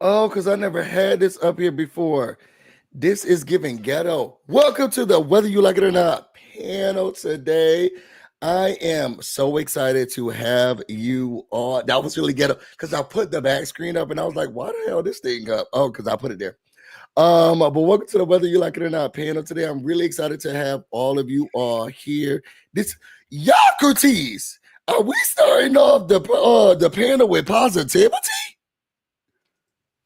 Oh, because I never had this up here before. This is giving ghetto. Welcome to the Whether You Like It or Not panel today. I am so excited to have you on. That was really ghetto because I put the back screen up and I was like, why the hell this thing up? Oh, because I put it there. But welcome to the Whether You Like It or Not panel today. I'm really excited to have all of you all here. This Socrates. Are we starting off the panel with positivity?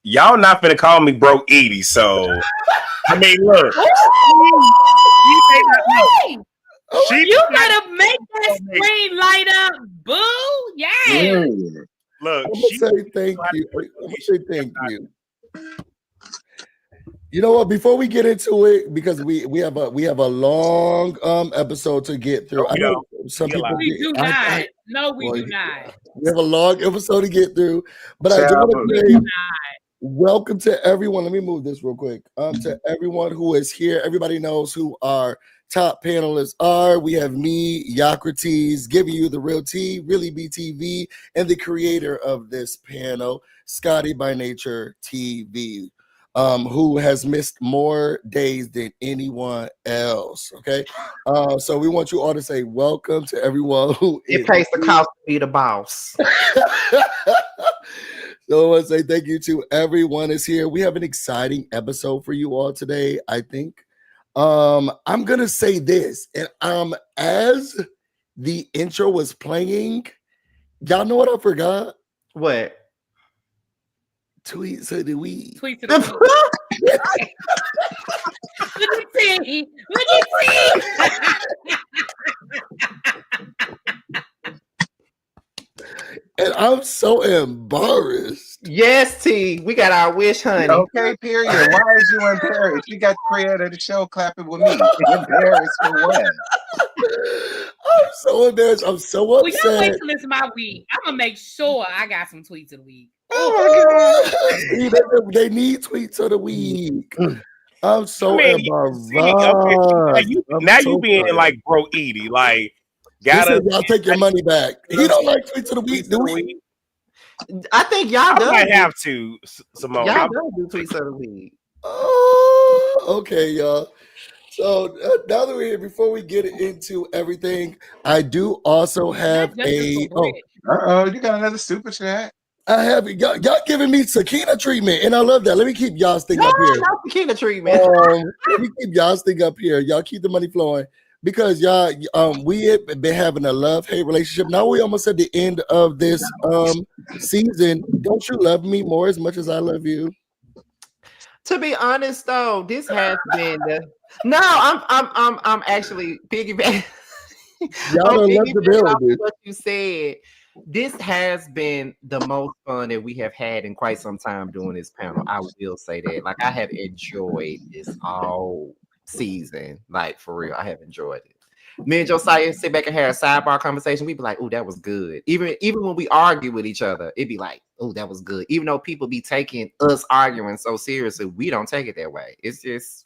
Y'all not finna call me broke Edie, so I mean, look. You gotta make that screen light up, boo. Yeah. Look, I'm gonna say thank you. I'm gonna say thank you. You know what? Before we get into it, because we have a long episode to get through. I know some people do not. No, we do not. We have a long episode to get through, but I do want to say welcome to everyone. Let me move this real quick. To everyone who is here. Everybody knows who our top panelists are. We have me, Socrates, giving you the real tea, really BTV, and the creator of this panel, Scotty by Nature TV. Who has missed more days than anyone else. Okay. So we want you all to say welcome to everyone who it pays the cost to be the boss. So I want to say thank you to everyone is here. We have an exciting episode for you all today, I think. I'm gonna say this, and as the intro was playing, y'all know what I forgot? What? Tweets of the week. Tweets of the week. Look at T. Look at T. And I'm so embarrassed. Yes, T. We got our wish, honey. Okay, period. Why is you embarrassed? You got the creator of the show clapping with me. Embarrassed for what? I'm so embarrassed. I'm so upset. Well, y'all wait till it's my week. I'm gonna make sure I got some tweets of the week. Oh my God. They need tweets of the week. I'm so embarrassed. Now you being like bro Edie, like y'all take your money back. He don't like tweets of the week, do we? I think y'all might have to, Simone. Y'all don't do tweets of the week. Oh, okay, y'all. So now that we're here, before we get into everything, I do also have you got another super chat. I have y'all giving me Sakina treatment, and I love that. Let me keep y'all's thing up here. Not Sakina treatment. Let me keep y'all's thing up here. Y'all keep the money flowing because y'all, we have been having a love-hate relationship. Now we almost at the end of this season. Don't you love me more as much as I love you? To be honest, though, this has been no. I'm actually piggybacking. Y'all don't love the bill, what you said. This has been the most fun that we have had in quite some time doing this panel. I will say that. Like, I have enjoyed this all season. Like, for real, I have enjoyed it. Me and Josiah sit back and have a sidebar conversation. We'd be like, oh, that was good. Even when we argue with each other, it'd be like, oh, that was good. Even though people be taking us arguing so seriously, we don't take it that way. It's just,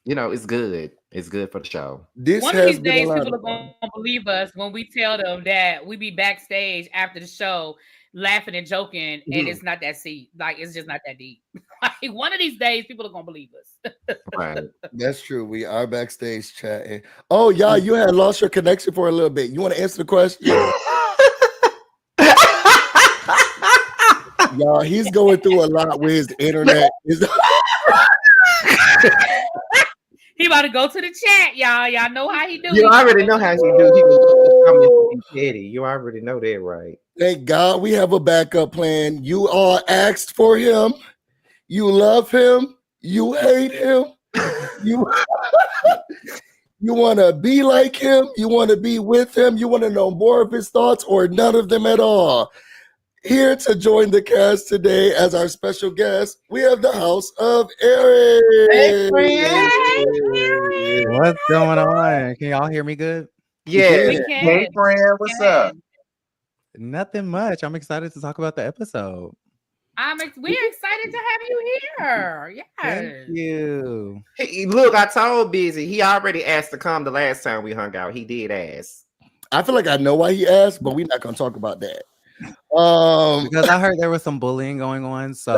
it's good. It's good for the show. One of these days, people are going to believe us when we tell them that we be backstage after the show laughing and joking, and it's not that deep. Like, it's just not that deep. Like, one of these days, people are going to believe us. Right. That's true. We are backstage chatting. Oh, y'all, you had lost your connection for a little bit. You want to answer the question? Y'all, he's going through a lot with his internet. He about to go to the chat, y'all. Y'all know how he do. You already know how he do. He can come petty. You already know that, right? Thank God we have a backup plan. You all asked for him. You love him. You hate him. You want to be like him. You want to be with him. You want to know more of his thoughts or none of them at all. Here to join the cast today as our special guest, we have the House of Eric. Hey, friend. What's going on? Can y'all hear me good? Yeah. We can. Hey, friend, what's up? Nothing much. I'm excited to talk about the episode. We're excited to have you here. Yes. Thank you. Hey, look, I told Busy. He already asked to come the last time we hung out. He did ask. I feel like I know why he asked, but we're not going to talk about that. Because I heard there was some bullying going on, so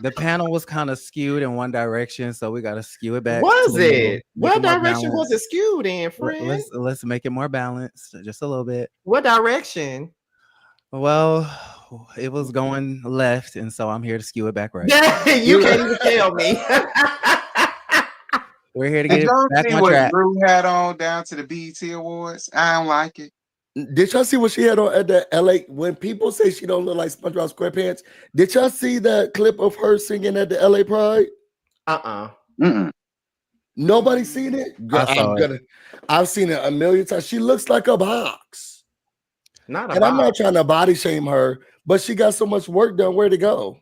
the panel was kind of skewed in one direction, so we got to skew it back. Was it? What direction was it skewed in, friend? Let's make it more balanced, just a little bit. What direction? Well, it was going left, and so I'm here to skew it back right. Yeah, you can't even tell me. We're here to get it back on track. Drew had on down to the BET Awards. I don't like it. Did y'all see what she had on at the LA? When people say she don't look like SpongeBob SquarePants, did y'all see that clip of her singing at the LA Pride? Nobody seen it? I've seen it a million times. She looks like a box. I'm not trying to body shame her, but she got so much work done. Where'd it go?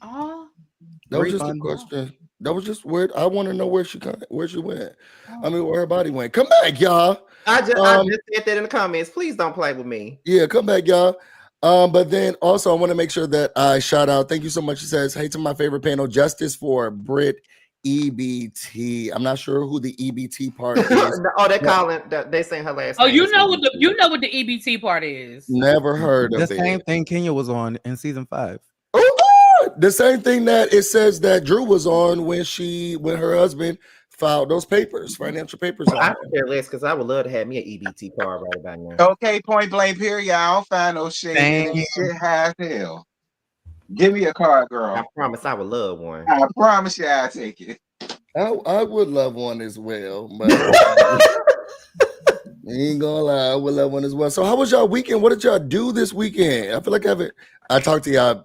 That was just a question. That was just weird. I want to know where she went. I mean, where her body went. Come back, y'all. I just said that in the comments. Please don't play with me. Yeah, come back, y'all. But then also I want to make sure that I shout out. Thank you so much. She says, "Hey to my favorite panel, Justice for Brit EBT." I'm not sure who the EBT part is. They calling. They saying her last. Oh, you know what the EBT part is? Never heard of it. The same thing Kenya was on in season 5. The same thing that it says that Drew was on when her husband filed those papers, financial papers. I don't care less because I would love to have me an EBT card right about now. Okay, point blank period. I don't find no shit. Shit high as hell. Give me a card, girl. I promise I would love one. I promise you I'll take it. I would love one as well, but ain't gonna lie, I would love one as well. So how was y'all weekend? What did y'all do this weekend? I feel like I talk to y'all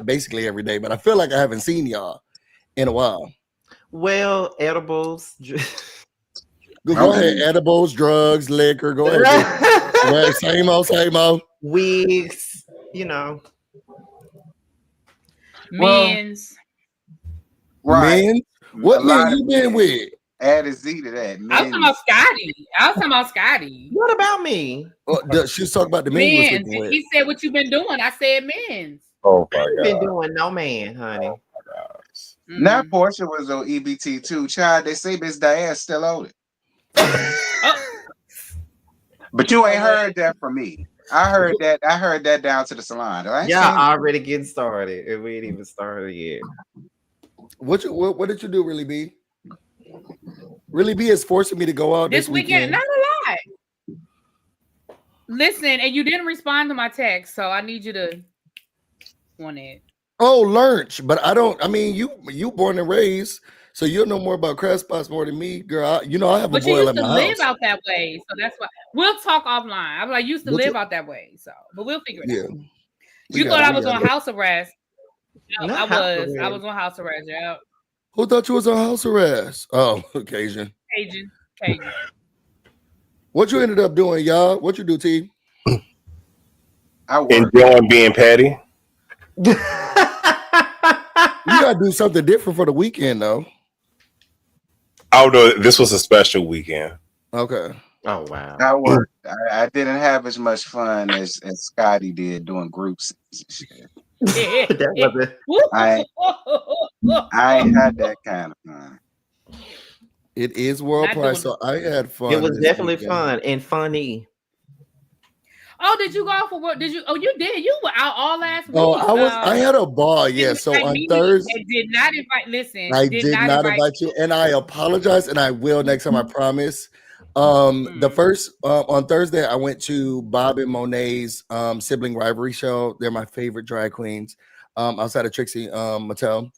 basically every day, but I feel like I haven't seen y'all in a while. Well, edibles. Go ahead. Edibles, drugs, liquor. Go ahead. Well, same old. Wigs, you know. Men's. Right. Men? What men you been with? Add a Z to that. I was talking about Scotty. What about me? She's talking about the men. He said, "What you been doing?" I said, "Men's." Oh my God. I've been doing no man, honey. Oh my gosh. Now Portia was on EBT too. Child, they say Miss Diane's still on it. But you ain't heard that from me. I heard that down to the salon. Already getting started, and we ain't even started yet. What did you do, Really B? Really B is forcing me to go out this weekend. Not a lot. Listen, and you didn't respond to my text, so I need you to want it. Oh, lunch, but I don't. I mean, you born and raised, so you'll know more about crash spots more than me, girl. I have a boil in my house. But you used to live out that way, so that's why we'll talk offline. I'm like, used to live out that way, so but we'll figure it out. You thought I was on house arrest? No, I was on house arrest. Yeah. Who thought you was on house arrest? Oh, Cajun. What you ended up doing, y'all? What you do, T? I work. Enjoying being petty. You gotta do something different for the weekend, though. Oh no, this was a special weekend. Okay. Oh wow. I worked. I didn't have as much fun as Scotty did doing groups and shit. I ain't had that kind of fun. It is World Pride, so I had fun. It was definitely fun and funny. Oh, did you go out for work? Did you? Oh, you did. You were out all last week. Oh, I had a ball. Yeah. So on Thursday, did not invite. Listen, I did not invite you, and I apologize, and I will next time. I promise. The first on Thursday, I went to Bob and Monet's sibling rivalry show. They're my favorite drag queens. Outside of Trixie Mattel.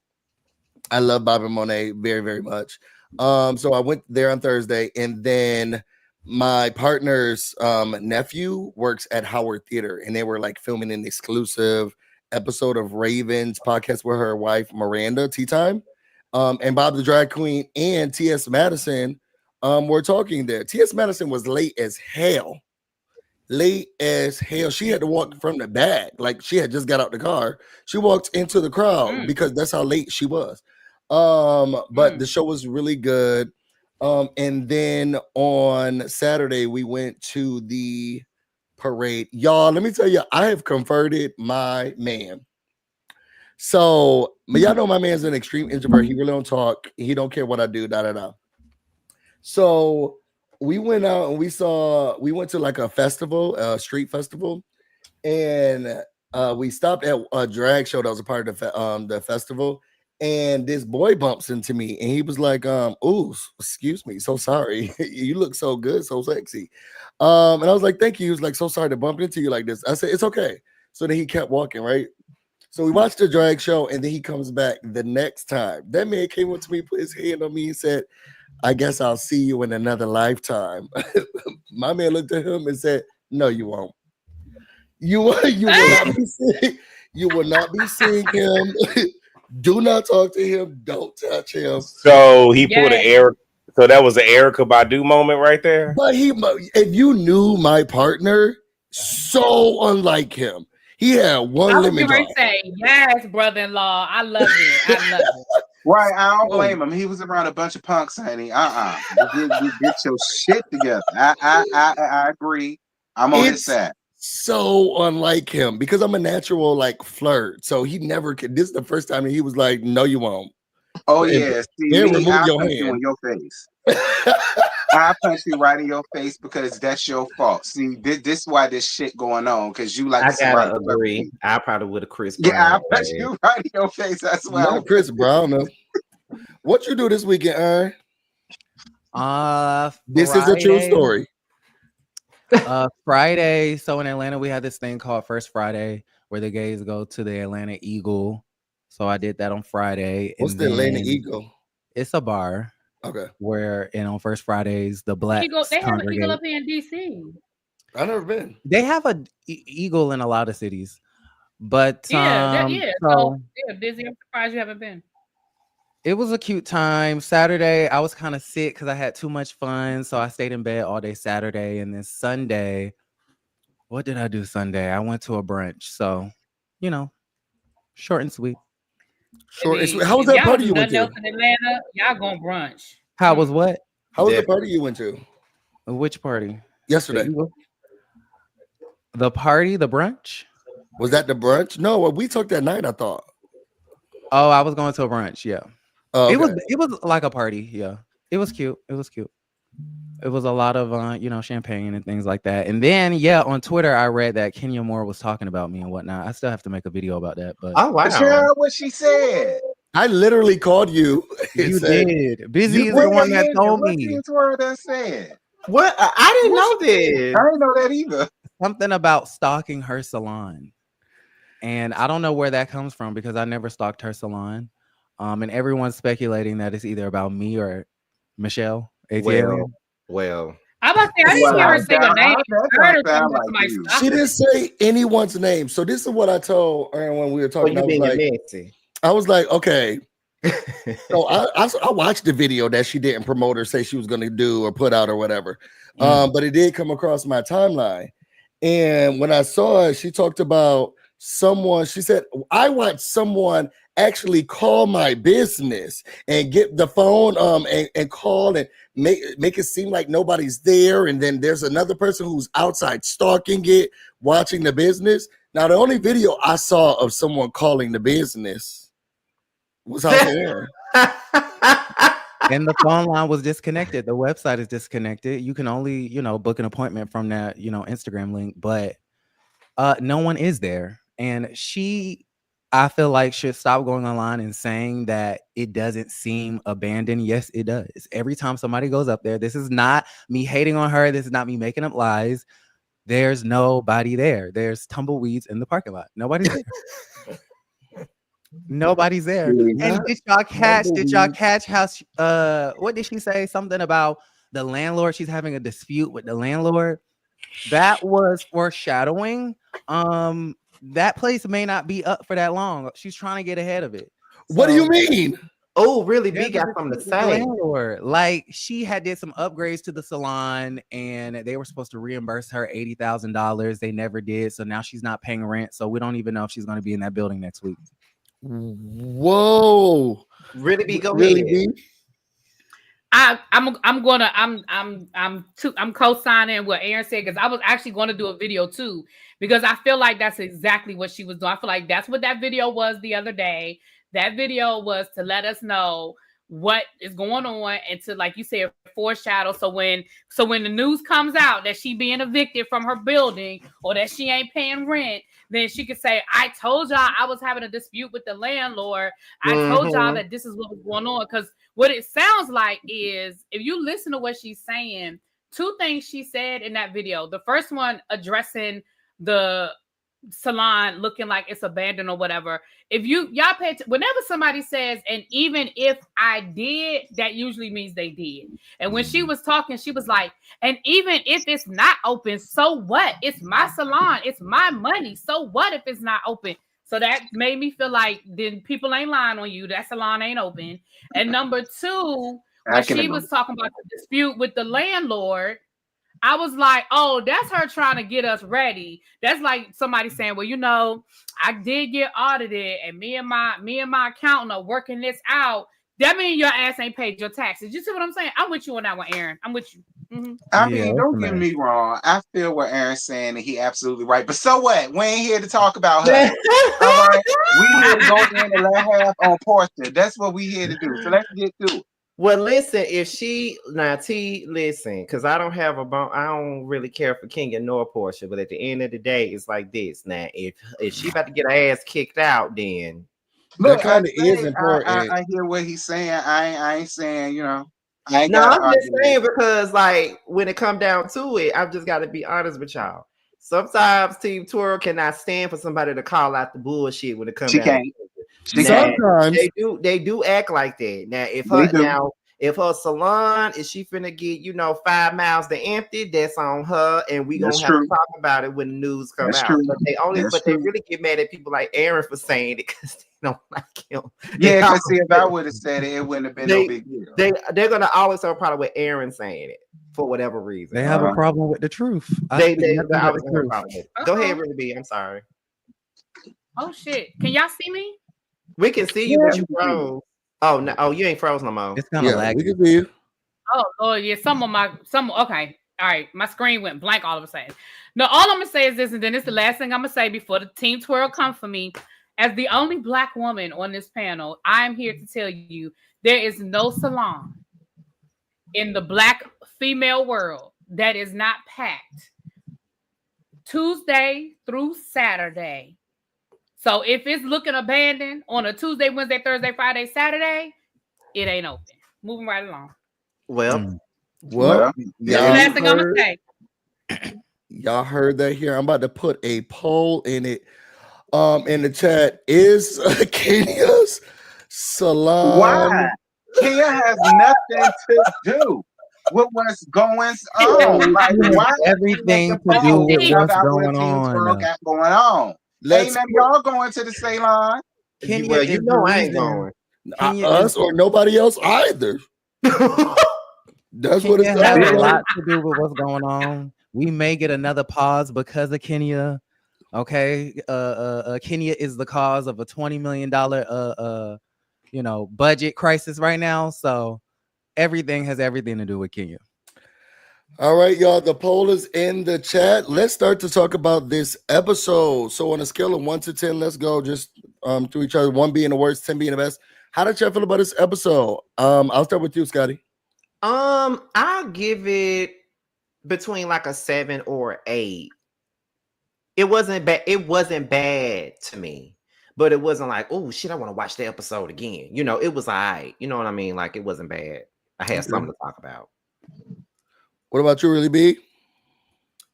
I love Bob and Monet very, very much. So I went there on Thursday, and then my partner's nephew works at Howard Theater, and they were like filming an exclusive episode of Raven's podcast with her wife Miranda, Tea Time, and Bob the drag queen and T.S. Madison were talking there. T.S. Madison was late as hell. She had to walk from the back, like she had just got out the car. She walked into the crowd because that's how late she was. But the show was really good. And then on Saturday we went to the parade. Y'all, let me tell you, I have converted my man. So, but y'all know my man's an extreme introvert. He really don't talk. He don't care what I do. So we went out and we went to like a festival, a street festival, and we stopped at a drag show that was a part of the festival. And this boy bumps into me and he was like, "Ooh, excuse me, so sorry. You look so good, so sexy." And I was like, "Thank you." He was like, "So sorry to bump into you like this." I said, "It's okay." So then he kept walking, right? So we watched the drag show, and then he comes back the next time. That man came up to me, put his hand on me, and said, "I guess I'll see you in another lifetime." My man looked at him and said, "No, you won't. You will not be seeing. You will not be seeing him. Do not talk to him. Don't touch him." So he pulled an Eric. So that was an Erykah Badu moment right there. But if you knew my partner, so unlike him. He had one limit. Say yes, brother-in-law. I love it. I love it. Right, I don't blame him. He was around a bunch of punks, honey. Get your shit together. I agree. I'm on his side. So unlike him because I'm a natural like flirt. So he never could. This is the first time he was like, "No, you won't." Oh yeah, see, remove your hand. You in your face. I punch you right in your face because that's your fault. See, this is why this shit going on because you like. I gotta agree. I probably would have Chris Brown. Yeah, I punch you right in your face. That's why. Not Chris Brown. No. What you do this weekend, Aaron? This is a true story. Friday. So in Atlanta, we had this thing called First Friday where the gays go to the Atlanta Eagle. So I did that on Friday. What's the Atlanta Eagle? It's a bar. Okay. Where on First Fridays the Blacks they have an Eagle up here in DC. I've never been. They have a Eagle in a lot of cities, but So busy. I'm surprised you haven't been. It was a cute time. Saturday, I was kind of sick because I had too much fun, so I stayed in bed all day Saturday, and then Sunday, what did I do Sunday? I went to a brunch, so short and sweet. Short and sweet. How was that party you went to? In Atlanta, y'all going brunch. How was what? How was the party you went to? Which party? Yesterday. The party, the brunch? Was that the brunch? No, we took that night, I thought. Oh, I was going to a brunch, yeah. Oh, okay. It was like a party, yeah. It was cute. It was cute. It was a lot of champagne and things like that. And then on Twitter I read that Kenya Moore was talking about me and whatnot. I still have to make a video about that. But oh wow, what she said. I literally called you. You did. Busy is the one that told me. That said. What? I didn't know this. I didn't know that either. Something about stalking her salon. And I don't know where that comes from because I never stalked her salon. And everyone's speculating that it's either about me or Michelle. Well, I was saying, I didn't hear her say your name. She didn't say anyone's name. So this is what I told Aaron when we were talking. I was like, okay. So I watched the video that she didn't promote or say she was going to do or put out or whatever. But it did come across my timeline. And when I saw it, she talked about someone. She said, I watched someone actually call my business and get the phone and call and make it seem like nobody's there. And then there's another person who's outside stalking it, watching the business. Now, the only video I saw of someone calling the business was out there. And the phone line was disconnected. The website is disconnected. You can only, book an appointment from that, Instagram link, but no one is there. And I feel like should stop going online and saying that it doesn't seem abandoned. Yes, it does. Every time somebody goes up there, this is not me hating on her. This is not me making up lies. There's nobody there. There's tumbleweeds in the parking lot. Nobody's there. Nobody's there. And did y'all catch how what did she say? Something about the landlord. She's having a dispute with the landlord. That was foreshadowing. That place may not be up for that long. She's trying to get ahead of it. What do you mean? Oh, really? Big got something to say. Like she did some upgrades to the salon, and they were supposed to reimburse her $80,000. They never did, so now she's not paying rent. So we don't even know if she's going to be in that building next week. Whoa! Really? Be go really ahead. I'm co-signing what Aaron said because I was actually going to do a video too because I feel like that's exactly what she was doing. I feel like that's what that video was the other day. That video was to let us know what is going on and to, like you said, foreshadow. So when the news comes out that she being evicted from her building or that she ain't paying rent, then she could say, I told y'all I was having a dispute with the landlord. I told y'all that this is what was going on. Because what it sounds like is, if you listen to what she's saying, two things she said in that video. The first one addressing the salon looking like it's abandoned or whatever. If y'all pay whenever somebody says, and even if I did, that usually means they did. And when she was talking, she was like, and even if it's not open, so what? It's my salon, it's my money. So what if it's not open? So that made me feel like then people ain't lying on you. That salon ain't open. And number two, when she was talking about the dispute with the landlord, I was like, oh, that's her trying to get us ready. That's like somebody saying, well, you know, I did get audited and me and my accountant are working this out. That means your ass ain't paid your taxes. You see what I'm saying? I'm with you on that one, Aaron. I'm with you. Mm-hmm. I mean, don't get me wrong. I feel what Aaron's saying, and he absolutely right. But so what? We ain't here to talk about her. All right? We here to go in and let half on Portia. That's what we here to do. So let's get to it. Well, listen, if she listen, because I don't really care for Kenya nor Portia, but at the end of the day, it's like this. Now, if she about to get her ass kicked out, then that kind of is important. I hear what he's saying. I ain't saying, you know. I'm just saying because, like, when it come down to it, I've just got to be honest with y'all. Sometimes Team Twirl cannot stand for somebody to call out the bullshit when it comes down. Sometimes they do act like that. Now, if her salon is she finna get 5 miles to empty, that's on her, and we gonna have to talk about it when the news come out. True. But they really get mad at people like Aaron for saying it because they don't like him. Yeah, because see, if I would have said it, it wouldn't have been no big deal. They're gonna always have a problem with Aaron saying it for whatever reason. They have a problem with the truth. They always have a problem with it. Go ahead, Ruby B. I'm sorry. Oh shit! Can y'all see me? We can see you, but you froze. Oh no! Oh, you ain't froze no more. It's kind of laggy. We can see you. Oh yeah. Okay. All right. My screen went blank all of a sudden. No, all I'm gonna say is this, and then it's the last thing I'm gonna say before the Team Twirl come for me. As the only Black woman on this panel, I'm here to tell you there is no salon in the Black female world that is not packed Tuesday through Saturday. So if it's looking abandoned on a Tuesday, Wednesday, Thursday, Friday, Saturday, it ain't open. Moving right along. Well, that's the last thing I'm gonna say. Y'all heard that here. I'm about to put a poll in it. In the chat, is Kenya's salon? Why? Kenya has nothing to do with what's going on. Like, why everything to do with what's going on. Ain't none of y'all going to the salon. Kenya, well, you know I ain't going. Us or nobody else either. That's what it's has a lot to do with what's going on. We may get another pause because of Kenya. Okay, Kenya is the cause of a $20 million budget crisis right now. So everything has everything to do with Kenya. All right, y'all. The poll is in the chat. Let's start to talk about this episode. So on a scale of 1 to 10, let's go just to each other. 1 being the worst, 10 being the best. How did y'all feel about this episode? I'll start with you, Scotty. I'll give it between like a 7 or 8. It wasn't bad. It wasn't bad to me, but it wasn't like, oh shit, I want to watch the episode again. It was all right. You know what I mean? Like it wasn't bad. I had something to talk about. What about you, Really B?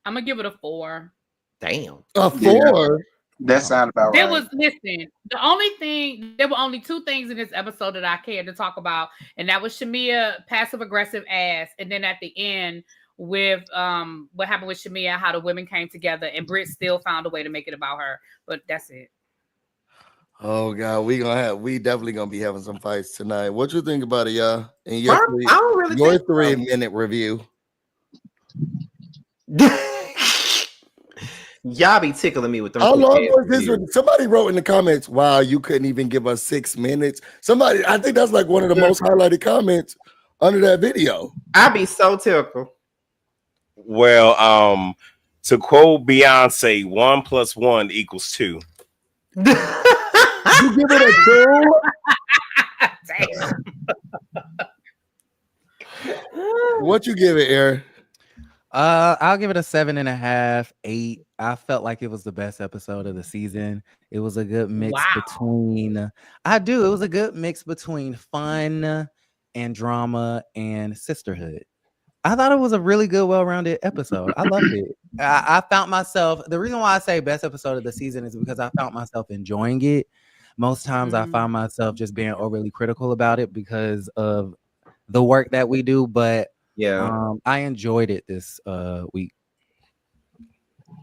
I'm gonna give it a 4. Damn. A 4? That sounded about right. There were only 2 things in this episode that I cared to talk about, and that was Shamea passive aggressive ass, and then at the end with what happened with Shamea, how the women came together, and Brit still found a way to make it about her. But that's it. Oh God, we definitely gonna be having some fights tonight. What you think about it, y'all? And your 3-minute review. Y'all be tickling me with them. How long was this? Somebody wrote in the comments, wow, you couldn't even give us 6 minutes. I think that's like one of the most highlighted comments under that video. I be so tickled. Well, to quote Beyonce, 1 + 1 = 2. You give it a 2? Damn. What you give it, Aaron? I'll give it a 7.5, 8. I felt like it was the best episode of the season. It was a good mix between it was a good mix between fun and drama and sisterhood. I thought it was a really good, well-rounded episode. I loved it. I found myself, the reason why I say best episode of the season is because I found myself enjoying it. Most times I find myself just being overly critical about it because of the work that we do, but I enjoyed it this week.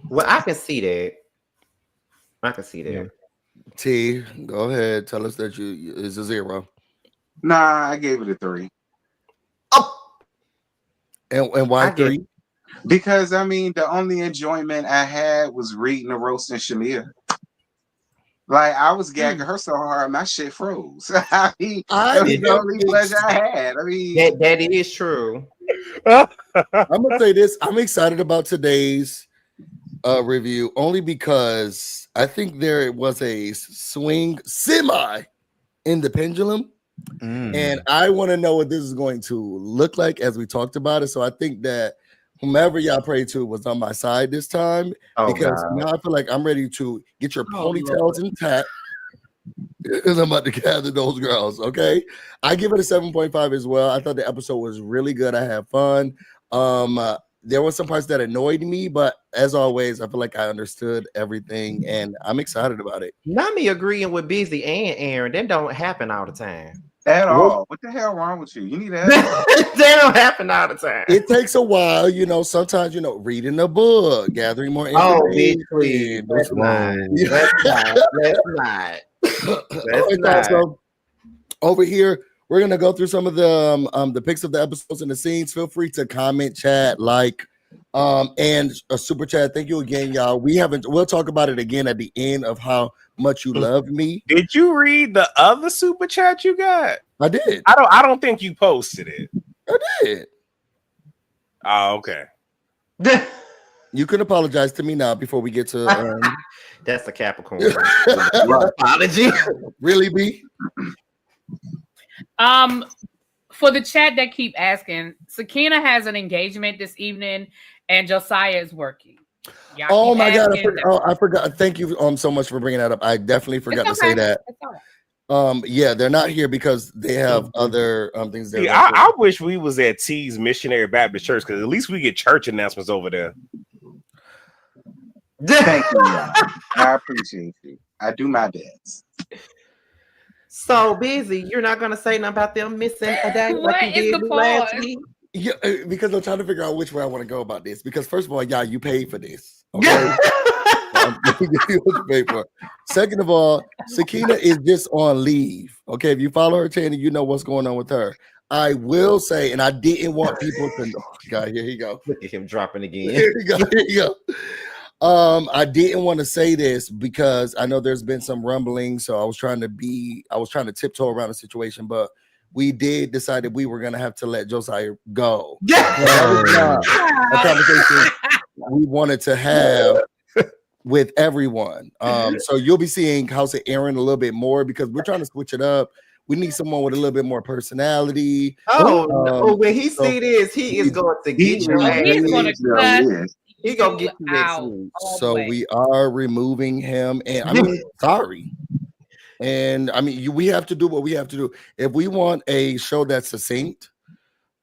Well, I can see that. Yeah. T, go ahead. Tell us that it's a 0. Nah, I gave it a 3. Oh, and why 3? Because I mean, the only enjoyment I had was reading the roasting Shamea. Like I was gagging her so hard, my shit froze. I mean, that was the only pleasure I had. I mean, that is true. I'm gonna say this: I'm excited about today's review only because I think there was a swing semi in the pendulum, and I want to know what this is going to look like as we talked about it. So I think that whomever y'all prayed to was on my side this time because now I feel like I'm ready to get your ponytails intact because I'm about to gather those girls. Okay, I give it a 7.5 as well. I thought the episode was really good. I had fun. There were some parts that annoyed me, but as always, I feel like I understood everything, and I'm excited about it. Not me agreeing with Busy and Aaron. That don't happen all the time. At all. What the hell wrong with you? You need to have that don't happen all the time. It takes a while, sometimes, reading a book, gathering more information. Oh, bitch, please. That's not. That's not. So over here, we're gonna go through some of the pics of the episodes and the scenes. Feel free to comment, chat, like, and a super chat. Thank you again, y'all. We'll talk about it again at the end of how much you love me. Did you read the other super chat you got? I did. I don't think you posted it. I did. Oh, okay. You can apologize to me now before we get to that's a Capricorn apology. Really, B? For the chat that keep asking, Sakina has an engagement this evening and Josiah is working. Oh my God, I forgot. Thank you so much for bringing that up. I definitely forgot to say that. Yeah, they're not here because they have other things. See, I wish we was at T's Missionary Baptist Church because at least we get church announcements over there. Thank you. I appreciate you. I do my best. So Busy, you're not gonna say nothing about them missing a day like you did last week? Yeah, because I'm trying to figure out which way I want to go about this. Because first of all, y'all, you paid for this. Okay. You paid for it. Second of all, Sakina is just on leave. Okay, if you follow her channel, you know what's going on with her. I will say, and I didn't want people to know. God, here you go. Look at him dropping again. Here you go. I didn't want to say this because I know there's been some rumbling, so I was trying to tiptoe around the situation, but we did decide that we were gonna have to let Josiah go. A conversation we wanted to have with everyone. So you'll be seeing House of Aaron a little bit more because we're trying to switch it up. We need someone with a little bit more personality. When he see this, he is going to get your ass. He's going to He gonna get you next week. So we are removing him, and I mean, sorry. And I mean, we have to do what we have to do. If we want a show that's succinct,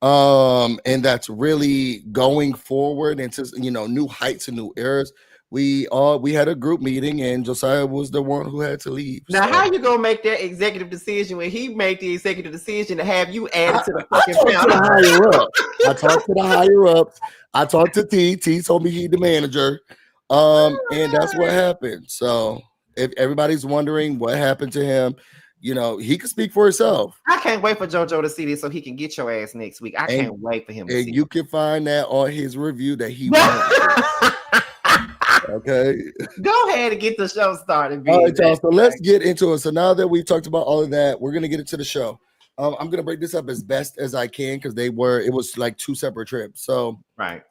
and that's really going forward into new heights and new eras, we had a group meeting, and Josiah was the one who had to leave. Now, how you gonna make that executive decision when he made the executive decision to have you added to the fucking panel? I talked to the higher ups. I talked to T. T told me he's the manager, and that's what happened. So if everybody's wondering what happened to him, he could speak for himself. I can't wait for JoJo to see this so he can get your ass next week. I can't wait for him to see it. You can find that on his review that he wanted. Okay. Go ahead and get the show started. All right, y'all. So let's get into it. So now that we've talked about all of that, we're gonna get into the show. I'm gonna break this up as best as I can because it was like 2 separate trips. So right.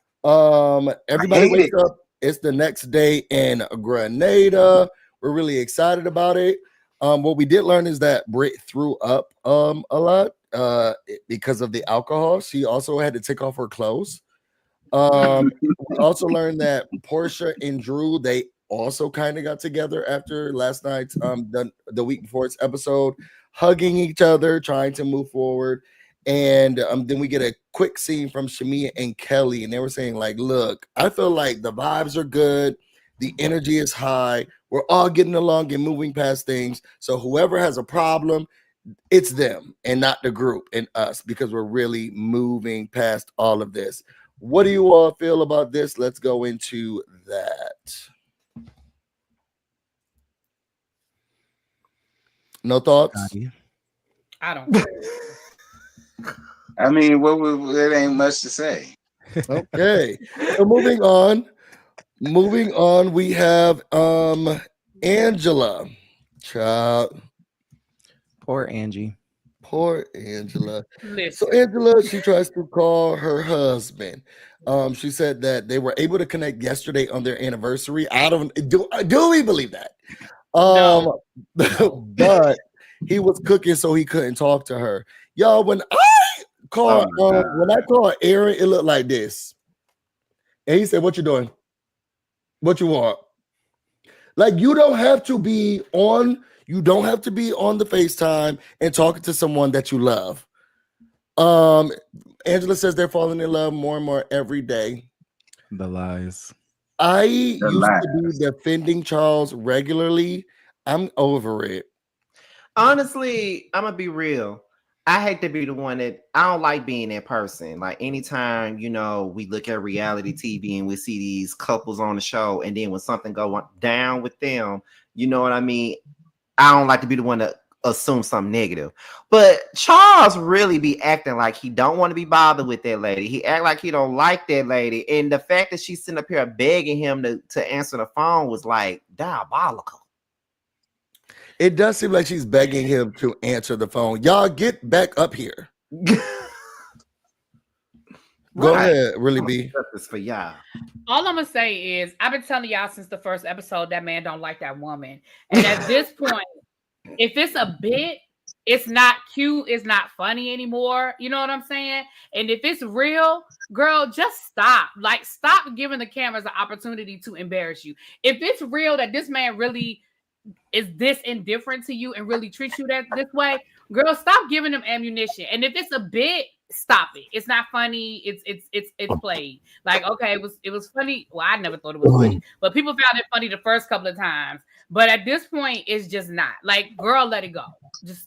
Everybody wakes up. It's the next day in Grenada. We're really excited about it. What we did learn is that Brit threw up a lot, because of the alcohol, she also had to take off her clothes. We also learned that Portia and Drew, they also kind of got together after last night's the week before's episode, hugging each other, trying to move forward. And then we get a quick scene from Shamea and Kelly, and they were saying, like, look, I feel like the vibes are good, the energy is high, we're all getting along and moving past things. So whoever has a problem, it's them and not the group and us, because we're really moving past all of this. What do you all feel about this? Let's go into that. No thoughts? I don't. I mean, it ain't much to say. Okay. So moving on, we have Angela. Child. Poor Angie. Poor Angela. Listen. So Angela, she tries to call her husband. She said that they were able to connect yesterday on their anniversary. I don't do we believe that? No. But he was cooking, so he couldn't talk to her. Y'all, when I called Aaron, it looked like this. And he said, "What you doing? What you want?" Like, you don't have to be on the FaceTime and talking to someone that you love. Angela says they're falling in love more and more every day. The lies. I used to be defending Charles regularly. I'm over it. Honestly, I'm gonna be real. I hate to be the one that I don't like being that person. Like, anytime, we look at reality TV and we see these couples on the show, and then when something go down with them, you know what I mean? I don't like to be the one to assume something negative. But Charles really be acting like he don't want to be bothered with that lady. He act like he don't like that lady. And the fact that she's sitting up here begging him to answer the phone was like diabolical. It does seem like she's begging him to answer the phone. Y'all get back up here. Go ahead, really be. This for y'all. All I'm gonna say is I've been telling y'all since the first episode that man don't like that woman. And at this point, if it's a bit, it's not cute, it's not funny anymore. You know what I'm saying? And if it's real, girl, just stop. Like, stop giving the cameras an opportunity to embarrass you. If it's real that this man really is this indifferent to you and really treats you this way, girl, stop giving them ammunition. And if it's a bit, stop it. It's not funny. It's played. Like, okay, it was funny. Well, I never thought it was funny, but people found it funny the first couple of times. But at this point, it's just not. Like, girl, let it go. Just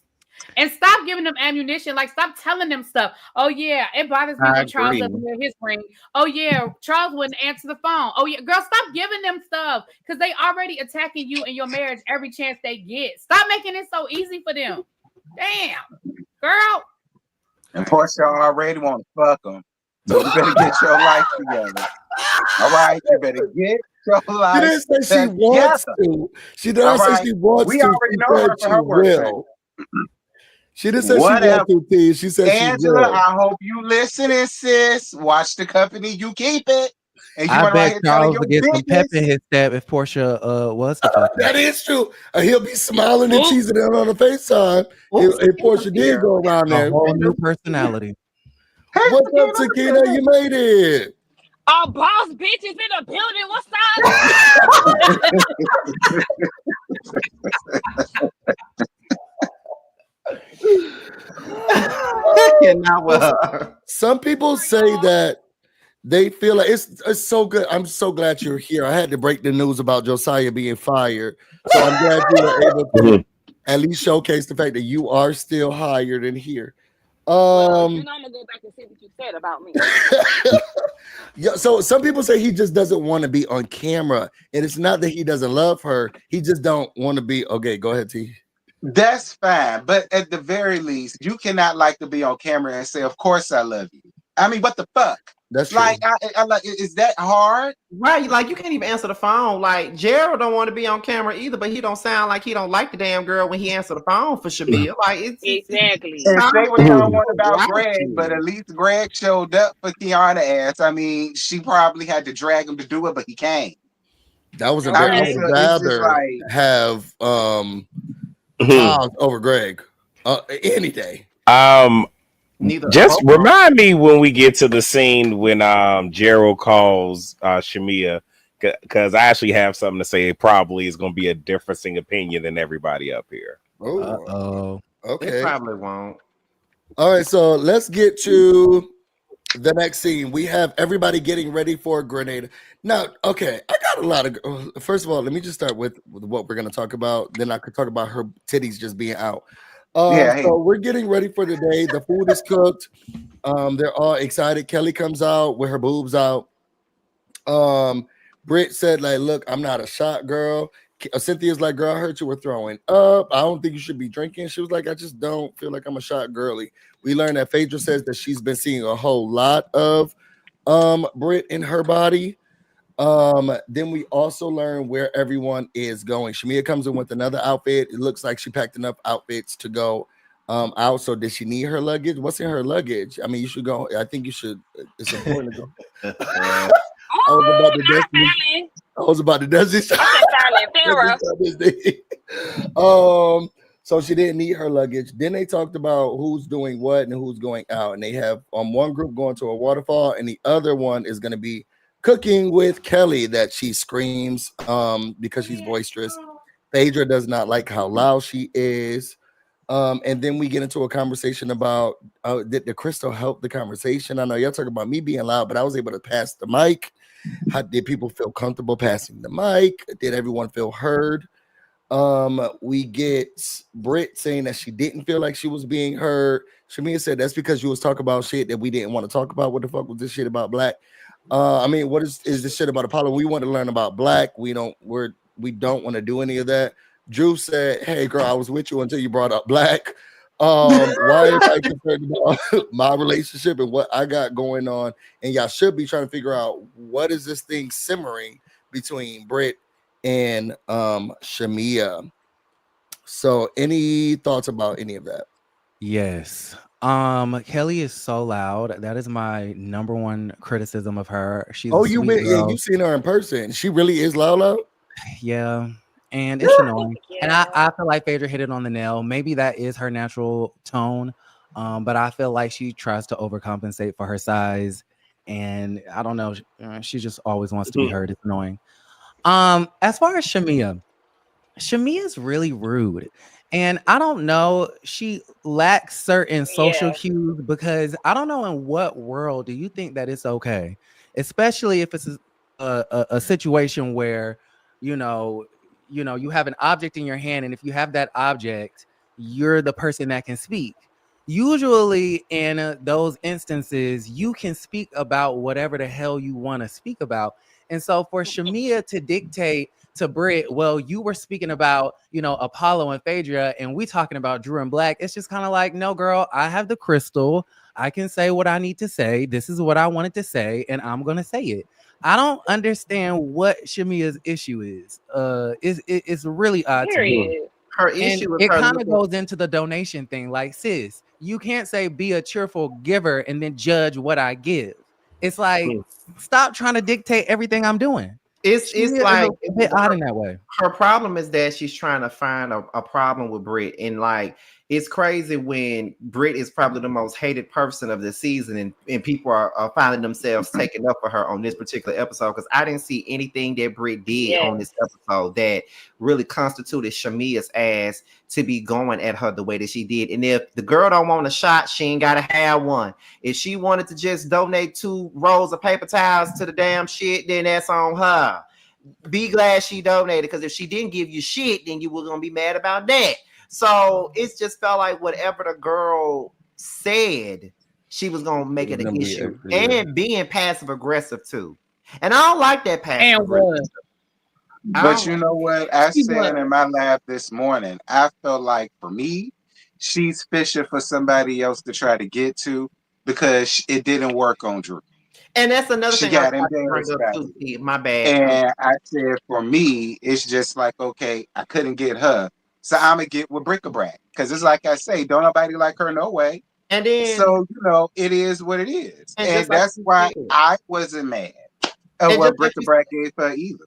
and stop giving them ammunition. Like, stop telling them stuff. Oh yeah, it bothers me when Charles doesn't hear his ring. Oh yeah, Charles wouldn't answer the phone. Oh yeah, girl, stop giving them stuff because they already attacking you and your marriage every chance they get. Stop making it so easy for them. Damn, girl. And Portia already want to fuck them. So you better get your life together. All right, you better get your life together. She didn't say she wants to. She didn't say she wants to. We already know her for her work. She didn't say she wants to, T. She said Angela, she will. I hope you listening, sis. Watch the company you keep it. And you I bet Charles would get some pep in his step if Portia was to fuck. That is true. He'll be smiling and cheesing it on the FaceTime if Portia did go around there. A whole new personality. Hey, what's up, Takina? You made it. Our boss bitches in the building. What's up? Some people say that they feel like it's so good. I'm so glad you're here. I had to break the news about Josiah being fired, so I'm glad you were able to at least showcase the fact that you are still hired in here. I'm gonna go back and see what you said about me. Yeah, so some people say he just doesn't want to be on camera, and it's not that he doesn't love her. He just don't want to be. Okay, go ahead, T. That's fine, but at the very least, you cannot like to be on camera and say, "Of course I love you." I mean, what the fuck? That's true. Like, I like. Is that hard? Right, like you can't even answer the phone. Like, Gerald don't want to be on camera either, but he don't sound like he don't like the damn girl when he answered the phone for Shamea. Like, it's exactly. And say what y'all want about Greg, but at least Greg showed up for Kiana ass. I mean, she probably had to drag him to do it, but he came. That was a very. I would rather have Miles over Greg any day. Just remind me when we get to the scene when Gerald calls Shamea, because I actually have something to say. It probably is going to be a differing opinion than everybody up here. Oh, okay. It probably won't. All right, so let's get to the next scene. We have everybody getting ready for Grenada. Now, okay, I got a lot of. First of all, let me just start with what we're going to talk about. Then I could talk about her titties just being out. So we're getting ready for the day. The food is cooked. They're all excited. Kelly comes out with her boobs out. Brit said, like, look, I'm not a shot girl. Cynthia's like, girl, I heard you were throwing up. I don't think you should be drinking. She was like, I just don't feel like I'm a shot girly. We learned that Phaedra says that she's been seeing a whole lot of Brit in her body. Then we also learn where everyone is going. Shamea comes in with another outfit. It looks like she packed enough outfits to go out. So did she need her luggage? What's in her luggage? I mean, you should go. I think you should. It's important to go. I was about to do this. So she didn't need her luggage. Then they talked about who's doing what and who's going out. And they have one group going to a waterfall, and the other one is going to be cooking with Kelly that she screams because she's boisterous. Phaedra does not like how loud she is. And then we get into a conversation about did the crystal help the conversation? I know y'all talking about me being loud, but I was able to pass the mic. How did people feel comfortable passing the mic? Did everyone feel heard? We get Brit saying that she didn't feel like she was being heard. Shamea said that's because you was talking about shit that we didn't want to talk about. What the fuck was this shit about Black? I mean, what is this shit about Apollo? We want to learn about Black. We don't want to do any of that. Drew said, hey girl, I was with you until you brought up Black. Why am I concerned about my relationship and what I got going on? And y'all should be trying to figure out what is this thing simmering between Brit and Shamea. So any thoughts about any of that? Yes. Kelly is so loud. That is my number one criticism of her. She's you've seen her in person. She really is loud. Yeah. And it's annoying. And I feel like Phaedra hit it on the nail. Maybe that is her natural tone. But I feel like she tries to overcompensate for her size. And I don't know. She just always wants to be heard. It's annoying. As far as Shamea is really rude. And I don't know, she lacks certain social cues because I don't know in what world do you think that it's okay, especially if it's a situation where you have an object in your hand, and if you have that object, you're the person that can speak. Usually in those instances, you can speak about whatever the hell you want to speak about. And so for Shamea to dictate to Brit, well, you were speaking about, Apollo and Phaedra, and we talking about Drew and Black. It's just kind of like, no, girl, I have the crystal. I can say what I need to say. This is what I wanted to say, and I'm going to say it. I don't understand what Shamea's issue is. It's really odd to me. Her issue it kind of goes into the donation thing. Like, sis, you can't say be a cheerful giver and then judge what I give. It's like, stop trying to dictate everything I'm doing. It's like a bit odd in that way. Her problem is that she's trying to find a problem with Brit, and like it's crazy when Brit is probably the most hated person of the season, and people are finding themselves taking up for her on this particular episode, because I didn't see anything that Brit did on this episode that really constituted Shamea's ass to be going at her the way that she did. And if the girl don't want a shot, she ain't gotta have one. If she wanted to just donate 2 rolls of paper towels to the damn shit, then that's on her. Be glad she donated, because if she didn't give you shit, then you were gonna be mad about that. So it just felt like whatever the girl said, she was gonna make it an issue, and being passive aggressive too. And I don't like that passive aggressive. But you know what I said in my lab this morning? I felt like for me, she's fishing for somebody else to try to get to, because it didn't work on Drew. And that's another thing. Got embarrassed about it. My bad. And I said, for me, it's just like, okay, I couldn't get her, so I'm gonna get with Brick-a-Brack, because it's like I say, don't nobody like her no way. And then, so it is what it is, and that's why I wasn't mad at what Brick-a-Brack gave her either.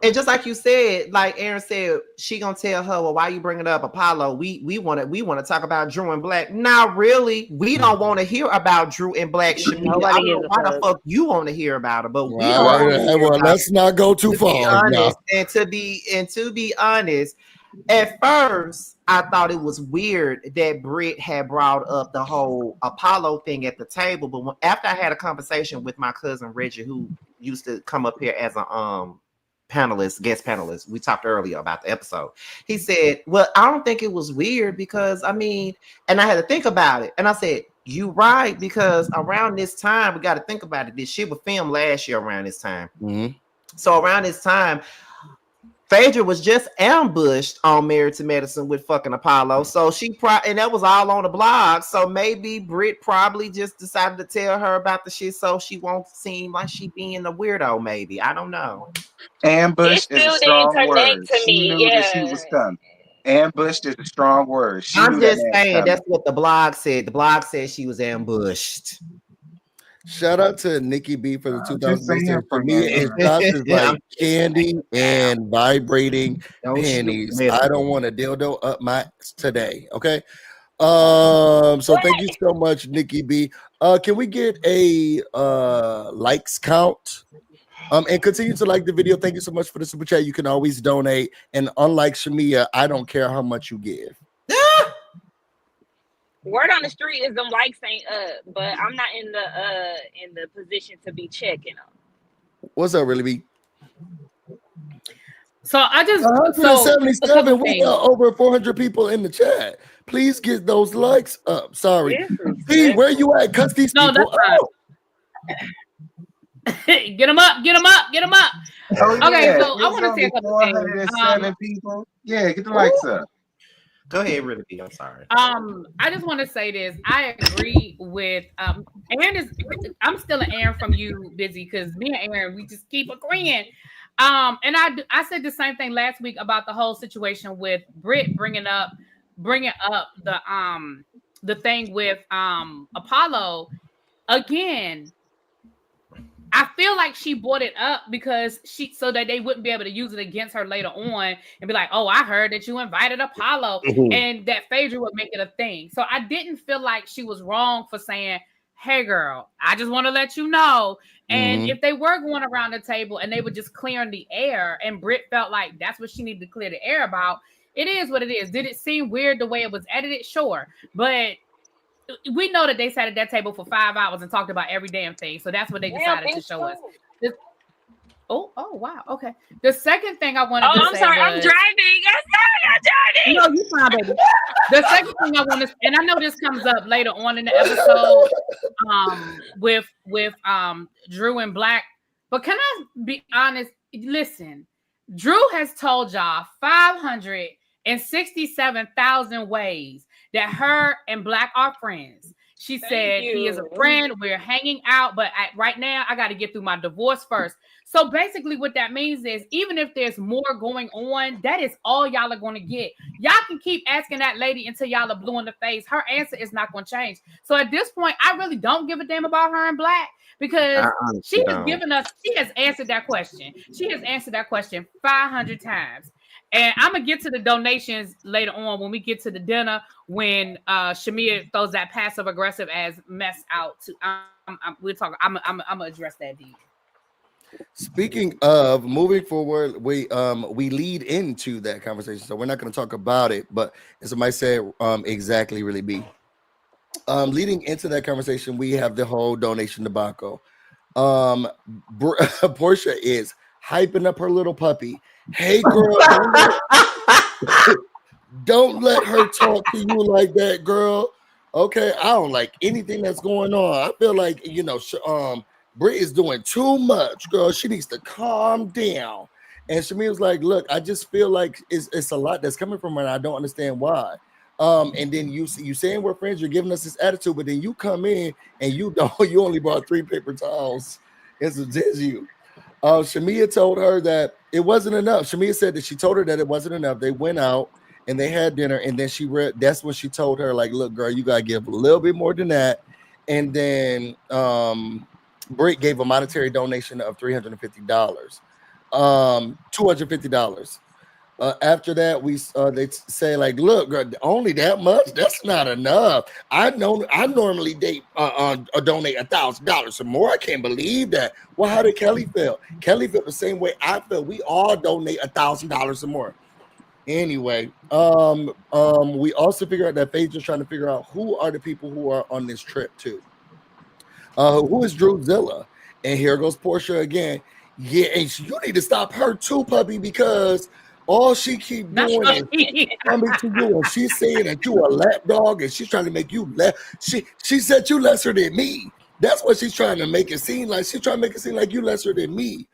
And just like you said, like Aaron said, she gonna tell her, well, why you bringing up Apollo? We want to talk about Drew and Black. Not really. We don't want to hear about Drew and Black. Shamea. I don't know why the fuck you want to hear about it, but we don't want to hear about let's not go too far. And to be honest, at first I thought it was weird that Brit had brought up the whole Apollo thing at the table, but after I had a conversation with my cousin Reggie, who used to come up here as a guest panelist, we talked earlier about the episode. He said, well, I don't think it was weird because I mean, and I had to think about it, and I said, you right, because around this time, we got to think about it. This shit was filmed last year around this time. So around this time, Phaedra was just ambushed on Married to Medicine with fucking Apollo. So she and that was all on the blog. So maybe Brit probably just decided to tell her about the shit so she won't seem like she being a weirdo. Maybe, I don't know. Ambush is a strong word. She knew that she was coming. Ambushed is a strong word. I'm just saying that's what the blog said. The blog said she was ambushed. Shout out to Nikki B for the 2006. For me, it's not just like candy and vibrating panties. I don't want a dildo up my today. Okay. So thank you so much, Nikki B. Can we get a likes count? And continue to like the video. Thank you so much for the super chat. You can always donate. And unlike Shamea, I don't care how much you give. Word on the street is them likes ain't up, but I'm not in the position to be checking them. What's up, really B? So I just 177. We got over 400 people in the chat. Please get those likes up. Sorry, B, where you at? Cut these people out. Get them up, get them up, get them up. Oh, okay, yeah. So I want to say a couple things. People. Yeah, get the likes up. Go ahead, really B. I'm sorry. I just want to say this. I agree with Aaron. I'm still an Aaron from you, Busy, because me and Aaron, we just keep agreeing. And I said the same thing last week about the whole situation with Brit bringing up the thing with Apollo again. I feel like she brought it up because so that they wouldn't be able to use it against her later on and be like, oh, I heard that you invited Apollo, and that Phaedra would make it a thing. So I didn't feel like she was wrong for saying, hey girl, I just want to let you know. And if they were going around the table and they were just clearing the air and Brit felt like that's what she needed to clear the air about, it is what it is. Did it seem weird the way it was edited? Sure. But we know that they sat at that table for 5 hours and talked about every damn thing. So that's what they decided to show us. Oh, wow. Okay. The second thing I wanted to say I'm sorry, I'm driving. No, you're fine, baby. The second thing I want to, and I know this comes up later on in the episode with Drew and Black, but can I be honest? Listen, Drew has told y'all 567,000 ways that her and Black are friends. She said he is a friend. We're hanging out, but right now I got to get through my divorce first. So basically what that means is even if there's more going on, that is all y'all are going to get. Y'all can keep asking that lady until y'all are blue in the face. Her answer is not going to change. So at this point, I really don't give a damn about her and Black because she has answered that question. She has answered that question 500 times. And I'm gonna get to the donations later on when we get to the dinner when Shamea throws that passive aggressive as mess out. We'll talk. I'm gonna address that deep. Speaking of moving forward, we lead into that conversation, so we're not going to talk about it. But as somebody said, exactly, really be leading into that conversation. We have the whole donation debacle. Portia is hyping up her little puppy. Hey girl, don't let her talk to you like that, girl. Okay, I don't like anything that's going on. I feel like Brit is doing too much, girl. She needs to calm down. And Shamea was like, "Look, I just feel like it's a lot that's coming from her, and I don't understand why." And then you saying we're friends, you're giving us this attitude, but then you come in and you only brought 3 paper towels. It's you. Shamea told her that it wasn't enough. Shamea said that she told her that it wasn't enough. They went out and they had dinner, and then that's when she told her, like, look, girl, you gotta give a little bit more than that. And then Brit gave a monetary donation of $350. $250. After that, they say like, look, girl, only that much? That's not enough. I normally donate $1,000 or more. I can't believe that. Well, how did Kelly feel? Kelly felt the same way I felt. We all donate $1,000 or more. Anyway, we also figure out that Phaedra's trying to figure out who are the people who are on this trip too. Who is Drewzilla? And here goes Portia again. Yeah, and you need to stop her too, puppy, because all she keep doing is coming to you, and she's saying that you a lap dog, and she's trying to make you she said you lesser than me. That's what she's trying to make it seem like. She's trying to make it seem like you lesser than me.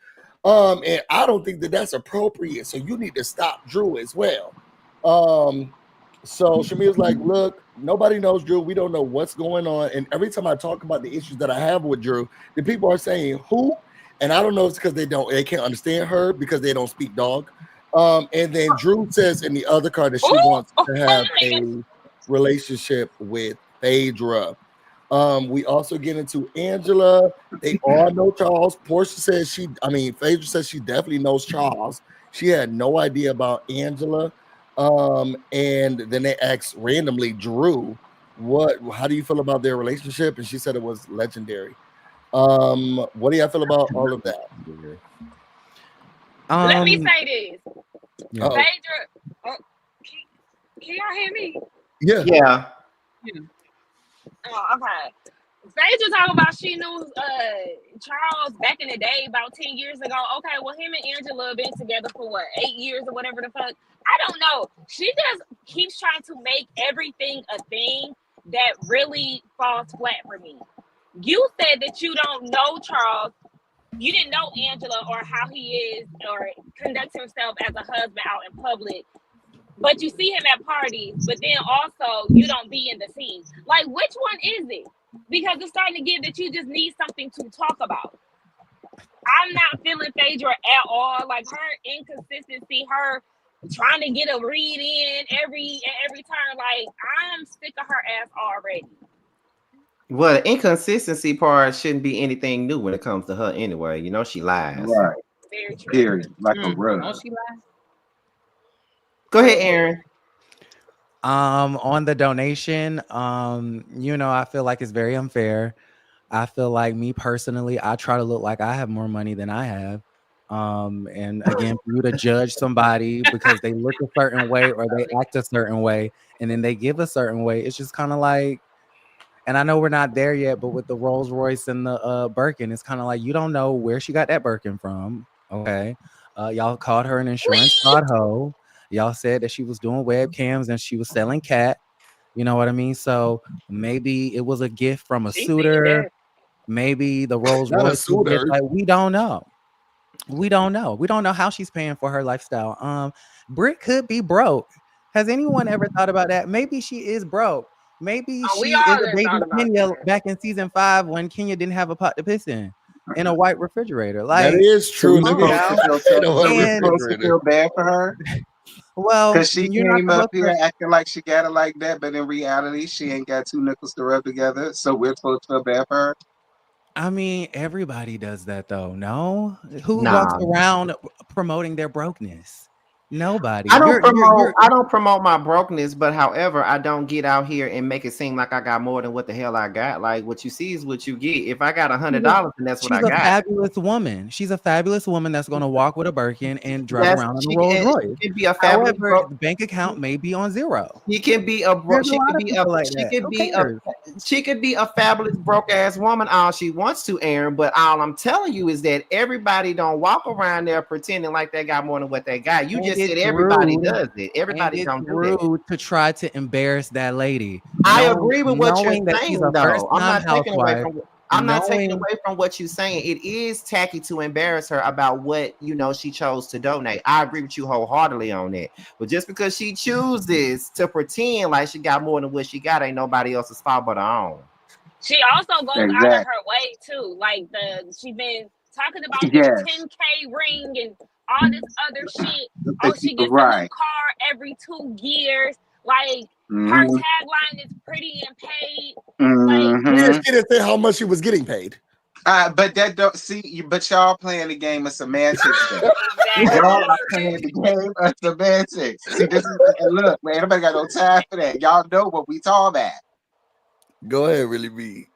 And I don't think that that's appropriate. So you need to stop Drew as well. So Shamea's like, look, nobody knows Drew. We don't know what's going on. And every time I talk about the issues that I have with Drew, the people are saying who, and I don't know if it's because they can't understand her because they don't speak dog. And then Drew says in the other card that she wants to have a relationship with Phaedra. We also get into Angela. They all know Charles. Portia says Phaedra says she definitely knows Charles. She had no idea about Angela. And then they asked randomly Drew, how do you feel about their relationship? And she said it was legendary. What do y'all feel about all of that? Let me say this. Yeah. Phaedra, can y'all hear me? Yeah. Oh, okay. Phaedra talking about she knew Charles back in the day, about 10 years ago. Okay, well, him and Angela have been together for 8 years or whatever the fuck. I don't know. She just keeps trying to make everything a thing that really falls flat for me. You said that you don't know Charles. You didn't know Angela or how he is or conducts himself as a husband out in public. But you see him at parties, but then also you don't be in the scene. Like, which one is it? Because it's starting to give that you just need something to talk about. I'm not feeling Phaedra at all. Like, her inconsistency, her trying to get a read in every turn. Like, I'm sick of her ass already. Well, the inconsistency part shouldn't be anything new when it comes to her anyway. You know, she lies. Right. Very true. Period. Like a rug. Oh, she lies. Go ahead, Aaron. On the donation, I feel like it's very unfair. I feel like me personally, I try to look like I have more money than I have. And again, for you to judge somebody because they look a certain way or they act a certain way and then they give a certain way, it's just kind of like, and I know we're not there yet, but with the Rolls Royce and the Birkin, it's kind of like you don't know where she got that Birkin from. Okay. Y'all called her an insurance fraud hoe. Y'all said that she was doing webcams and she was selling cat. You know what I mean? So maybe it was a gift from a suitor. Maybe the Rolls Royce. Like, we don't know. We don't know. We don't know how she's paying for her lifestyle. Brit could be broke. Has anyone ever thought about that? Maybe she is broke. Maybe she is a baby Kenya back in season 5 when Kenya didn't have a pot to piss in a white refrigerator. Like, that is true. You feel bad for her. Well, because she came up here acting like she got it like that, but in reality, she ain't got 2 nickels to rub together. So we're supposed to feel bad for her. I mean, everybody does that though. No, who walks around promoting their brokenness? Nobody. I don't promote my brokenness, but however, I don't get out here and make it seem like I got more than what the hell I got. Like, what you see is what you get. If I got $100, then that's what I got. She's a fabulous woman. She's a fabulous woman that's going to walk with a Birkin and drive around in a Rolls Royce. She can be a fabulous the bank account may be on zero. She can be a she could be a fabulous broke ass woman all she wants to, Aaron. But all I'm telling you is that everybody don't walk around there pretending like they got more than what they got. You just said everybody does it. Everybody don't do that. To try to embarrass that lady. I agree with what you're saying, though. I'm not taking away from what you're saying. It is tacky to embarrass her about what she chose to donate. I agree with you wholeheartedly on that. But just because she chooses to pretend like she got more than what she got, ain't nobody else's fault but her own. She also goes out of her way too. Like she been talking about this 10K ring and all this other shit. Oh, she gets a new car every 2 years. Like, her tagline is pretty and paid. Like, she didn't say how much she was getting paid. But that don't see. But y'all playing the game of semantics. Y'all are playing the game of semantics. See, this is look, man. Nobody got no time for that. Y'all know what we talk about. Go ahead, really be.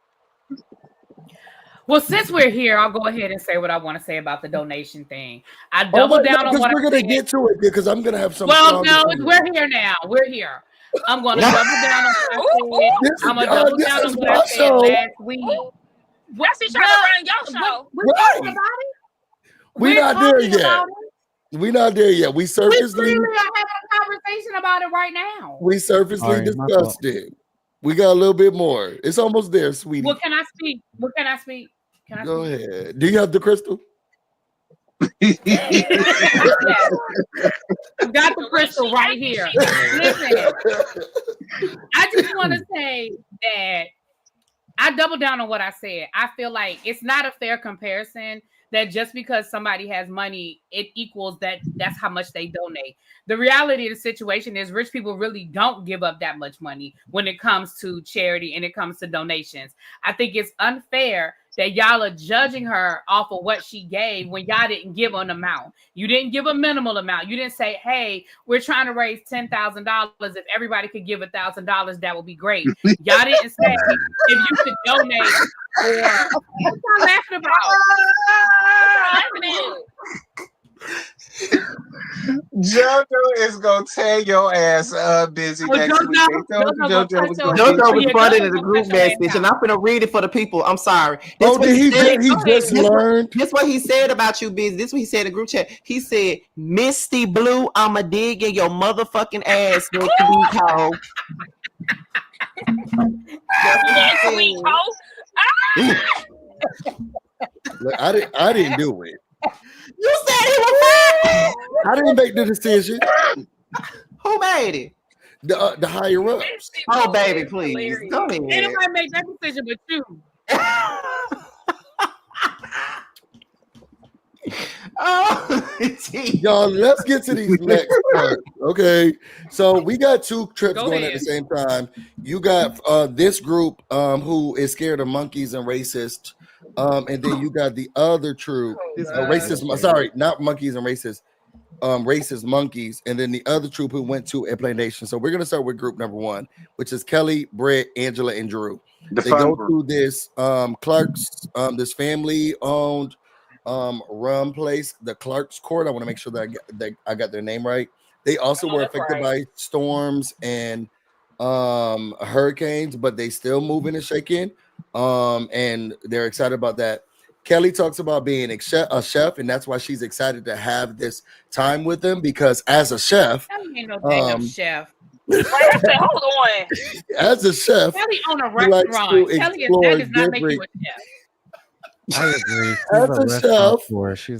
Well, since we're here, I'll go ahead and say what I want to say about the donation thing. I double down on what we're gonna get to it because I'm gonna have some. Well, no, we're here now. We're here. I'm gonna double down on what I said. I'm gonna double down on what I said last week. What's he trying to run your show? We're talking about it. We're not there yet. We're not there yet. We surfacely having a conversation about it right now. We surfacely discussed it. We got a little bit more. It's almost there, sweetie. What can I speak? What can I speak? Go ahead. Do you have the crystal? I've got the crystal right here. Listen, I just want to say that I double down on what I said. I feel like it's not a fair comparison that just because somebody has money, it equals that's how much they donate. The reality of the situation is rich people really don't give up that much money when it comes to charity and it comes to donations. I think it's unfair that y'all are judging her off of what she gave when y'all didn't give an amount. You didn't give a minimal amount. You didn't say, hey, we're trying to raise $10,000. If everybody could give $1,000, that would be great. Y'all didn't say if you could donate or what y'all laughing about? What y'all laughing at? JoJo is gonna tear your ass up, busy next week. JoJo responded to the group message, and I'm gonna read it for the people. I'm sorry. He just learned. This what he said about you, busy. This what he said in the group chat. He said, "Misty Blue, I'ma dig in your motherfucking ass next week, ho." Next week, ho. Look, I didn't do it. You said he was fine. I didn't make the decision. Who made it? The higher ups. Oh, baby, please. Go ahead. Anybody make that decision but you. Y'all, let's get to these next parts. Okay. So we got two trips going at the same time. You got this group who is scared of monkeys and racist. And then you got the other troop, racist. Sorry, not monkeys and racist. Racist monkeys, and then the other troop who went to Airplane Nation. So we're gonna start with group number one, which is Kelly, Brit, Angela, and Drew. They go to this Clark's, this family-owned rum place, the Clark's Court. I want to make sure that I got their name right. They also were affected by storms and hurricanes, but they still moving and shaking. And they're excited about that. Kelly talks about being a chef, and that's why she's excited to have this time with them, because as a chef, Kelly ain't no damn chef. Hold on. As a chef, Kelly own a restaurant. Kelly is not making you a chef. I agree.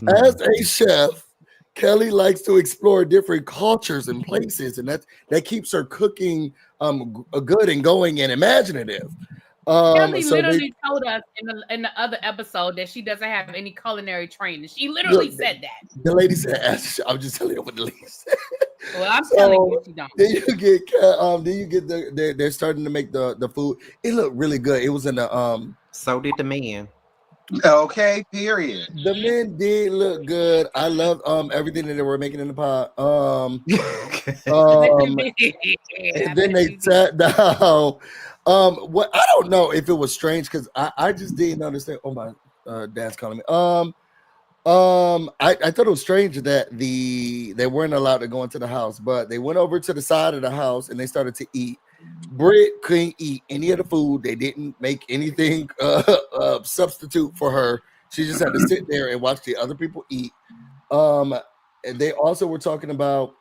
As a chef, Kelly likes to explore different cultures and places, and that keeps her cooking good and going and imaginative. Kelly literally told us in the other episode that she doesn't have any culinary training. She literally said that. The lady said, "I'm just telling you what the lady said." Well, I'm telling you, she don't. Then you get they're starting to make the food. It looked really good. It was in the So did the men. Okay, period. The men did look good. I loved everything that they were making in the pot. And then they sat down. What I don't know if it was strange because I just didn't understand. Oh, my dad's calling me. I thought it was strange that they weren't allowed to go into the house, but they went over to the side of the house and they started to eat. Brit couldn't eat any of the food. They didn't make anything substitute for her. She just had to sit there and watch the other people eat. And they also were talking about.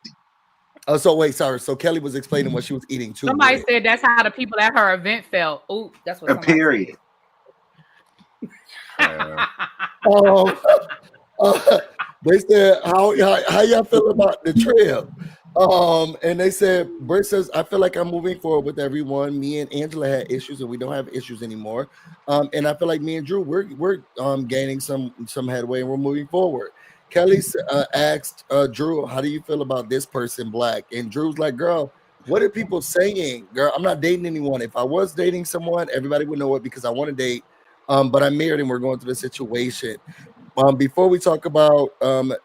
So Kelly was explaining what she was eating too. Somebody said that's how the people at her event felt. Ooh, that's what. Period. They said how y'all feel about the trip? And they said, Bert says, I feel like I'm moving forward with everyone. Me and Angela had issues and we don't have issues anymore. And I feel like me and Drew, we're gaining some headway and we're moving forward. Kelly asked Drew, how do you feel about this person, Black? And Drew's like, girl, what are people saying? Girl, I'm not dating anyone. If I was dating someone, everybody would know it because I want to date But I'm married and we're going through the situation. Before we talk about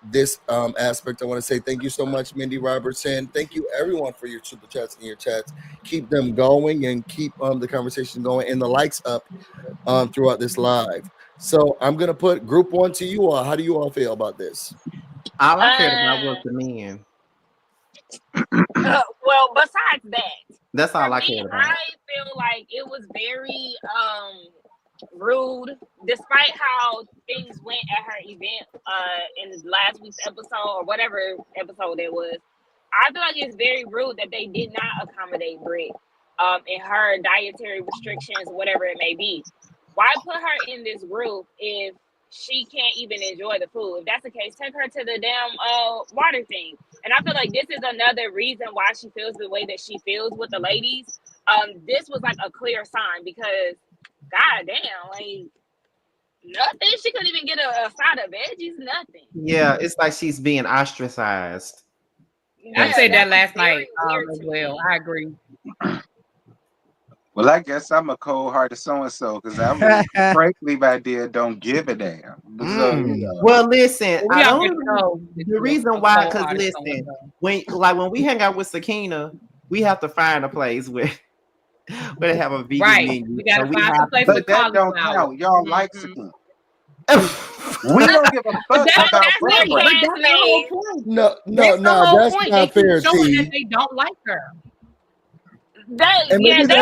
this aspect, I want to say thank you so much, Mindy Robertson. Thank you, everyone, for your super chats and your chats. Keep them going and keep the conversation going and the likes up throughout this live. So I'm going to put group one to you all. How do you all feel about this? All I cared about was the men. Well, besides that, that's all I cared about. I feel like it was very rude, despite how things went at her event in last week's episode or whatever episode it was. I feel like it's very rude that they did not accommodate Brit in her dietary restrictions, whatever it may be. Why put her in this group if she can't even enjoy the food? If that's the case, take her to the damn water thing. And I feel like this is another reason why she feels the way that she feels with the ladies. This was like a clear sign because, goddamn, like nothing. She couldn't even get a side of veggies, nothing. Yeah, it's like she's being ostracized. I said that last night as well. I agree. Well, I guess I'm a cold-hearted so-and-so because I really, frankly, my dear, don't give a damn. So, well, listen, I don't know the reason why. Because listen, when we hang out with Sakina, we have to find a place where they have a vegan menu. We gotta find some place with that don't count. Y'all like Sakina. We don't give a fuck about No, that's not fair, T. That they don't like her. That's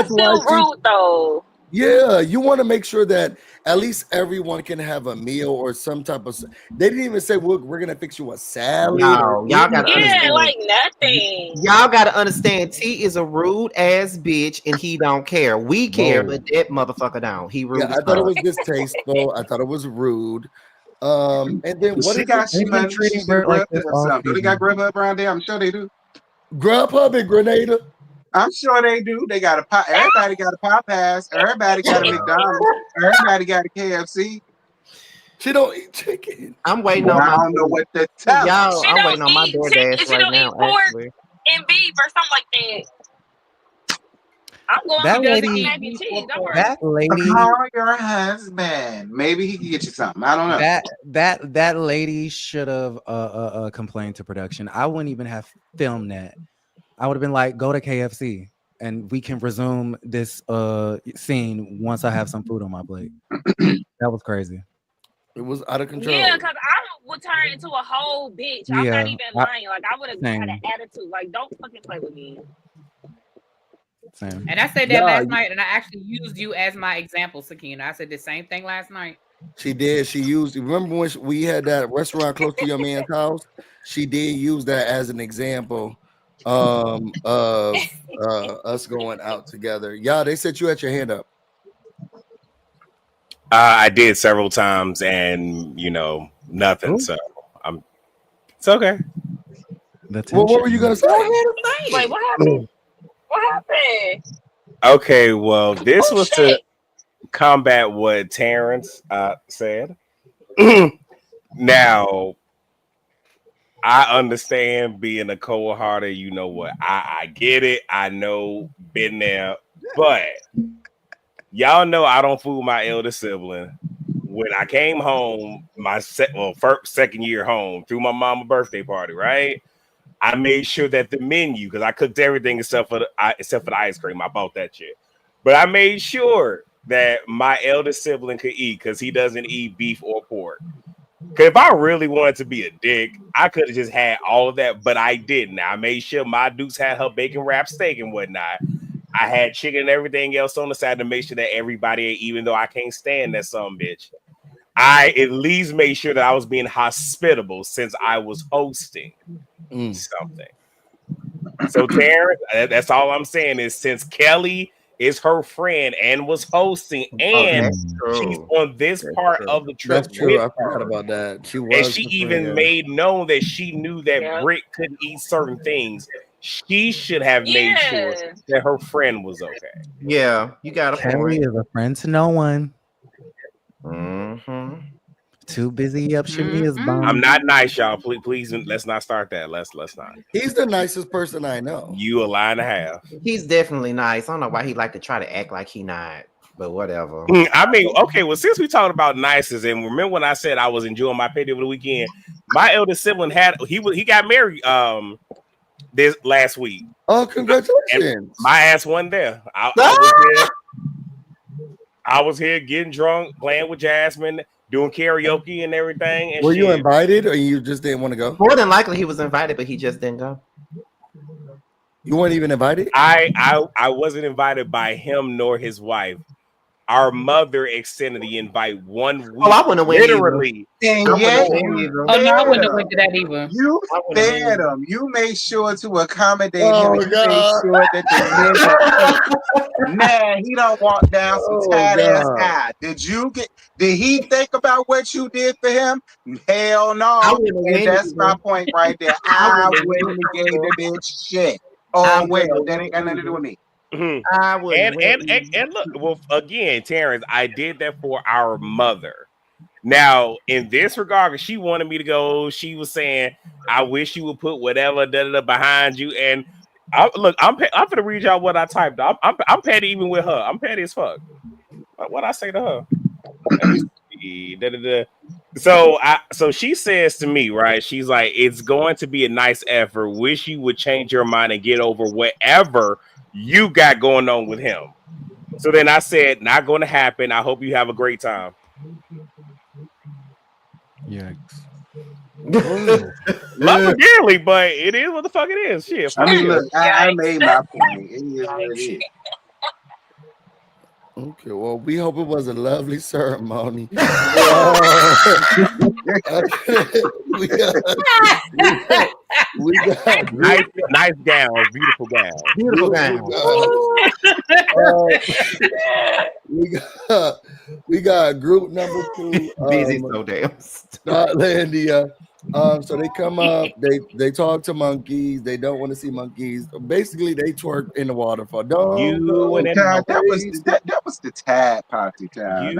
still rude, though. Yeah, you want to make sure that at least everyone can have a meal or some type of. They didn't even say we're gonna fix you a salad. No, y'all gotta understand. Like nothing. Y'all gotta understand. T is a rude ass bitch, and he don't care. We care, but that motherfucker don't. He rude. Yeah, I thought it was distasteful. I thought it was rude. And then what she got? She treating Brit like this. Do they got Grubhub around there? I'm sure they do. Grubhub in Grenada. I'm sure they do. They got a pop. Everybody got a Popeyes. Everybody got a McDonald's. Everybody got a KFC. She don't eat chicken. I'm waiting on. I don't know what to tell y'all. I'm waiting on my DoorDash right now. Actually, and beef or something like that. I'm going that to lady. mac and cheese. Don't worry. That lady. Call your husband. Maybe he can get you something. I don't know. That lady should have complained to production. I wouldn't even have filmed that. I would have been like, go to KFC and we can resume this scene once I have some food on my plate. That was crazy. It was out of control. Yeah, because I would turn into a whole bitch. I'm not even lying. Like I would have had an attitude. Like, don't fucking play with me. Same. And I said that last night, and I actually used you as my example, Sakina. I said the same thing last night. She did. She used. Remember when we had that restaurant close to your man's house? She did use that as an example of us going out together. Yeah, they said you had your hand up. I did several times, and nothing. Ooh. So it's okay. Well, what were you gonna say? Wait, what happened? What happened? Okay, well, this was to combat what Terrence said. Now, I understand being a cold-hearted. You know what? I get it. I know, been there. But y'all know I don't fool my elder sibling. When I came home, my second year home, through my mama's birthday party, right? I made sure that the menu, because I cooked everything except for the ice cream. I bought that shit. But I made sure that my elder sibling could eat because he doesn't eat beef or pork. Because if I really wanted to be a dick, I could have just had all of that, but I didn't. I made sure my Dukes had her bacon wrapped steak and whatnot. I had chicken and everything else on the side to make sure that everybody ate, even though I can't stand that some bitch. I at least made sure that I was being hospitable since I was hosting something. So, Terrence, that's all I'm saying is since Kelly is her friend and was hosting, and she's on this part of the trip. That's true. I forgot about that. She was, and she even made known that she knew that Brit couldn't eat certain things. She should have made sure that her friend was okay. Yeah, you got a Kelly is a friend to no one. Mm-hmm. Too busy up Shamea's bomb. I'm not nice, y'all. Please, let's not start that. Let's not. He's the nicest person I know. You a lie and a half. He's definitely nice. I don't know why he like to try to act like he not. But whatever. I mean, okay, well, since we talked about nices, and remember when I said I was enjoying my payday over the weekend, my eldest sibling he got married this last week. Oh, congratulations. And my ass wasn't there. I was here getting drunk, playing with Jasmine, doing karaoke and everything. And were you invited, or you just didn't want to go? More than likely, he was invited, but he just didn't go. You weren't even invited? I wasn't invited by him nor his wife. Our mother extended the invite 1 week. Oh, I wouldn't have went literally. And yet, I wouldn't have went to that either. You fed him. You made sure to accommodate him. Oh, You made sure that the man, he don't walk down some tight ass guy. Did he think about what you did for him? Hell no. And that's my point right there. I wouldn't have gave the bitch shit. Oh well, that ain't got nothing to do with me. Mm-hmm. And look, well, again, Terrence, I did that for our mother. Now, in this regard, she wanted me to go. She was saying, "I wish you would put whatever behind you." And I'm gonna read y'all what I typed. I'm petty even with her. I'm petty as fuck. What I say to her? So she says to me, right? She's like, "It's going to be a nice effort. Wish you would change your mind and get over whatever you got going on with him." So then I said, "Not going to happen. I hope you have a great time." Yikes. Love her dearly, but it is what the fuck it is. Shit. I mean, look, I made my point. It is what it is. Okay, well, we hope it was a lovely ceremony. we got nice gowns, beautiful gowns. We got group number 2. Busy so damn. Scotlandia. So they come up, they talk to monkeys, they don't want to see monkeys. Basically, they twerk in the waterfall. That was the tad party time.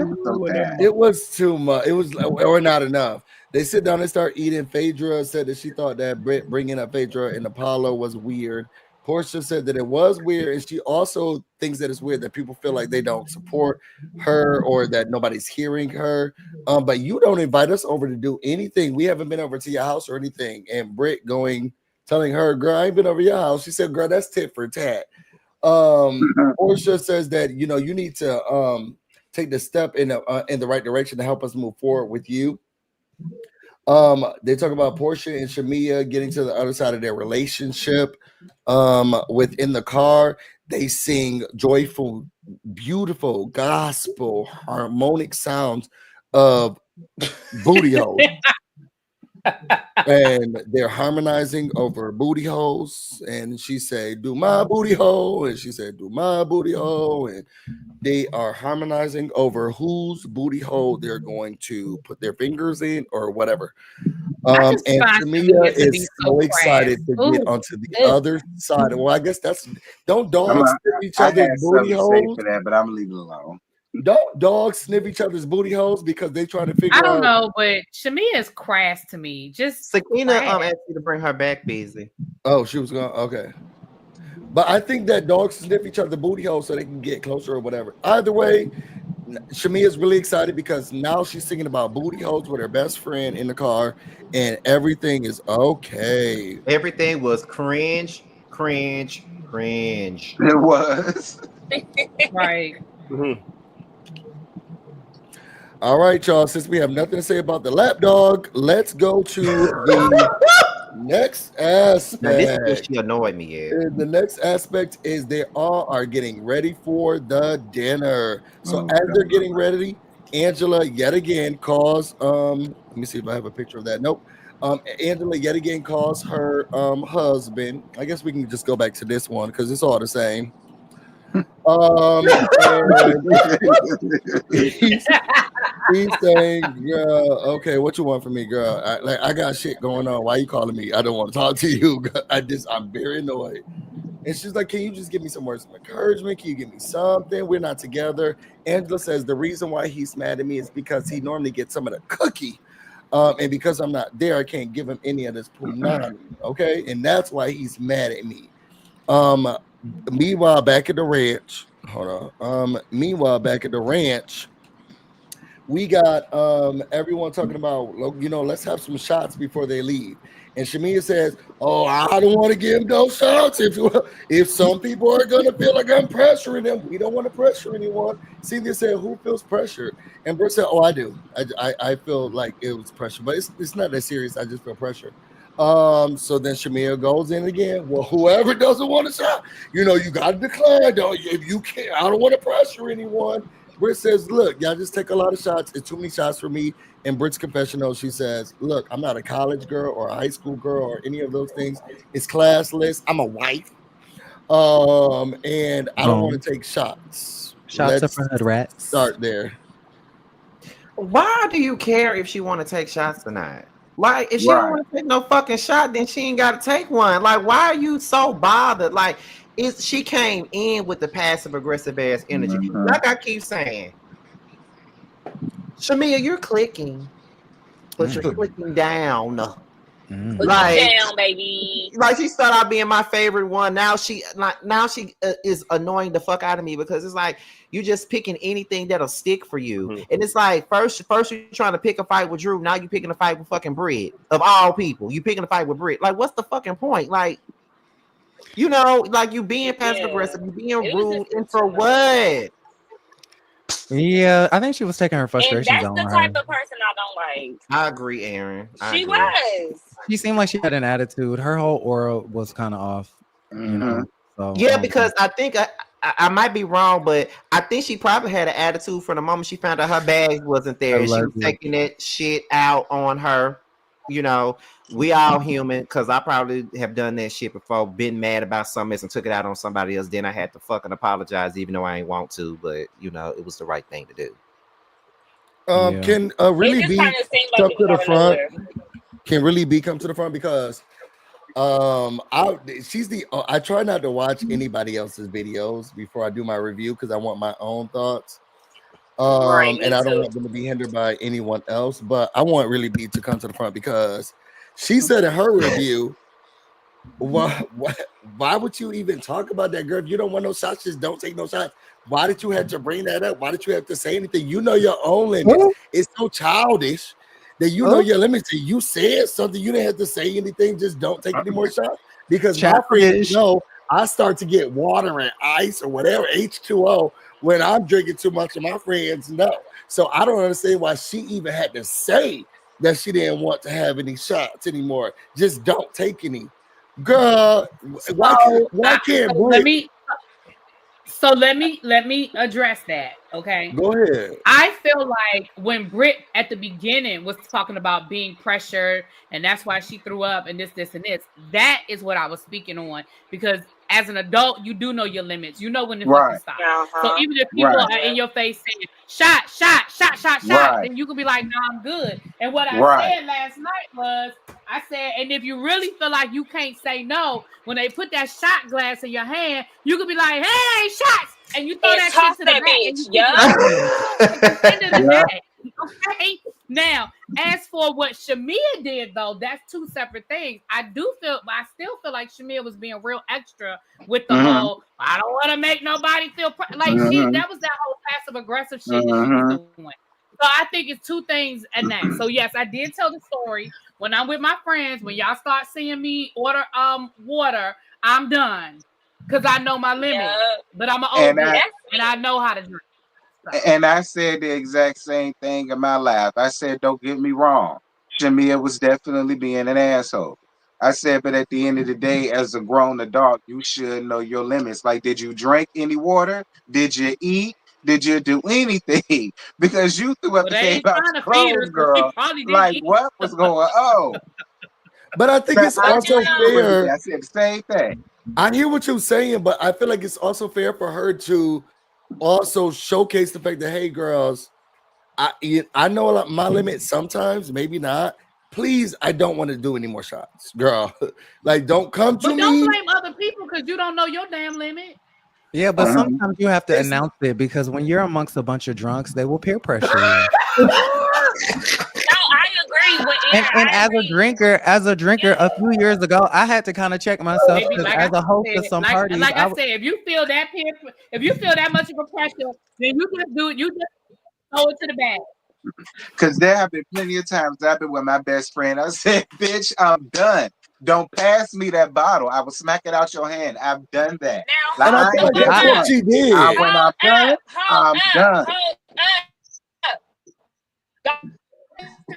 It was too much. It was or not enough. They sit down and start eating. Phaedra said that she thought that Brit bringing up Phaedra and Apollo was weird. Portia said that it was weird, and she also thinks that it's weird that people feel like they don't support her or that nobody's hearing her. But you don't invite us over to do anything. We haven't been over to your house or anything. And Brit telling her, "Girl, I ain't been over your house." She said, "Girl, that's tit for tat." Portia says that you need to take the step in the right direction to help us move forward with you. They talk about Portia and Shamea getting to the other side of their relationship. Within the car, they sing joyful, beautiful, gospel, harmonic sounds of booty holes. And they're harmonizing over booty holes. And she said, "Do my booty hole," and she said, "Do my booty hole." And they are harmonizing over whose booty hole they're going to put their fingers in or whatever. And Shamea is so excited to get onto the other side. Well, I guess don't dogs sniff each other's booty holes? For that, but I'm gonna leave it alone. Don't dogs sniff each other's booty holes because they try to figure out? I don't know, but Shamea is crass to me. Just Sakina asked you to bring her back, Busy. Oh, she was going okay. But I think that dogs sniff each other's booty holes so they can get closer or whatever. Either way, Shamea is really excited because now she's singing about booty holes with her best friend in the car, and everything is okay. Everything was cringe. It was. Right. Mm-hmm. All right, y'all. Since we have nothing to say about the lap dog, let's go to the next aspect. Now, this is what she annoyed me at. The next aspect is they all are getting ready for the dinner. So as they're getting ready, Angela yet again calls. Let me see if I have a picture of that. Nope. Angela yet again calls her husband. I guess we can just go back to this one because it's all the same. He's saying, "Girl, okay, what you want from me, girl? I got shit going on. Why you calling me? I don't want to talk to you. I'm very annoyed." And she's like, "Can you just give me some words of encouragement? Can you give me something? We're not together." Angela says the reason why he's mad at me is because he normally gets some of the cookie. And because I'm not there, I can't give him any of this punani. Okay, and that's why he's mad at me. Meanwhile, back at the ranch, Hold on. Meanwhile, back at the ranch, we got everyone talking about, let's have some shots before they leave. And Shamea says, "Oh, I don't want to give those shots. If some people are gonna feel like I'm pressuring them, we don't want to pressure anyone." Cynthia said, "Who feels pressure?" And Britt said, "Oh, I do. I feel like it was pressure, but it's not that serious. I just feel pressure." So then Shamea goes in again. Well, whoever doesn't want a shot, you got to decline. Don't you? If you can't, I don't want to pressure anyone. Britt says, "Look, y'all just take a lot of shots. It's too many shots for me." In Britt's confessional, she says, "Look, I'm not a college girl or a high school girl or any of those things. It's classless. I'm a wife. And I don't want to take shots. Shots are for hood rats. Start there." Why do you care if she want to take shots or not? Like, if she don't want to take no fucking shot, then she ain't got to take one. Like, why are you so bothered? Like, she came in with the passive aggressive ass energy. Like I keep saying, Shamea, you're clicking, but you're clicking down. Like down, baby. Like, she started out being my favorite one. Now she is annoying the fuck out of me because it's like you just picking anything that'll stick for you. And it's like first you're trying to pick a fight with Drew. Now you're picking a fight with fucking Brit. Of all people, you picking a fight with Brit. Like, what's the fucking point? Like, like you being passive aggressive, you being rude, and for what? Yeah, I think she was taking her frustrations and that's on the her. type of person I don't like. I agree, Aaron. She was. She seemed like she had an attitude. Her whole aura was kind of off. So, yeah, because I think I might be wrong, but I think she probably had an attitude from the moment she found out her bag wasn't there. She was taking that shit out on her. We all human, because I probably have done that shit before, been mad about something and took it out on somebody else. Then I had to fucking apologize, even though I ain't want to, but it was the right thing to do. Can really be come to the front? Can really be come to the front because I try not to watch anybody else's videos before I do my review because I want my own thoughts. And I don't want them to be hindered by anyone else, but I want really be to come to the front because she said in her review, why would you even talk about that, girl? If you don't want no shots, just don't take no shots. Why did you have to bring that up? Why did you have to say anything? You know your own limits. It's so childish that you know your limits. You said something, you didn't have to say anything. Just don't take any more shots because my friends know I start to get water and ice or whatever, H2O, when I'm drinking too much, and my friends know. So I don't understand why she even had to say that she didn't want to have any shots anymore. Just don't take any. Girl, why can't Brit? Let me address that. Okay. Go ahead. I feel like when Brit at the beginning was talking about being pressured and that's why she threw up and this, and this, that is what I was speaking on because as an adult, you do know your limits. You know when to fucking stop. So even if people are in your face saying shot, then you can be like, no, I'm good. And what I said last night was, I said, and if you really feel like you can't say no, when they put that shot glass in your hand, you could be like, hey, shots! And you throw that shit to the back. End of the day. Okay. Now, as for what Shamea did, though, that's two separate things. I still feel like Shamea was being real extra with the whole, I don't want to make nobody feel that was that whole passive aggressive shit that she was doing. So I think it's two things in that. So yes, I did tell the story. When I'm with my friends, when y'all start seeing me order water, I'm done. Because I know my limit. But I'm an old bitch, and I know how to drink. So. And I said the exact same thing in my life. I said, don't get me wrong. Shamea was definitely being an asshole. I said, but at the end of the day, as a grown adult, you should know your limits. Like, did you drink any water? Did you eat? Did you do anything? Because you threw up the same about clothes, girl. Like, what was going on? But I think it's also fair. I said the same thing. I hear what you're saying, but I feel like it's also fair for her to also showcase the fact that, hey, girls, I know my limit sometimes, maybe not. Please, I don't want to do any more shots, girl. Like, don't come to me. But don't blame other people because you don't know your damn limit. Yeah, but sometimes you have to announce it because when you're amongst a bunch of drunks, they will peer pressure you. No, I agree with And as a drinker, a few years ago, I had to kind of check myself because Like as a host of some parties. Like I said, if you feel that much of a pressure, then you just do it. You just throw it to the bag. Because there have been plenty of times I've been with my best friend. I said, "Bitch, I'm done. Don't pass me that bottle. I will smack it out your hand. I've done that." And I feel like that's what she did. When I'm done, I'm done.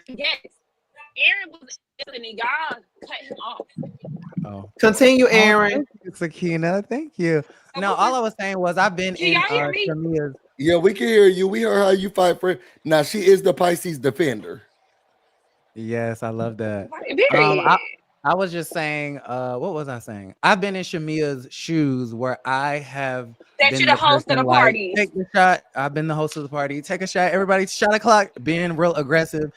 Yes, Aaron was listening. Y'all cut him off. Oh. Continue, Aaron. Thank you, Sakina. Thank you. No, all I was saying was I've been in Shamea's. Yeah, we can hear you. We heard how you fight for it. Now she is the Pisces defender. Yes, I love that. I was just saying, what was I saying? I've been in Shamea's shoes where I have that been you're the host of the party. Take the shot. I've been the host of the party. Take a shot. Everybody, shot o'clock. Being real aggressive,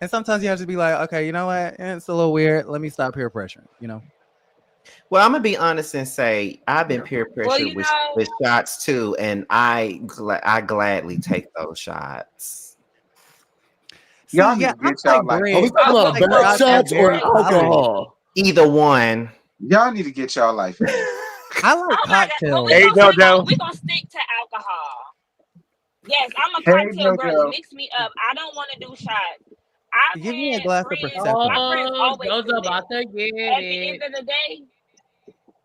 and sometimes you have to be like, okay, you know what? It's a little weird. Let me stop peer pressure. You know. Well, I'm gonna be honest and say I've been peer pressured with shots too, and I gladly take those shots. Y'all need to get y'all like. Are we talking about bad shots or alcohol? Either one. Y'all need to get y'all life. I like cocktails. We're gonna stick to alcohol. Yes, I'm a cocktail girl. Mix me up. I don't want to do shots. Give me a glass of Prosecco. Those about to get at the end of the day,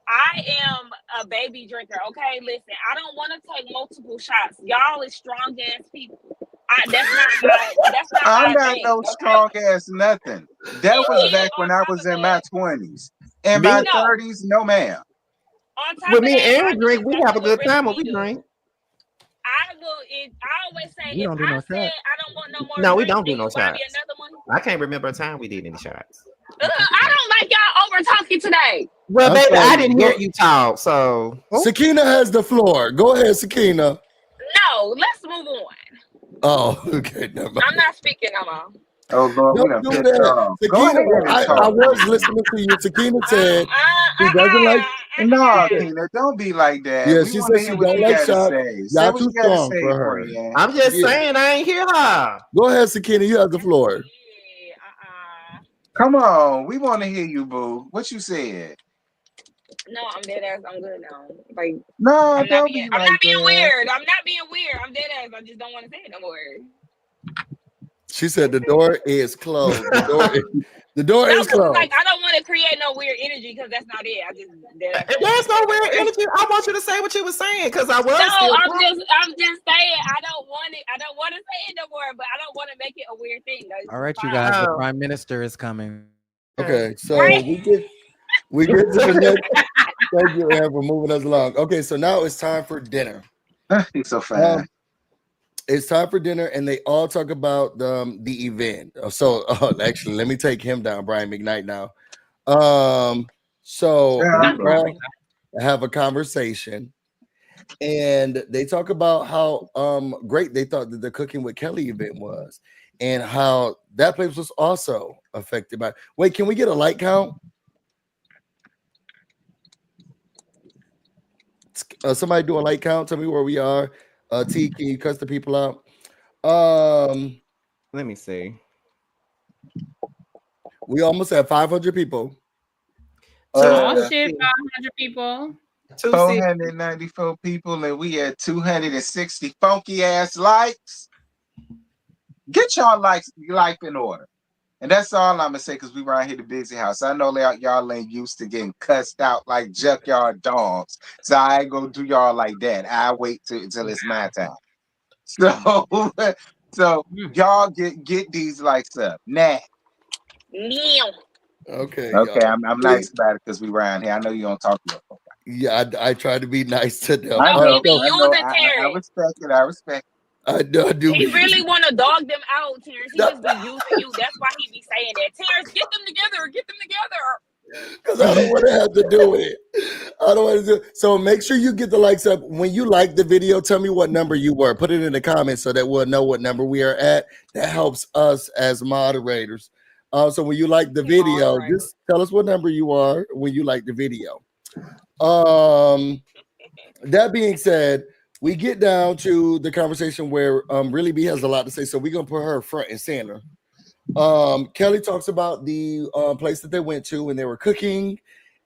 I am a baby drinker. Okay, listen, I don't want to take multiple shots. Y'all is strong ass people. That's not I'm not no strong ass nothing. That was back when I was in my 20s. In my 30s, no ma'am. With me and Aaron drink, we have a good time when we drink. I always say, we don't do no shots. I don't want no more. No, we don't do no shots. I can't remember a time we did any shots. I don't like y'all over talking today. Well, baby, I didn't hear you talk. So Sakina has the floor. Go ahead, Sakina. No, let's move on. Oh, okay. Never mind. I'm not speaking no more. Oh Lord, don't do that. Sakina, I was listening to you. Sakina said she doesn't like. No, Tina, don't be like that. Yeah, she said she don't like shots. Y'all too strong for her. I'm just saying, I ain't hear her. Go ahead, Sakina. You have the floor. Come on, we want to hear you, boo. What you said? No, I'm dead ass. I'm good now. Like, no, I'm don't not being, be like I'm not being that. weird. I'm not being weird. I'm dead ass. I just don't want to say it no more. She said the door is closed. The door is closed. Like, I don't want to create no weird energy because that's not it. I just there's no weird energy. I want you to say what you were saying because I was. No, I'm just saying I don't want it. I don't want to say it no more, but I don't want to make it a weird thing. All right, you guys. The Prime Minister is coming. Okay, so we get to the next. Thank you, Aaron, for moving us along. Okay, so now it's time for dinner. He's so fast. It's time for dinner, and they all talk about the event. So, actually, let me take him down, Brian McKnight. Now, we have a conversation, and they talk about how great they thought that the Cooking with Kelly event was, and how that place was also affected by. Wait, can we get a like count? Somebody do a like count. Tell me where we are. T, can you cuss the people out? Let me see. We almost had 500 people. 500 people. 494 people, and we had 260 funky ass likes. Get y'all life in order. And that's all I'm gonna say because we right here the Busy House. I know y'all ain't used to getting cussed out like junkyard dogs, so I ain't gonna do y'all like that. I wait till it's my time. So y'all get these likes up now. Okay. I'm nice about it because we around here. I know you don't talk to us. Yeah, I try to be nice to them. I respect it. I respect it. I do. He really want to dog them out, Terrence. He just be using you. That's why he be saying that. Terrence, get them together. Get them together. Because I don't want to have to do it. I don't want to do it. So make sure you get the likes up. When you like the video, tell me what number you were. Put it in the comments so that we'll know what number we are at. That helps us as moderators. So when you like the video, just tell us what number you are when you like the video. That being said, we get down to the conversation where Really B has a lot to say. So we're going to put her front and center. Kelly talks about the place that they went to and they were cooking,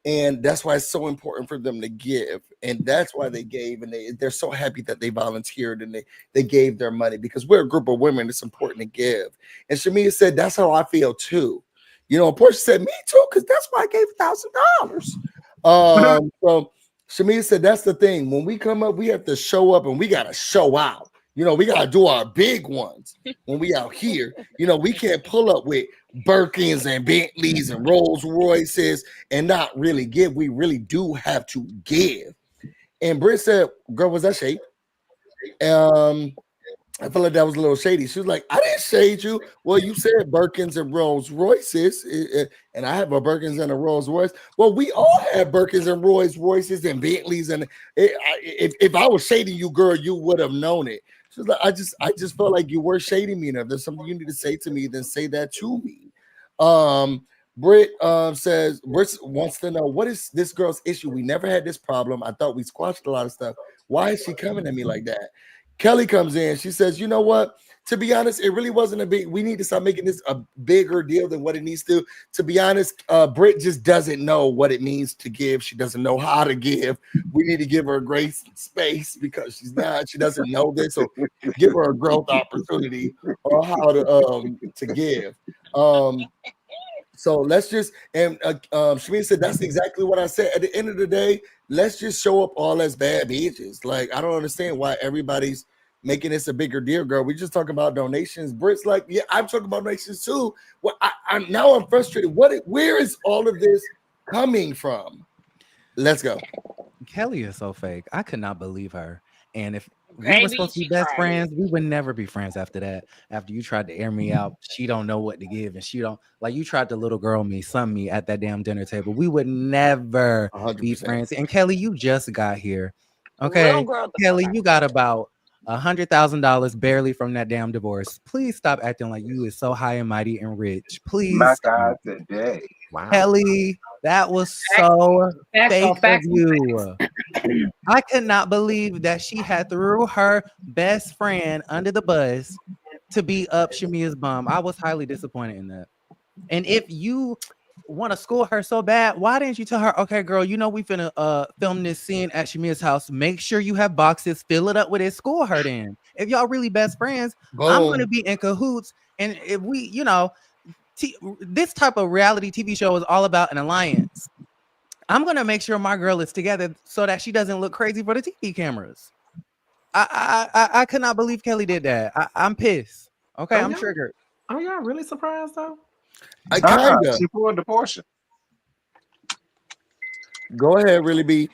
and that's why it's so important for them to give, and that's why they gave, and they're so happy that they volunteered and they gave their money, because we're a group of women. It's important to give. And Shamea said, that's how I feel too. You know, Portia said, me too, because that's why I gave $1,000. So Shamea said, that's the thing. When we come up, we have to show up and we got to show out. You know, we got to do our big ones when we out here. You know, we can't pull up with Birkins and Bentleys and Rolls Royces and not really give. We really do have to give. And Britt said, girl, was that shade? I feel like that was a little shady. She was like, I didn't shade you. Well, you said Birkins and Rolls Royces, and I have a Birkins and a Rolls Royce. Well, we all have Birkins and Rolls Royces and Bentleys. And if I was shading you, girl, you would have known it. She was like, I just felt like you were shading me. And if there's something you need to say to me, then say that to me. Britt says, Britt wants to know, what is this girl's issue? We never had this problem. I thought we squashed a lot of stuff. Why is she coming at me like that? Kelly comes in. She says, you know what? To be honest, it really wasn't a big, we need to start making this a bigger deal than what it needs to. To be honest, Britt just doesn't know what it means to give. She doesn't know how to give. We need to give her a great space because she doesn't know this. So give her a growth opportunity on how to give. So let's just, and Shamea said, that's exactly what I said. At the end of the day, let's just show up all as bad bitches. Like, I don't understand why everybody's making this a bigger deal, girl. We just talking about donations. Britt's like, yeah, I'm talking about donations too. Well, I'm frustrated. Where is all of this coming from? Let's go. Kelly is so fake. I could not believe her. And if we were supposed to be best friends, we would never be friends after that. After you tried to air me out, she don't know what to give, and she don't, like, you tried to little girl me, me at that damn dinner table. We would never 100%. Be friends. And Kelly, you just got here. Okay, Kelly, you got about $100,000 barely from that damn divorce. Please stop acting like you is so high and mighty and rich. Please. My God, today. Wow. Kelly, that was so fake of you. I could not believe that she had threw her best friend under the bus to be up Shamea's bum. I was highly disappointed in that. And if you want to school her so bad, why didn't you tell her, okay, girl, you know we finna film this scene at Shamea's house. Make sure you have boxes, fill it up with it, school her then. If y'all really best friends, I'm gonna be in cahoots. And if we, you know, this type of reality TV show is all about an alliance. I'm gonna make sure my girl is together so that she doesn't look crazy for the TV cameras. I could not believe Kelly did that. I'm pissed. Okay, I'm triggered. Are y'all really surprised though? I kind of. She pulled the portion. Go ahead, really be.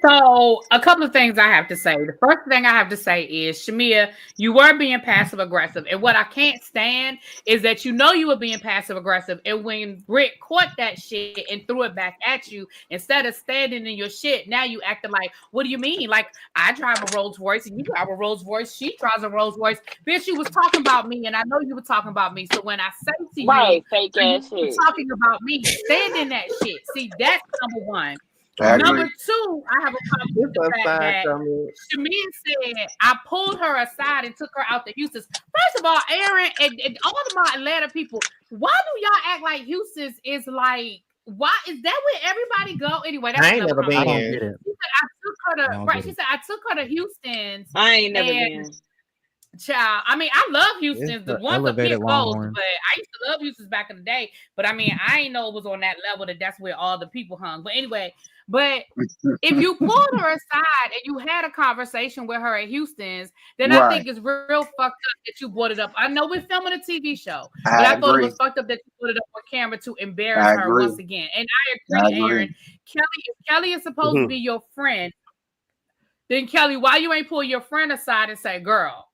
So a couple of things I have to say. The first thing I have to say is, Shamea, you were being passive aggressive. And what I can't stand is that you know you were being passive aggressive. And when Brit caught that shit and threw it back at you, instead of standing in your shit, now you acting like, what do you mean? Like, I drive a Rolls Royce and you drive a Rolls Royce. She drives a Rolls Royce. Bitch, you was talking about me and I know you were talking about me. So when I say to you, fake ass shit, talking about me, stand in that shit. See, that's number one. Number two, I have a problem with the fact that Shamea said I pulled her aside and took her out to Houston's. First of all, Aaron and all of my Atlanta people, why do y'all act like Houston's is like, why is that where everybody go? Anyway, that's I ain't never been. She said I took her to Houston's. I ain't never been. Child, I mean, I love Houston's. The ones that get close, but I used to love Houston's back in the day. But I mean, I ain't know it was on that level that's where all the people hung. But anyway, but if you pulled her aside and you had a conversation with her at Houston's, then I think it's real fucked up that you brought it up. I know we're filming a TV show, but I thought it was fucked up that you put it up on camera to embarrass her once again. And I agree, Aaron. If Kelly is supposed to be your friend, then Kelly, why you ain't pull your friend aside and say, girl,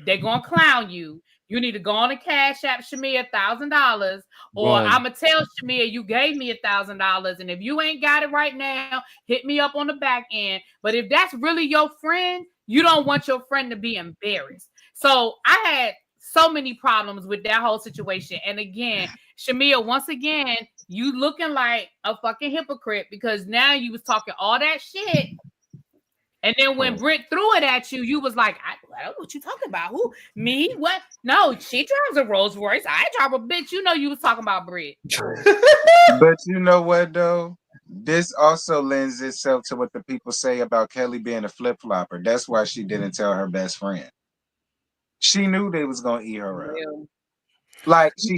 they're gonna clown you. You need to go on a Cashapp Shamea $1,000, or I'm gonna tell Shamea you gave me $1,000, and if you ain't got it right now, hit me up on the back end. But if that's really your friend, you don't want your friend to be embarrassed. So I had so many problems with that whole situation. And again, Shamea, once again, you looking like a fucking hypocrite because now you was talking all that shit. And then when Brit threw it at you, you was like, I don't know what you talking about. Who? Me? What? No, she drives a Rolls Royce. I drive a bitch. You know you was talking about Brit. But you know what though? This also lends itself to what the people say about Kelly being a flip flopper. That's why she didn't tell her best friend. She knew they was gonna eat her up. Like she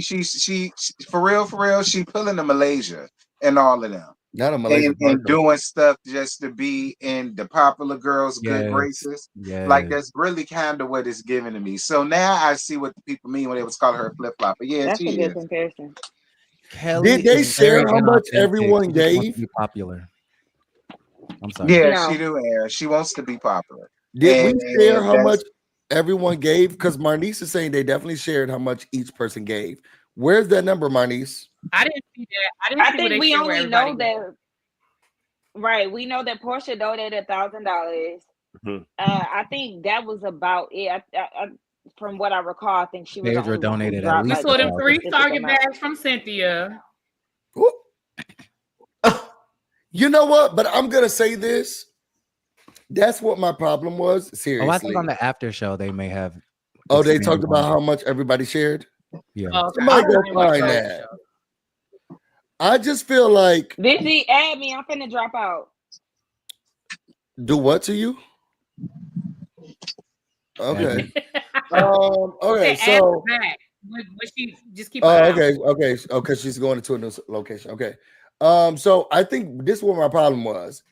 for real, she pulling to Malaysia and all of them. Not a Malaysia and doing stuff just to be in the popular girls' good graces. Like that's really kind of what it's giving to me. So now I see what the people mean when they was calling her a flip flopper. Yeah, that's she a good is. comparison. Kelly did they share how much everyone gave? To be popular. I'm sorry. Yeah, she do, Aaron. She wants to be popular. Did we share how much everyone gave? Because Marnice is saying they definitely shared how much each person gave. Where's that number, Marnice? I didn't see that. I think we only know that. Right, we know that Portia donated $1,000. I think that was about it. I, from what I recall, I think she was the only donated. We saw them 3 Target bags from Cynthia. You know what? But I'm gonna say this. That's what my problem was. Seriously. Oh, I think on the after show they may have. Oh, they talked about how much everybody shared. Yeah. Somebody go find that. I just feel like Busy, add me. I'm finna drop out. Do what to you? Okay. Okay. So. She just keep. Okay. She's going into a new location. Okay. So I think this is what my problem was.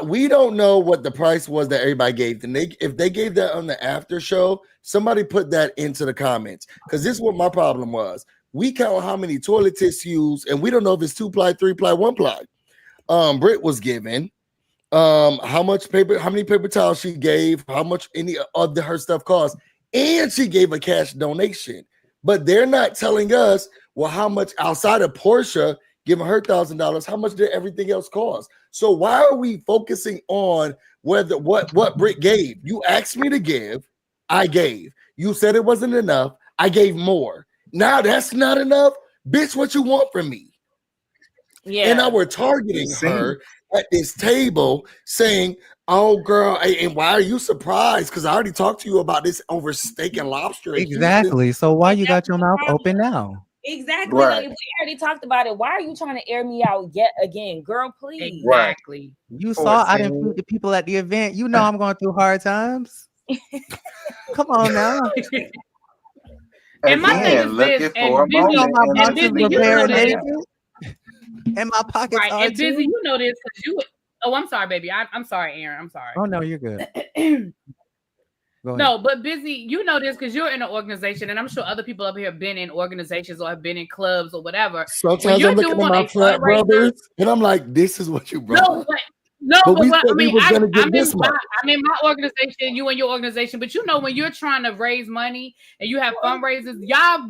We don't know what the price was that everybody gave. And if they gave that on the after show, somebody put that into the comments. Because this is what my problem was. We count how many toilet tissues, and we don't know if it's 2-ply, 3-ply, 1-ply. Brit was given. How much paper, how many paper towels she gave, how much any of her stuff cost, and she gave a cash donation. But they're not telling us, well, how much outside of Portia giving her $1,000, how much did everything else cost? So why are we focusing on what Brit gave? You asked me to give, I gave. You said it wasn't enough, I gave more. Now that's not enough, bitch. What you want from me? Yeah. And now we're targeting her at this table, saying, "Oh, girl, and why are you surprised? Because I already talked to you about this over steak and lobster." Exactly. So why you got your mouth open now? Exactly. Right. Like if we already talked about it, why are you trying to air me out yet again, girl? Please. Exactly. You saw I didn't feed the people at the event. You know I'm going through hard times. Come on now. And my thing is this, and Busy, and my pockets right, are and Busy, too. you know this because you. Oh, I'm sorry, baby. I'm sorry, Aaron. I'm sorry. Oh no, you're good. No, but Busy, you know this because you're in an organization, and I'm sure other people up here have been in organizations or have been in clubs or whatever. Sometimes I'm looking at my frat brothers, and I'm like, "This is what you brought." I'm in my organization, you and your organization, but you know when you're trying to raise money and you have fundraisers,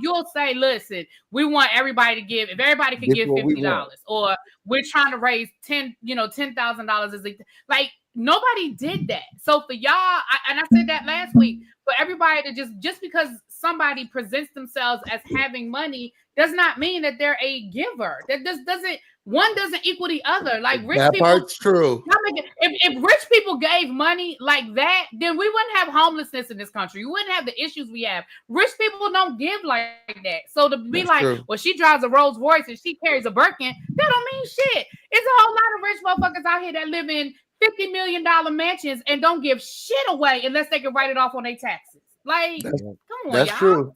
you'll say, listen, we want everybody to give. If everybody could give $50, or we're trying to raise $10,000 like nobody did that. So for y'all, and I said that last week, for everybody to just because somebody presents themselves as having money does not mean that they're a giver. That just doesn't. One doesn't equal the other. Like rich that people, part's true. If rich people gave money like that, then we wouldn't have homelessness in this country. You wouldn't have the issues we have. Rich people don't give like that. So to be well, she drives a Rolls Royce and she carries a Birkin, that don't mean shit. It's a whole lot of rich motherfuckers out here that live in $50 million mansions and don't give shit away unless they can write it off on their taxes. Like, come on, that's y'all. True.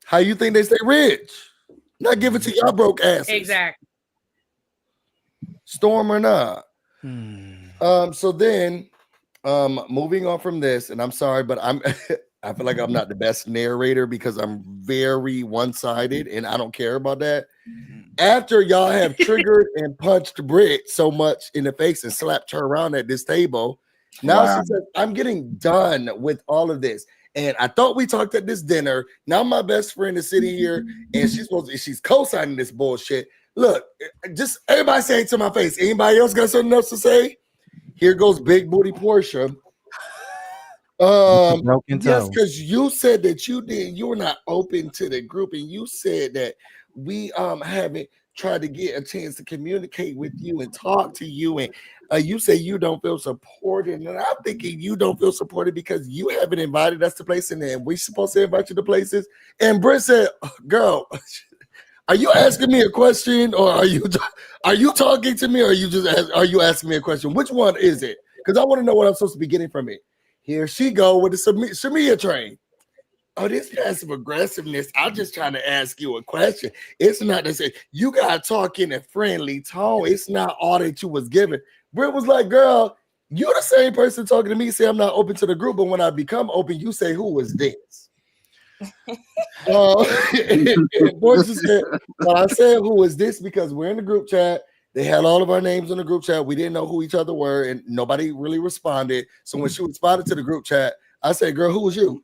How you think they stay rich? Not give it to y'all broke asses. Exactly. Storm or not. So then moving on from this, and I'm sorry, but I feel like I'm not the best narrator because I'm very one-sided and I don't care about that. After y'all have triggered and punched Brit so much in the face and slapped her around at this table, now she says, I'm getting done with all of this. And I thought we talked at this dinner. Now my best friend is sitting here and she's co-signing this bullshit. Look, just everybody say it to my face. Anybody else got something else to say? Here goes big booty Portia. Yes, because you said that you were not open to the group, and you said that we haven't tried to get a chance to communicate with you and talk to you, and you say you don't feel supported, and I'm thinking you don't feel supported because you haven't invited us to places, and we're supposed to invite you to places. And Brit said, "Girl, are you asking me a question, or are you talking to me, or are you asking me a question? Which one is it? Because I want to know what I'm supposed to be getting from it." Here she go with the Shamea train. Oh, this passive aggressiveness. I'm just trying to ask you a question. It's not to say you got to talk in a friendly tone. It's not all that you was given. Britt was like, "Girl, you're the same person talking to me, say I'm not open to the group, but when I become open, you say, who is this?" And Portia said, "Well, I said, who is this? Because we're in the group chat. They had all of our names in the group chat. We didn't know who each other were, and nobody really responded. So when she responded to the group chat, I said, 'Girl, who was you?'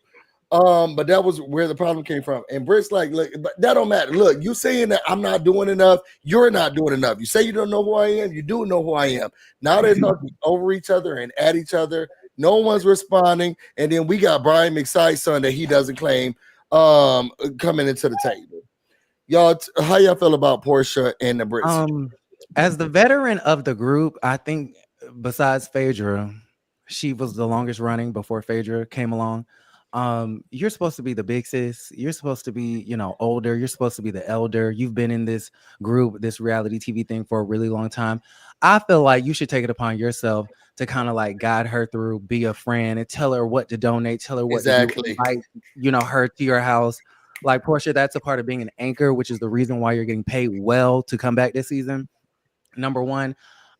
But that was where the problem came from." And Britt's like, "Look, but that don't matter. Look, you saying that I'm not doing enough, you're not doing enough. You say you don't know who I am, you do know who I am." Now they're talking over each other and at each other. No one's responding. And then we got Brian McSide's son that he doesn't claim coming into the table. Y'all, how y'all feel about Portia and the Brits? As the veteran of the group, I think besides Phaedra, she was the longest running before Phaedra came along. You're supposed to be the big sis. You're supposed to be, older. You're supposed to be the elder. You've been in this group, this reality TV thing for a really long time. I feel like you should take it upon yourself to kind of like guide her through, be a friend, and tell her what to donate, tell her what to do, invite, her to your house. Like, Portia, that's a part of being an anchor, which is the reason why you're getting paid well to come back this season. Number one.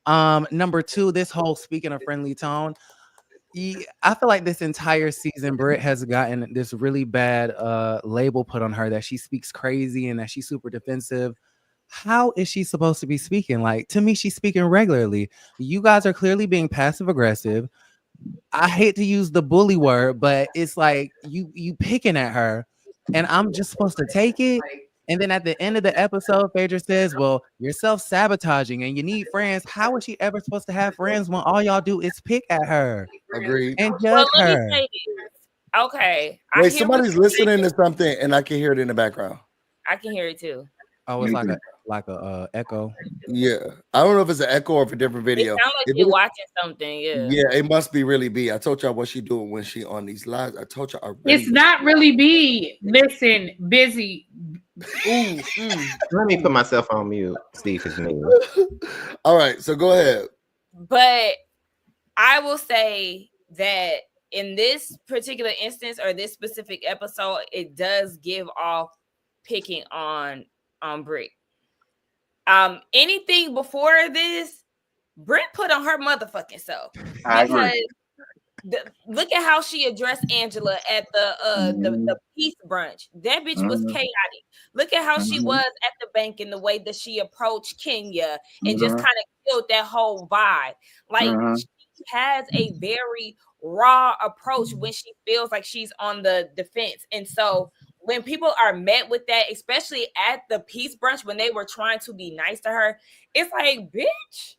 Number two, this whole speaking of friendly tone. I feel like this entire season, Brit has gotten this really bad label put on her that she speaks crazy and that she's super defensive. How is she supposed to be speaking? Like, to me, she's speaking regularly. You guys are clearly being passive aggressive. I hate to use the bully word, but it's like you picking at her, and I'm just supposed to take it. And then at the end of the episode, Phaedra says, "Well, you're self-sabotaging and you need friends." How is she ever supposed to have friends when all y'all do is pick at her? Agreed. And judge her. Let me say this. Okay. Wait, somebody's listening to something and I can hear it in the background. I can hear it too. Oh, it's like a echo. Yeah. I don't know if it's an echo or if a different video. It sounds like you're watching something. Yeah, it must be really B. I told y'all what she doing when she on these lives. I told y'all already. It's not really B. Listen, busy. Let me put myself on mute. Steve is me. All right, so go ahead. But I will say that in this particular instance or this specific episode, it does give off picking on Brit. Anything before this, Brit put on her motherfucking self. Because look at how she addressed Angela at the peace brunch. That bitch was chaotic. Look at how she was at the bank and the way that she approached Kenya and just kind of killed that whole vibe. Like, she has a very raw approach when she feels like she's on the defense. And so when people are met with that, especially at the peace brunch when they were trying to be nice to her, it's like, bitch,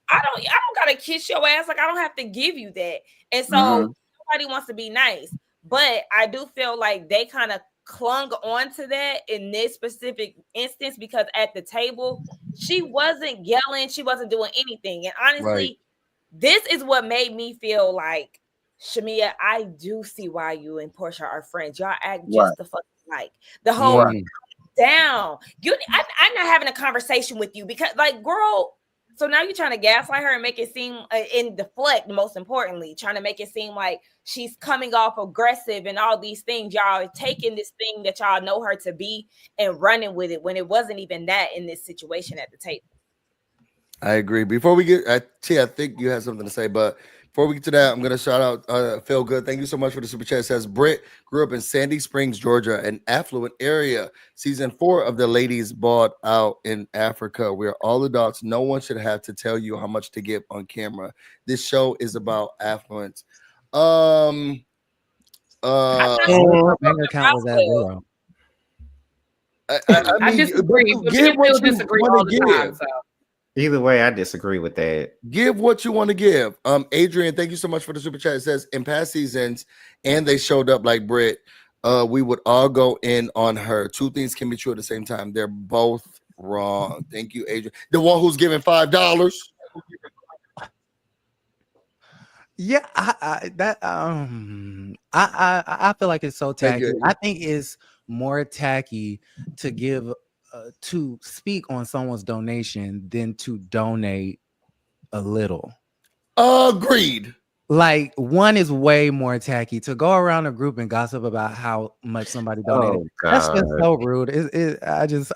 I don't gotta kiss your ass. Like, I don't have to give you that. And so nobody wants to be nice. But I do feel like they kind of clung on to that in this specific instance because at the table, she wasn't yelling, she wasn't doing anything. And honestly, this is what made me feel like, Shamea, I do see why you and Portia are friends. Y'all act just the fuck like the whole down. I'm not having a conversation with you because, like, girl. So now you're trying to gaslight her and make it seem and deflect. Most importantly, trying to make it seem like she's coming off aggressive and all these things. Y'all are taking this thing that y'all know her to be and running with it when it wasn't even that in this situation at the table. I agree. Before we get, I think you had something to say, but before we get to that, I'm going to shout out Phil Good. Thank you so much for the super chat. It says, Brit grew up in Sandy Springs, Georgia, an affluent area. Season 4 of The Ladies bought out in Africa. We're all adults. No one should have to tell you how much to give on camera. This show is about affluence. Bank account was at zero. I disagree. Give what you want to give. So. Either way, I disagree with that. Give what you want to give. Adrian, thank you so much for the super chat. It says in past seasons, and they showed up like Brit, we would all go in on her. Two things can be true at the same time. They're both wrong. Thank you, Adrian. The one who's giving $5. Yeah, I feel like it's so tacky. I think it's more tacky to give to speak on someone's donation than to donate a little. Agreed. Like one is way more tacky to go around a group and gossip about how much somebody donated. That's just so rude.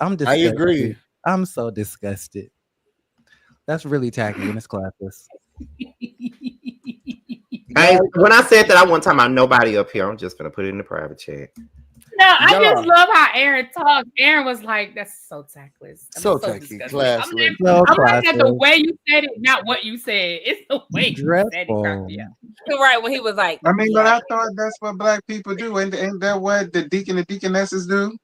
I'm disgusted. I agree. I'm so disgusted. That's really tacky and it's classless. When I said that, I want to talk about nobody up here. I'm just gonna put it in the private chat. No, I just love how Aaron talked. Aaron was like, "That's so tactless, so tacky, classless." I'm like at the way you said it, not what you said. It's the way you said it. You're right when he was like, I mean, but I thought that's what black people do. Ain't that what the deacon and deaconesses do?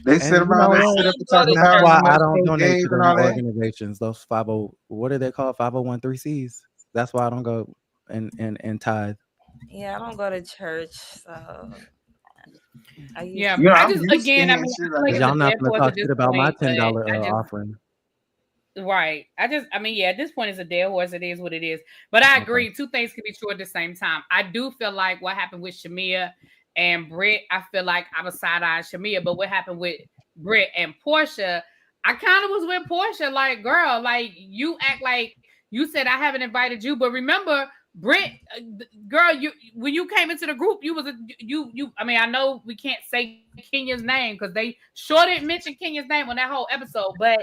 They sit around and sit up and talk about why I don't donate to them organizations. Those 50, what are they called? 501(c)(3)s. That's why I don't go and tithe. Yeah, I don't go to church, so. I just again, I mean, y'all not gonna talk shit about my $10 offering. Right. At this point, it's a dead horse. It is what it is. But I agree. Two things can be true at the same time. I do feel like what happened with Shamea and Brit, I feel like I was side-eyeing Shamea, but what happened with Brit and Portia, I kind of was with Portia. Like, girl, like you act like you said I haven't invited you, but remember, Brit, girl, when you came into the group, you was I mean, I know we can't say Kenya's name because they sure didn't mention Kenya's name on that whole episode, but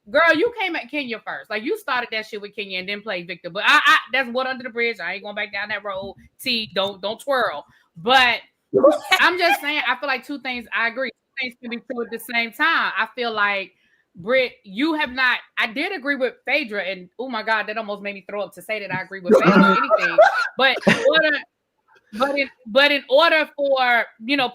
girl, you came at Kenya first. Like you started that shit with Kenya and then played Victor. But I that's what under the bridge. I ain't going back down that road. T, don't twirl. But I'm just saying, I feel like two things. I agree. Two things can be true at the same time. I feel like Brit, you have not. I did agree with Phaedra, and oh my God, that almost made me throw up to say that I agree with Phaedra or anything. But in order for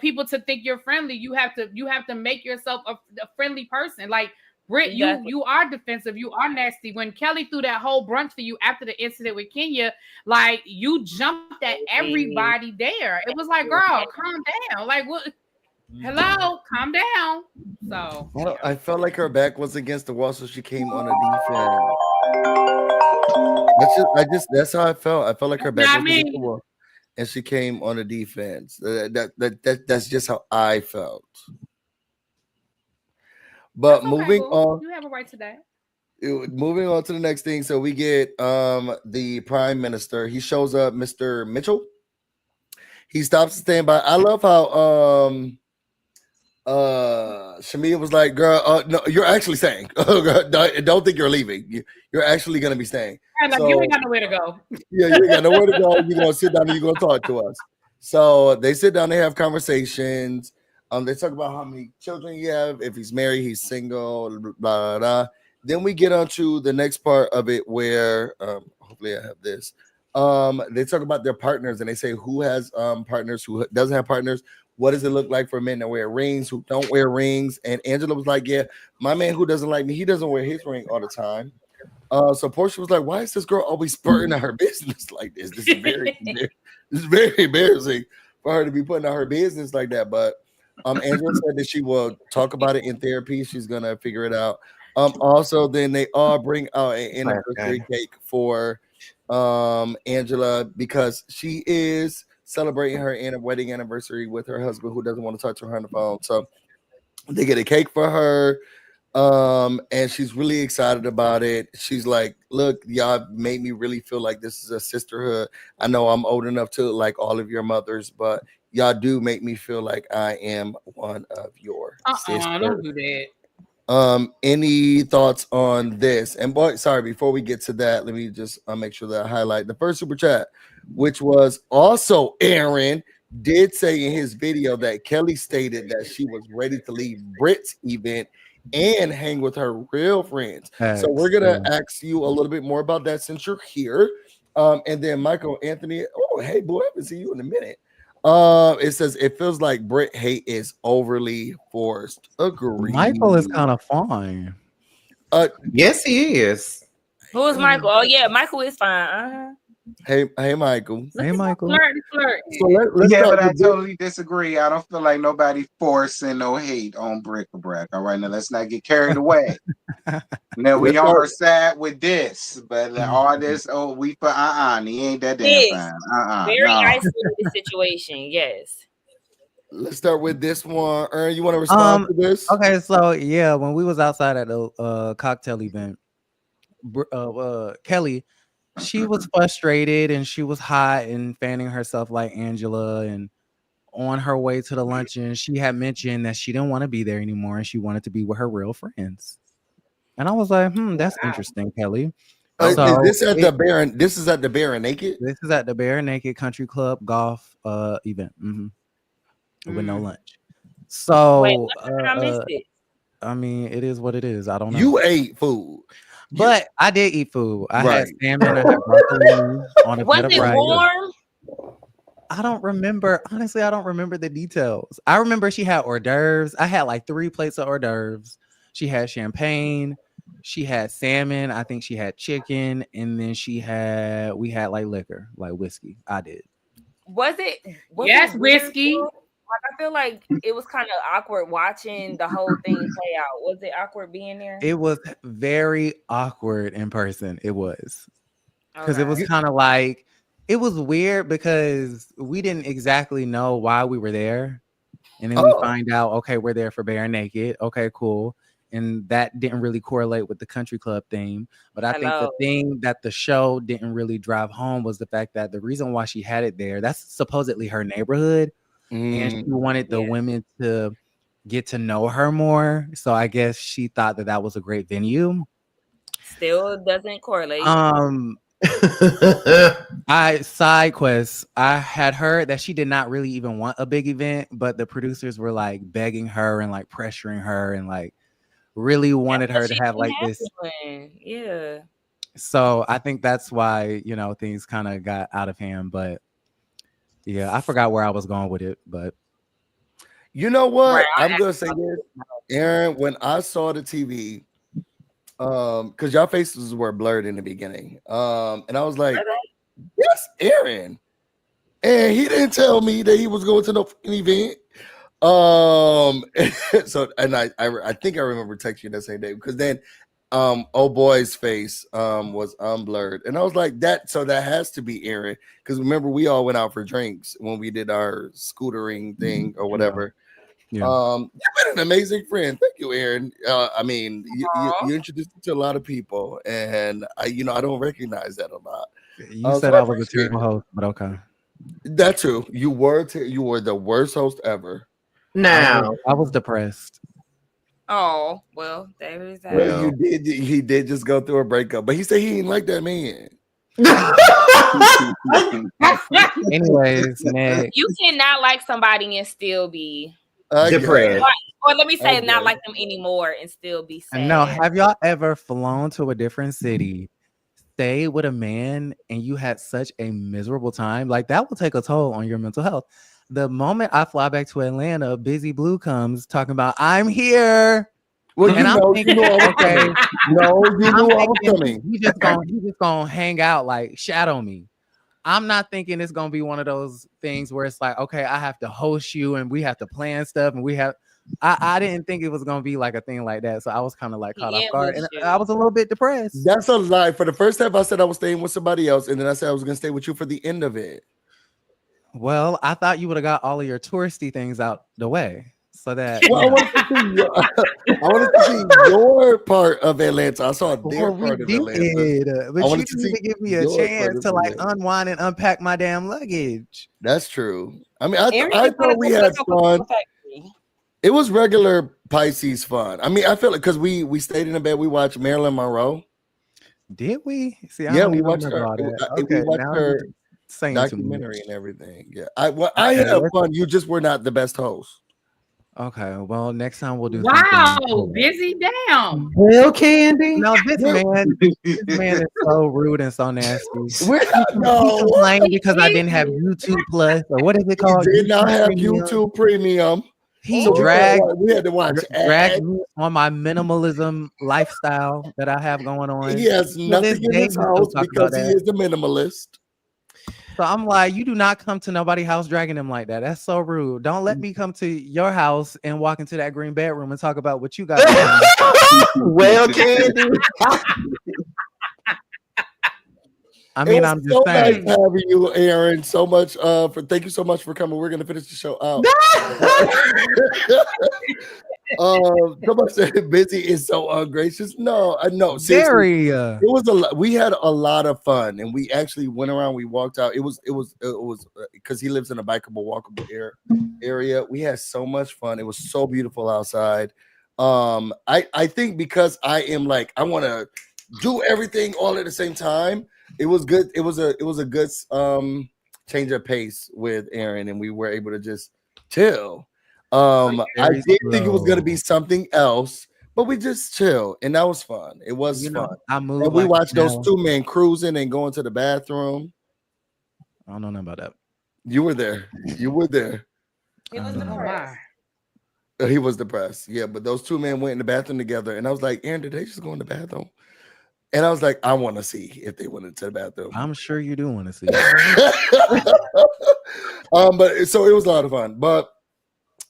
people to think you're friendly, you have to make yourself a friendly person. Like Brit, you are defensive, you are nasty. When Kelly threw that whole brunch for you after the incident with Kenya, like you jumped at everybody there. It was like, girl, calm down. Like what? Hello, calm down. So I felt like her back was against the wall, so she came on a defense. That's how I felt. I felt like her back was against the wall, and she came on a defense. That's just how I felt. But moving on, you have a right to that. Moving on to the next thing, so we get the Prime Minister. He shows up, Mr. Mitchell. He stops to stand by. I love how Shamea was like, girl, no, you're actually staying. Don't think you're leaving. You're actually gonna be staying. Like, so, you ain't got nowhere to go. Yeah, you ain't got nowhere to go. You're gonna sit down and you're gonna talk to us. So they sit down, they have conversations. They talk about how many children you have, if he's married, he's single, blah, blah, blah. Then we get onto the next part of it where hopefully I have this. They talk about their partners and they say who has partners, who doesn't have partners. What does it look like for men that wear rings, who don't wear rings? And Angela was like, yeah, my man who doesn't like me, he doesn't wear his ring all the time. So Portia was like, why is this girl always spurting at her business like this? This is very embarrassing for her to be putting out her business like that. But Angela said that she will talk about it in therapy. She's gonna figure it out. Also, then they all bring out an anniversary cake for Angela because she is celebrating her wedding anniversary with her husband who doesn't want to talk to her on the phone. So they get a cake for her. And she's really excited about it. She's like, look, y'all made me really feel like this is a sisterhood. I know I'm old enough to like all of your mothers, but y'all do make me feel like I am one of your sisters. Don't do that. Any thoughts on this? And before we get to that, let me just make sure that I highlight the first super chat, which was also Aaron did say in his video that Kelly stated that she was ready to leave Brit's event and hang with her real friends. So we're gonna ask you a little bit more about that since you're here. And then Michael Anthony, oh hey boy, I haven't seen you in a minute. It says it feels like Brit hate is overly forced. Agree. Michael is kind of fine. Yes, he is. Who is Michael? Oh yeah, Michael is fine. Hey, Michael. Hey, Michael. Flirt. So let's yeah, start but I with this. totally disagree. I don't feel like nobody forcing no hate on Brick-a-Brack. All right, now let's not get carried away. Now we on her side with this, but all this, we for he ain't that damn fine. Very isolated situation. Yes. Let's start with this one. Ern, you want to respond to this? Okay, so yeah, when we was outside at the cocktail event, Kelly, she was frustrated and she was hot and fanning herself like Angela, and on her way to the luncheon, she had mentioned that she didn't want to be there anymore and she wanted to be with her real friends. And I was like, that's interesting, Kelly. So this at the Baron. This is at the Baron Naked. This is at the Baron Naked Country Club golf event. With no lunch. So wait, I missed it. I mean, it is what it is. I don't know. You ate food, but I did eat food. I had salmon. I had broccoli on a bed of rice. Warm? I don't remember. Honestly, I don't remember the details. I remember she had hors d'oeuvres. I had like 3 plates of hors d'oeuvres. She had champagne. She had salmon. I think she had chicken, and then we had like liquor, like whiskey. I did. Was it whiskey? Like, I feel like it was kind of awkward watching the whole thing play out. Was it awkward being there? It was very awkward in person. It was. Because it was kind of like, it was weird because we didn't exactly know why we were there. And then we find out, okay, we're there for Bare Naked. Okay, cool. And that didn't really correlate with the country club theme. But I think the thing that the show didn't really drive home was the fact that the reason why she had it there, that's supposedly her neighborhood. And she wanted the women to get to know her more. So I guess she thought that was a great venue. Still doesn't correlate. Side quest. I had heard that she did not really even want a big event, but the producers were like begging her and like pressuring her and like really wanted her to have like this. Yeah. So I think that's why, things kind of got out of hand, but yeah, I forgot where I was going with it, but you know what? I'm gonna say this, Aaron. When I saw the TV, because y'all faces were blurred in the beginning, and I was like, "Yes, Aaron," and he didn't tell me that he was going to no fucking event. So, and I think I remember texting you that same day because then, old boy's face was unblurred, and I was like, that has to be Aaron, because remember we all went out for drinks when we did our scootering thing or whatever. You've been an amazing friend. Thank you, Aaron. I mean, you introduced me to a lot of people, and I don't recognize that a lot. You said I was a terrible host, but okay. That's true. You were the worst host ever. Now I was depressed. Oh, well, there is that. Well, he did just go through a breakup, but he said he didn't like that man. Anyways, next. You cannot like somebody and still be depressed. Or let me say not like them anymore and still be sad. No, have y'all ever flown to a different city, stayed with a man, and you had such a miserable time? Like, that will take a toll on your mental health. The moment I fly back to Atlanta, BusyBlu comes talking about, I'm here. Well, and I was okay. No, you knew I was coming. He just gonna hang out, like shadow me. I'm not thinking it's gonna be one of those things where it's like, okay, I have to host you and we have to plan stuff and we have. I didn't think it was gonna be like a thing like that, so I was kind of like caught off guard, and I was a little bit depressed. That's a lie. For the first half, I said I was staying with somebody else, and then I said I was gonna stay with you for the end of it. Well, I thought you would have got all of your touristy things out the way, so that. Well, I wanted to see your part of Atlanta. I saw their part of Atlanta. But you didn't even give me a chance to like unwind and unpack my damn luggage. That's true. I mean, I thought we had fun. It was regular Pisces fun. I mean, I feel like because we stayed in a bed, we watched Marilyn Monroe. Did we? See, we watched her. We watched her documentary and everything. Yeah, I had fun. You just were not the best host. Okay, well, next time we'll do. Wow, busy down. Well, Candy. No, this man is so rude and so nasty. No, complained because I didn't have YouTube Plus or what is it called? Did not have YouTube Premium. He dragged me on my minimalism lifestyle that I have going on. He has nothing in his house because he is the minimalist. So I'm like, you do not come to nobody's house dragging them like that. That's so rude. Don't let me come to your house and walk into that green bedroom and talk about what you got. Well, Candy. I mean, I'm just saying. Nice having you, Aaron. So much thank you so much for coming. We're gonna finish the show out. Somebody said busy is so ungracious. No, I know. Very. It was a lot. We had a lot of fun, and we actually went around. We walked out. It was because he lives in a bikeable, walkable area. We had so much fun. It was so beautiful outside. I think because I am like I want to do everything all at the same time. It was good. It was a good change of pace with Aaron, and we were able to just chill. I did think it was going to be something else, but we just chill, and that was fun. It was fun. I moved. And we watched those two men cruising and going to the bathroom. I don't know nothing about that. You were there. You were there. He was depressed. He was depressed. Yeah, but those two men went in the bathroom together, and I was like, Aaron, did they just go in the bathroom? And I was like, I want to see if they went into the bathroom. I'm sure you do want to see. But so it was a lot of fun. But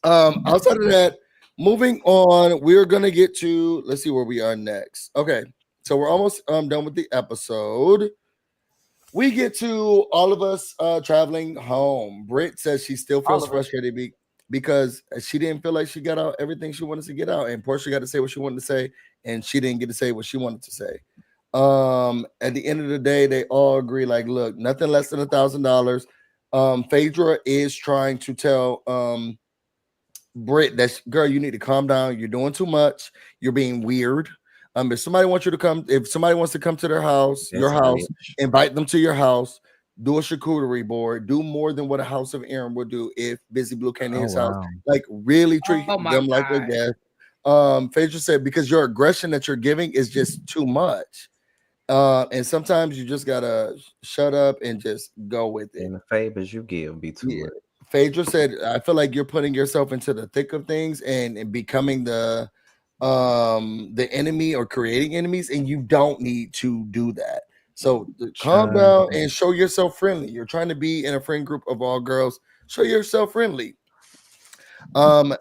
outside of that, moving on, we're gonna get to let's see where we are next. Okay, so we're almost done with the episode. We get to all of us traveling home. Brit says she still feels frustrated because she didn't feel like she got out everything she wanted to get out, and Portia got to say what she wanted to say, and she didn't get to say what she wanted to say. At the end of the day, they all agree, like, look, nothing less than $1,000. Phaedra is trying to tell Brit that, girl, you need to calm down. You're doing too much. You're being weird. If somebody wants to come to their house, your house, invite them to your house, do a charcuterie board, do more than what a House of Aaron would do if BusyBlu came to his house. Like, really treat them like a guest. Phaedra said, because your aggression that you're giving is just too much. And sometimes you just gotta shut up and just go with it. And the favors you give be too much. Phaedra said, I feel like you're putting yourself into the thick of things and becoming the enemy or creating enemies, and you don't need to do that. So calm down and show yourself friendly. You're trying to be in a friend group of all girls. Show yourself friendly.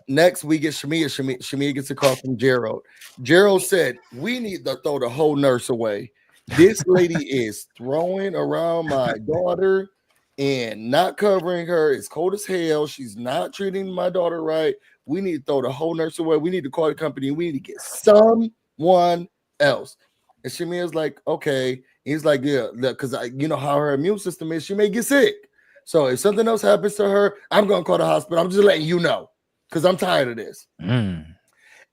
Next we get Shamea. Shamea gets a call from Gerald. Gerald said, we need to throw the whole nurse away. This lady is throwing around my daughter and not covering her. It's cold as hell. She's not treating my daughter right. We need to throw the whole nurse away. We need to call the company. We need to get someone else. And Shamea's like, okay. He's like, yeah, because you know how her immune system is. She may get sick. So if something else happens to her, I'm going to call the hospital. I'm just letting you know because I'm tired of this. And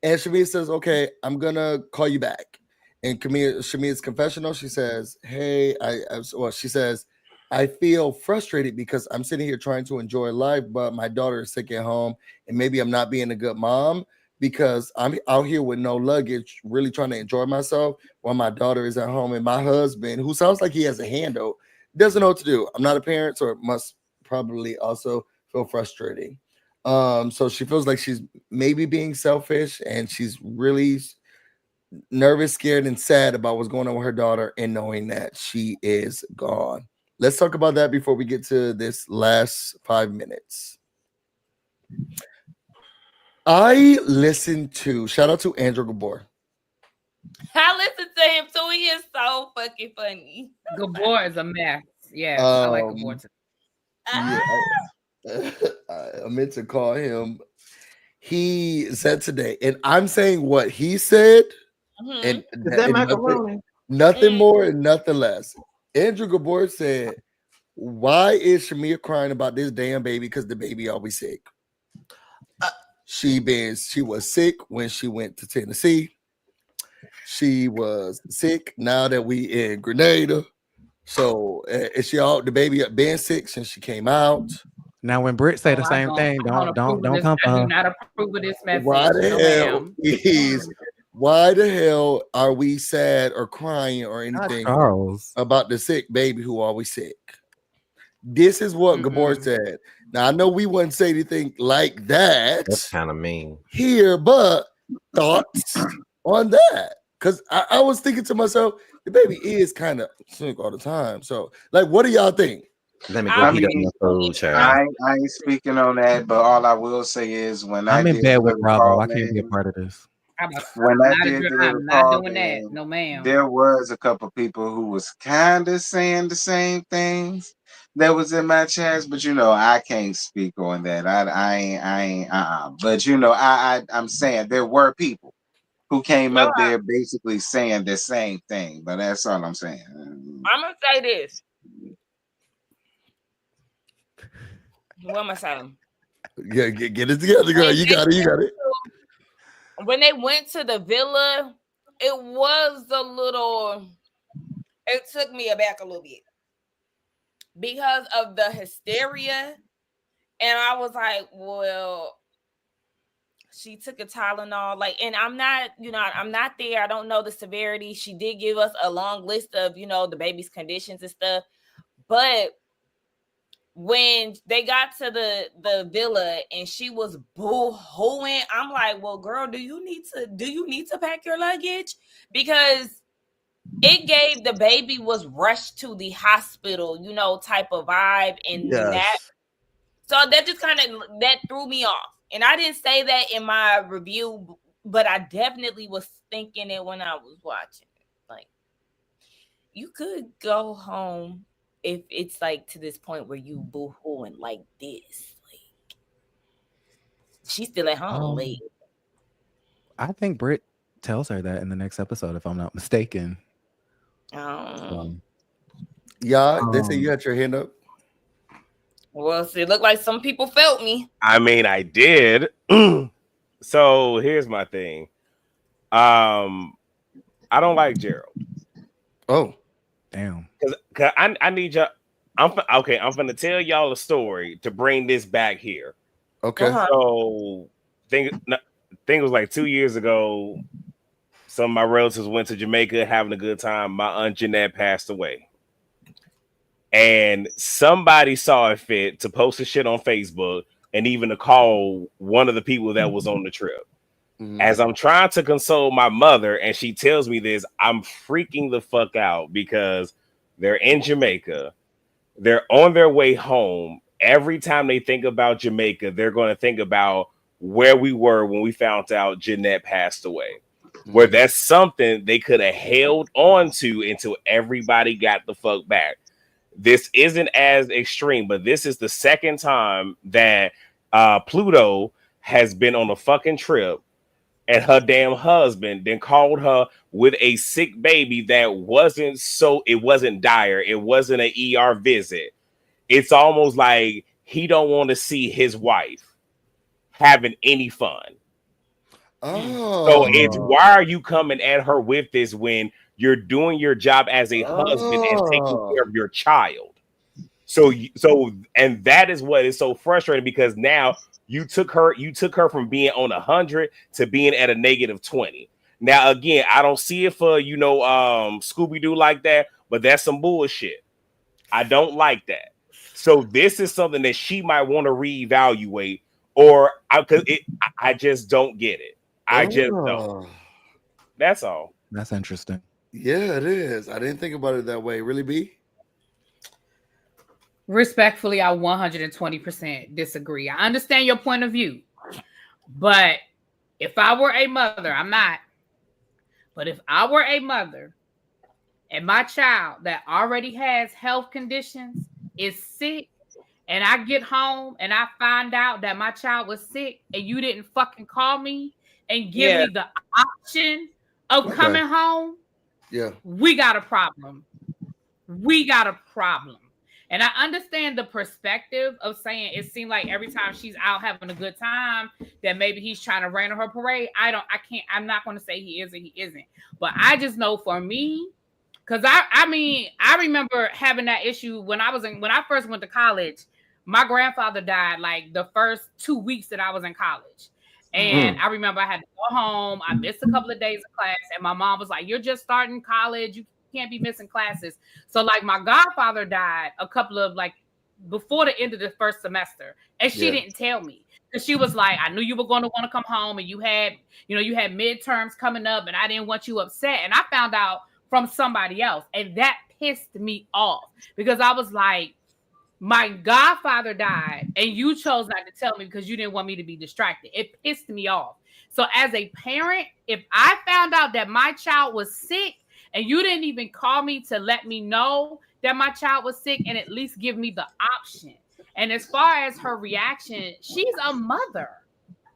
Shamea says, okay, I'm going to call you back. And Shamea's confessional, she says, hey, she says, I feel frustrated because I'm sitting here trying to enjoy life, but my daughter is sick at home, and maybe I'm not being a good mom because I'm out here with no luggage, really trying to enjoy myself while my daughter is at home, and my husband, who sounds like he has a handle, doesn't know what to do. I'm not a parent, so it must probably also feel frustrating. So she feels like she's maybe being selfish, and she's really nervous, scared, and sad about what's going on with her daughter and knowing that she is gone. Let's talk about that before we get to this last 5 minutes. I listened to, shout out to Andrew Gabor. I listened to him too. He is so fucking funny. Gabor is a mess. Yeah, I like Gabor too. I meant to call him. He said today, and I'm saying what he said, and nothing more and nothing less. Andrew Gabor said, why is Shamea crying about this damn baby? Because the baby always sick. She was sick when she went to Tennessee. She was sick now that we in Grenada. So the baby been sick since she came out. Now, when Brit say the same thing, don't come for her. I do not approve of this message. Why the hell are we sad or crying or anything about the sick baby who always sick? This is what Gabor said. Now, I know we wouldn't say anything like that. That's kind of mean here, but thoughts on that? Because I was thinking to myself, the baby is kind of sick all the time. So, like, what do y'all think? Let me go heat up my food, child. I ain't speaking on that, but all I will say is when I'm I in did bed the with little Bravo. I call can't be a in, part of this. when I did the little I'm not call doing that. in, No, ma'am. there was a couple people who was kind of saying the same things that was in my chats, but I can't speak on that. I ain't. But I'm saying there were people who came up there basically saying the same thing. But that's all I'm saying. I'm gonna say this. What am I saying? Yeah, get it together, girl. You got it. You got it. When they went to the villa, it was a little. It took me aback a little bit because of the hysteria, and I was like, "Well, she took a Tylenol." Like, and I'm not there. I don't know the severity. She did give us a long list of, the baby's conditions and stuff, but when they got to the villa and she was boo-hooing, I'm like, well, girl, do you need to pack your luggage? Because it gave the baby was rushed to the hospital, type of vibe. And so that just kind of, that threw me off. And I didn't say that in my review, but I definitely was thinking it when I was watching it. Like, you could go home if it's like to this point where you boo-hooing like this. Like, she's still at home late. I think Brit tells her that in the next episode, if I'm not mistaken. Yeah, they say you had your hand up. Well, see, it looked like some people felt me. I mean, I did. So here's my thing. I don't like Gerald. Oh, damn. Cause I need y'all. I'm gonna tell y'all a story to bring this back here. Okay. So think it was like 2 years ago. Some of my relatives went to Jamaica having a good time. My aunt Jeanette passed away. And somebody saw it fit to post a shit on Facebook and even to call one of the people that was on the trip. Mm-hmm. As I'm trying to console my mother and she tells me this, I'm freaking the fuck out because they're in Jamaica. They're on their way home. Every time they think about Jamaica, they're going to think about where we were when we found out Jeanette passed away. Mm-hmm. Where that's something they could have held on to until everybody got the fuck back. This isn't as extreme, but this is the second time that Pluto has been on a fucking trip and her damn husband then called her with a sick baby that it wasn't dire. It wasn't an ER visit. It's almost like he don't want to see his wife having any fun. Oh. So it's, why are you coming at her with this when you're doing your job as a husband and taking care of your child? So and that is what is so frustrating, because now you took her from being on 100 to being at a -20. Now, again, I don't see it for, Scooby-Doo like that, but that's some bullshit. I don't like that. So this is something that she might want to reevaluate, or I just don't get it. I just don't. That's all. That's interesting. Yeah, it is. I didn't think about it that way. Really, B? Respectfully, I 120% disagree. I understand your point of view, but if I were a mother, I'm not, but if I were a mother and my child that already has health conditions is sick, and I get home and I find out that my child was sick and you didn't fucking call me and give me the option of coming home, we got a problem. We got a problem. And I understand the perspective of saying it seemed like every time she's out having a good time that maybe he's trying to rain on her parade. I'm not going to say he is or he isn't. But I just know for me, because I remember having that issue when I first went to college. My grandfather died like the first 2 weeks that I was in college. And I remember I had to go home. I missed a couple of days of class. And my mom was like, you're just starting college. You can't be missing classes. So like my godfather died a couple of before the end of the first semester. And she didn't tell me. Because she was like, I knew you were going to want to come home and you had midterms coming up and I didn't want you upset. And I found out from somebody else. And that pissed me off because I was like, my godfather died and you chose not to tell me because you didn't want me to be distracted. It pissed me off. So as a parent, if I found out that my child was sick and you didn't even call me to let me know that my child was sick and at least give me the option. And as far as her reaction, she's a mother.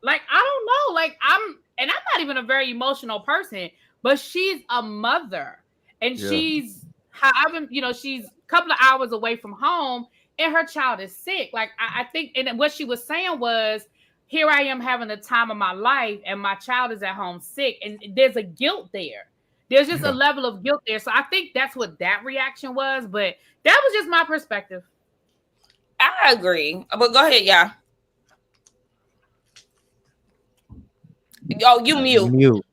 Like, I don't know. Like, I'm not even a very emotional person, but she's a mother. And she's, however, she's a couple of hours away from home and her child is sick. Like, I think, and what she was saying was, here I am having the time of my life and my child is at home sick. And there's a guilt there. There's just a level of guilt there. So I think that's what that reaction was. But that was just my perspective. I agree. But go ahead, y'all. Oh, you mute.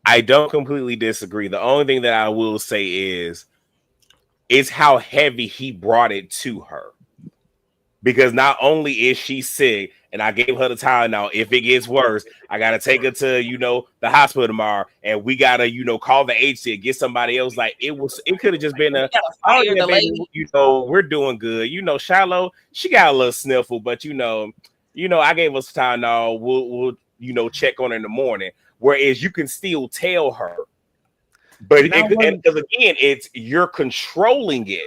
I don't completely disagree. The only thing that I will say is how heavy he brought it to her. Because not only is she sick, and I gave her the time now, if it gets worse, I got to take her to, the hospital tomorrow, and we got to, call the agency and get somebody else. Like, it could have just been we're doing good. Shiloh, she got a little sniffle, but, I gave us time now. We'll check on her in the morning. Whereas you can still tell her. But because again, you're controlling it,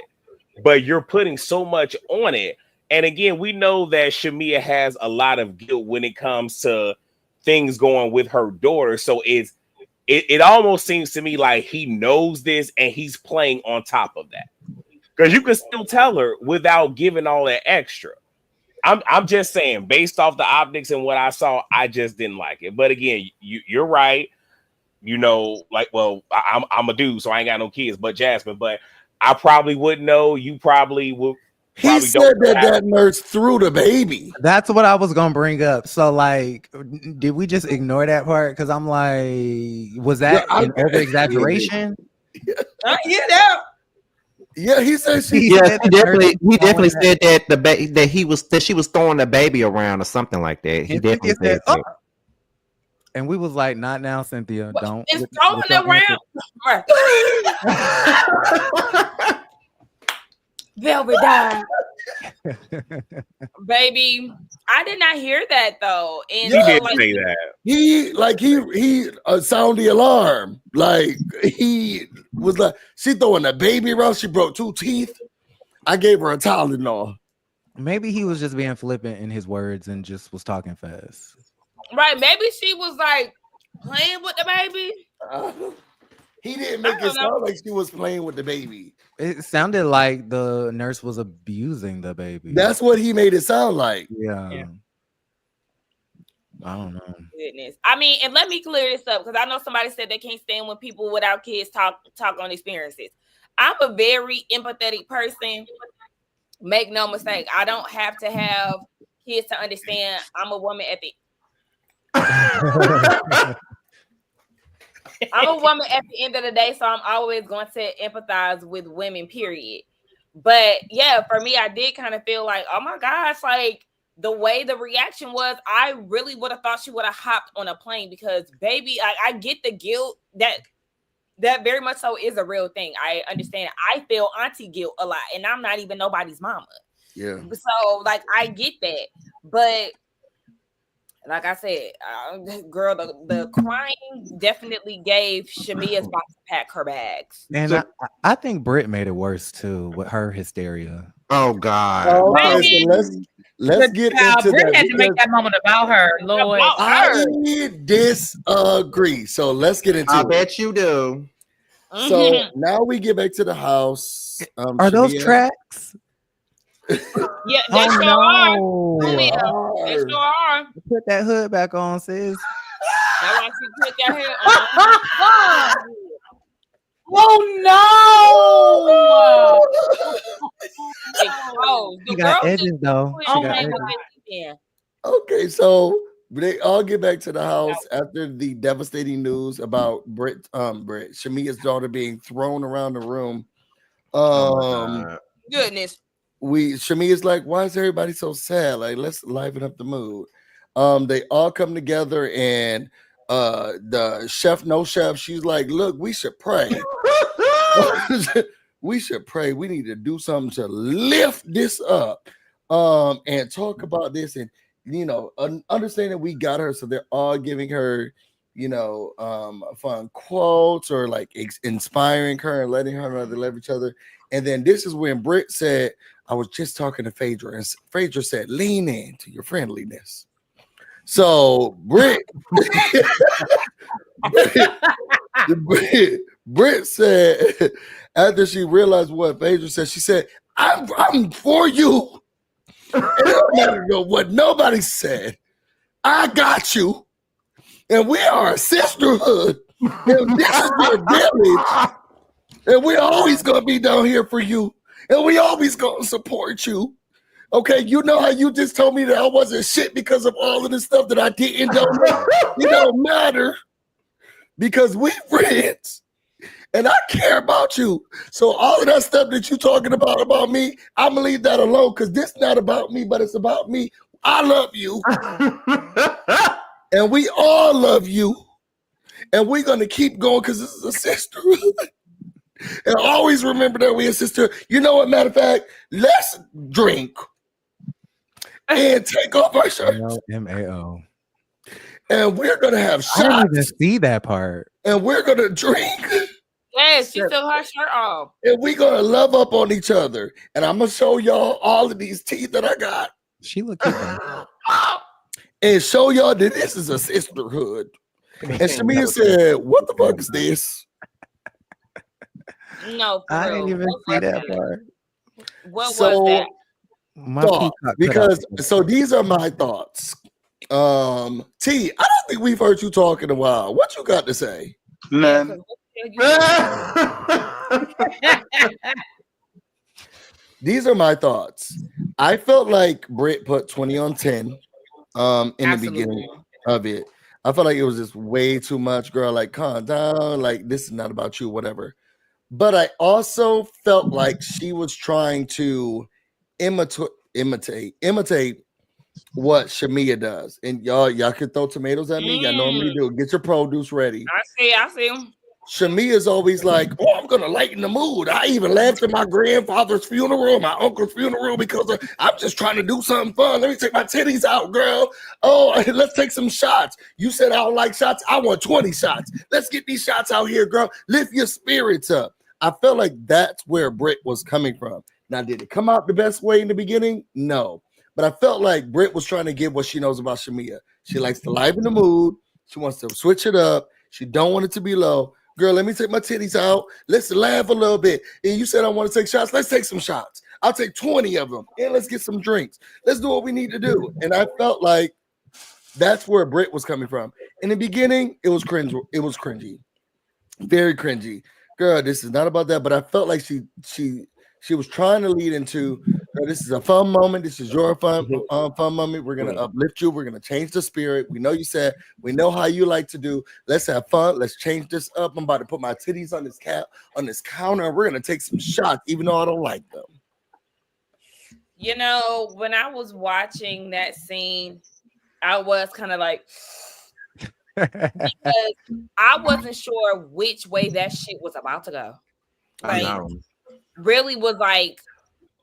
but you're putting so much on it. And again, we know that Shamea has a lot of guilt when it comes to things going with her daughter. So it almost seems to me like he knows this and he's playing on top of that. Because you can still tell her without giving all that extra. I'm just saying, based off the optics and what I saw, I just didn't like it. But again, you're right. I'm a dude, so I ain't got no kids, but Jasmine. But I probably wouldn't know. You probably would. He said that nurse threw the baby. That's what I was gonna bring up. So, like, did we just ignore that part? Because I'm like, was that an over exaggeration? Yeah, he said she. Yeah, he definitely said that she was throwing the baby around or something like that. He definitely said that. And we was like, not now, Cynthia. Don't. It's throwing around. Velvet died. Baby, I did not hear that though. And he did say that. He sound the alarm. Like, he was like, she throwing a baby around. She broke 2 teeth. I gave her a Tylenol. Maybe he was just being flippant in his words and just was talking fast. Right? Maybe she was like playing with the baby. He didn't make it sound like she was playing with the baby. It sounded like the nurse was abusing the baby. That's what he made it sound like. Yeah. I don't know. Goodness. I mean, and let me clear this up because I know somebody said they can't stand when people without kids talk on experiences. I'm a very empathetic person. Make no mistake. I don't have to have kids to understand I'm a woman at the I'm a woman at the end of the day, so I'm always going to empathize with women, period. But yeah, for me, I did kind of feel like, oh my gosh, like the way the reaction was, I really would have thought she would have hopped on a plane because, baby, I get the guilt that very much so is a real thing. I understand. I feel auntie guilt a lot, and I'm not even nobody's mama. Yeah. So, like, I get that, but. Like I said, girl, the crying definitely gave Shamea's about to pack her bags. And I think Brit made it worse too with her hysteria. Oh God! Okay, so let's get into Brit that. had to make that moment about her, Lord. I disagree. So let's get into it. I bet you do. So now we get back to the house. Are those tracks? Yeah, they sure are. They sure are. Put that hood back on, sis. That's why she put that hair on. Oh no! She got edges though. Okay, so they all get back to the house after the devastating news about Brit, Shamea's daughter being thrown around the room. Goodness. Shamea's like, why is everybody so sad? Like, let's liven up the mood. They all come together and the chef, she's like, look, we should pray. We should pray. We need to do something to lift this up, and talk about this, and understand that we got her, so they're all giving her, fun quotes or like inspiring her and letting her know they love each other. And then this is when Brit said, "I was just talking to Phaedra," and Phaedra said, "Lean into your friendliness." So Brit said, after she realized what Phaedra said, she said, I'm for you. It don't matter what nobody said. I got you. And we are a sisterhood. And this is your village. And we're always going to be down here for you. And we always going to support you. Okay, you know how you just told me that I wasn't shit because of all of the stuff that I didn't know? It don't matter. Because we friends. And I care about you. So all of that stuff that you're talking about me, I'm going to leave that alone, because this is not about me, but it's about me. I love you. And we all love you. And we're going to keep going because this is a sisterhood. And always remember that we're a sister. You know what, matter of fact, let's drink and take off our shirts. MAO. And we're going to have shots. I didn't even see that part. And we're going to drink. Yes, she took her shirt off. And we're going to love up on each other. And I'm going to show y'all all of these teeth that I got. She looked cute. And show y'all that this is a sisterhood. And Shamea said, "What the fuck is this?" No, I didn't even see that part. What was that? Because so these are my thoughts. T, I don't think we've heard you talk in a while. What you got to say? None. These are my thoughts. I felt like Brit put 20 on 10 in the beginning of it. I felt like it was just way too much, girl. Like, calm down. Like, this is not about you, whatever. But I also felt like she was trying to imitate what Shamea does. And y'all can throw tomatoes at me. Y'all normally do. Get your produce ready. I see them. Shamea's always like, "Oh, I'm gonna lighten the mood. I even laughed at my grandfather's funeral, my uncle's funeral, because I'm just trying to do something fun. Let me take my titties out, girl. Oh, let's take some shots. You said I don't like shots. I want 20 shots. Let's get these shots out here, girl. Lift your spirits up." I felt like that's where Brit was coming from. Now, did it come out the best way in the beginning? No. But I felt like Brit was trying to give what she knows about Shamea. She likes to liven the mood. She wants to switch it up. She don't want it to be low. Girl, let me take my titties out. Let's laugh a little bit. And you said I want to take shots. Let's take some shots. I'll take 20 of them. And let's get some drinks. Let's do what we need to do. And I felt like that's where Brit was coming from. In the beginning, it was cringe. It was cringy. Very cringy. Girl, this is not about that. But I felt like she was trying to lead into, this is a fun moment. This is your fun moment. We're going to uplift you. We're going to change the spirit. We know you said, we know how you like to do. Let's have fun. Let's change this up. I'm about to put my titties on this counter. And we're going to take some shots, even though I don't like them. You know, when I was watching that scene, I was kind of like, because I wasn't sure which way that shit was about to go. Like, really was like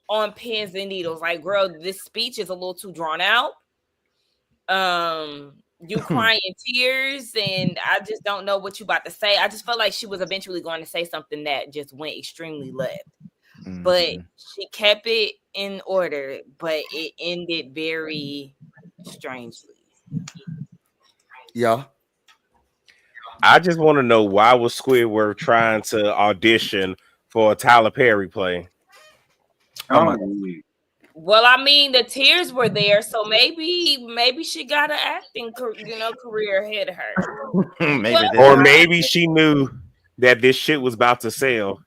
on pins and needles. Like, girl, this speech is a little too drawn out. You crying tears, and I just don't know what you about to say. I just felt like she was eventually going to say something that just went extremely left. But she kept it in order, but it ended very strangely. Yeah. I just want to know, why was Squidward trying to audition for a Tyler Perry play? Well, I mean, the tears were there, so maybe she got an acting career ahead of her. Or maybe she knew that this shit was about to sell,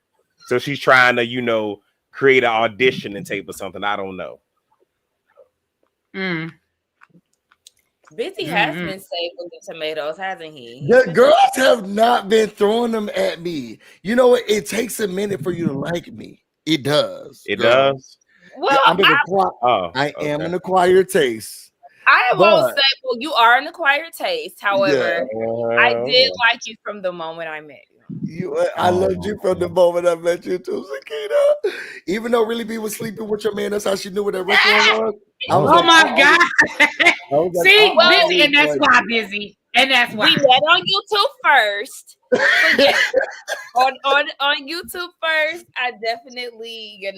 so she's trying to, create an audition and tape or something. I don't know. Busy has been saving the tomatoes, hasn't he? The girls have not been throwing them at me. You know what? It takes a minute for you to like me. It does. It does. Well, I am an acquired taste. I won't say, well, you are an acquired taste. However, I did like you from the moment I met you. I loved you from the moment I met you too, Sakina. Even though Really B was sleeping with your man, that's how she knew where that restaurant was. Oh my God. See, busy, and that's why busy. And that's why we met on YouTube first. So yes, on YouTube first, I definitely, I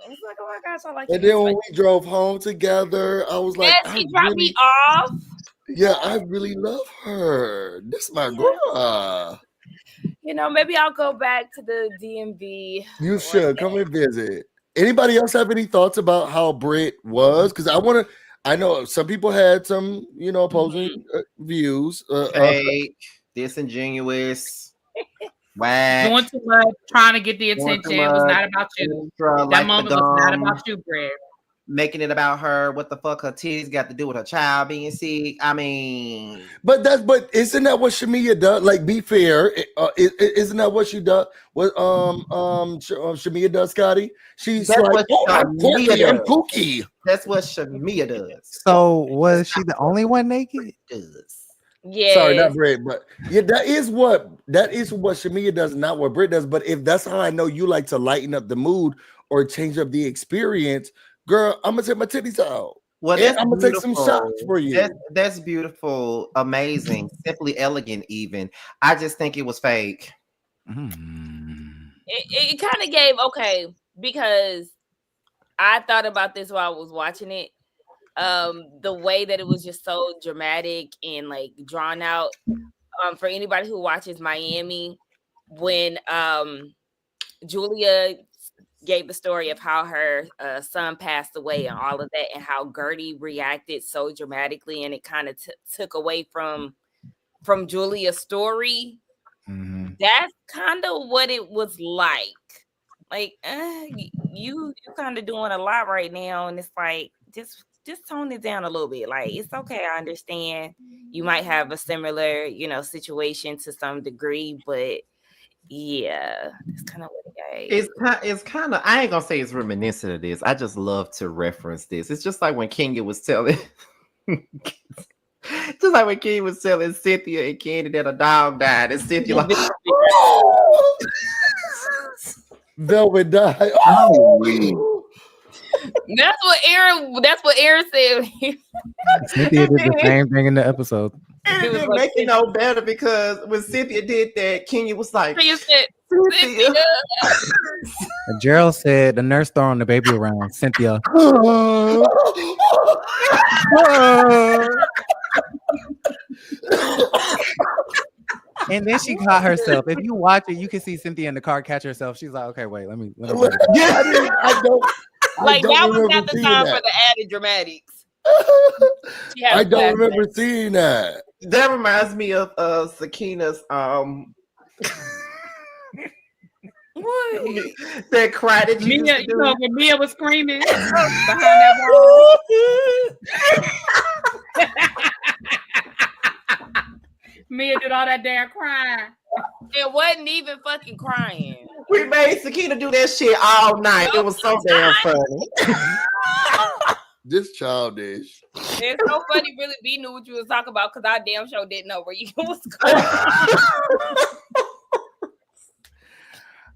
was like, oh my gosh, I like. And then when we drove home together, I was like, yes, he dropped me off. Yeah, I really love her. This is my girl. Maybe I'll go back to the DMV. You should come and visit. Anybody else have any thoughts about how Brit was? Because I know some people had some, opposing views. Fake, disingenuous, whack. Doing too much, trying to get the attention. It was not about you. That moment was not about you, Brit. Making it about her. What the fuck her titties got to do with her child being sick? I mean, but isn't that what Shamea does? Like, be fair, isn't that what she does? What Shamea does, Scotty? She's like, I'm Pookie. That's what Shamea does. So was she the only one naked? Yeah. Sorry, not Brit, but yeah, that is what Shamea does, not what Brit does. But if that's how I know you like to lighten up the mood or change up the experience, girl, I'm gonna take my titties out. Well, I'm gonna take some shots for you. That's beautiful, amazing, simply elegant. Even I just think it was fake. It kind of gave because I thought about this while I was watching it. The way that it was just so dramatic and like drawn out. For anybody who watches Miami, when Julia gave the story of how her son passed away and all of that, and how Gertie reacted so dramatically, and it kind of took away from Julia's story. Mm-hmm. That's kind of what it was like. Like, you kind of doing a lot right now, and it's like just tone it down a little bit. Like, it's okay. I understand you might have a similar, situation to some degree, but yeah, that's kind of what it gave. It's kind of, I ain't gonna say it's reminiscent of this. I just love to reference this. It's just like when Kenya was telling Cynthia and Candy that a dog died, and Cynthia like Velvet died. That's what Aaron said. Cynthia did the same thing in the episode. It didn't make it no better, because when Cynthia did that, Kenya was like, Cynthia. And Gerald said the nurse throwing the baby around. Cynthia. And then she caught herself. If you watch it, you can see Cynthia in the car catch herself. She's like, okay, wait, let me. I don't that was not the time for the added dramatics. I don't remember seeing that. That reminds me of Sakina's what? That cry that you Mia, used to do. when Mia was screaming behind that wall. Mia did all that damn crying. It wasn't even fucking crying. We made Sakina do that shit all night. It was so damn funny. This childish. It's so funny. Really, B knew what you was talking about, because I damn sure didn't know where you was going.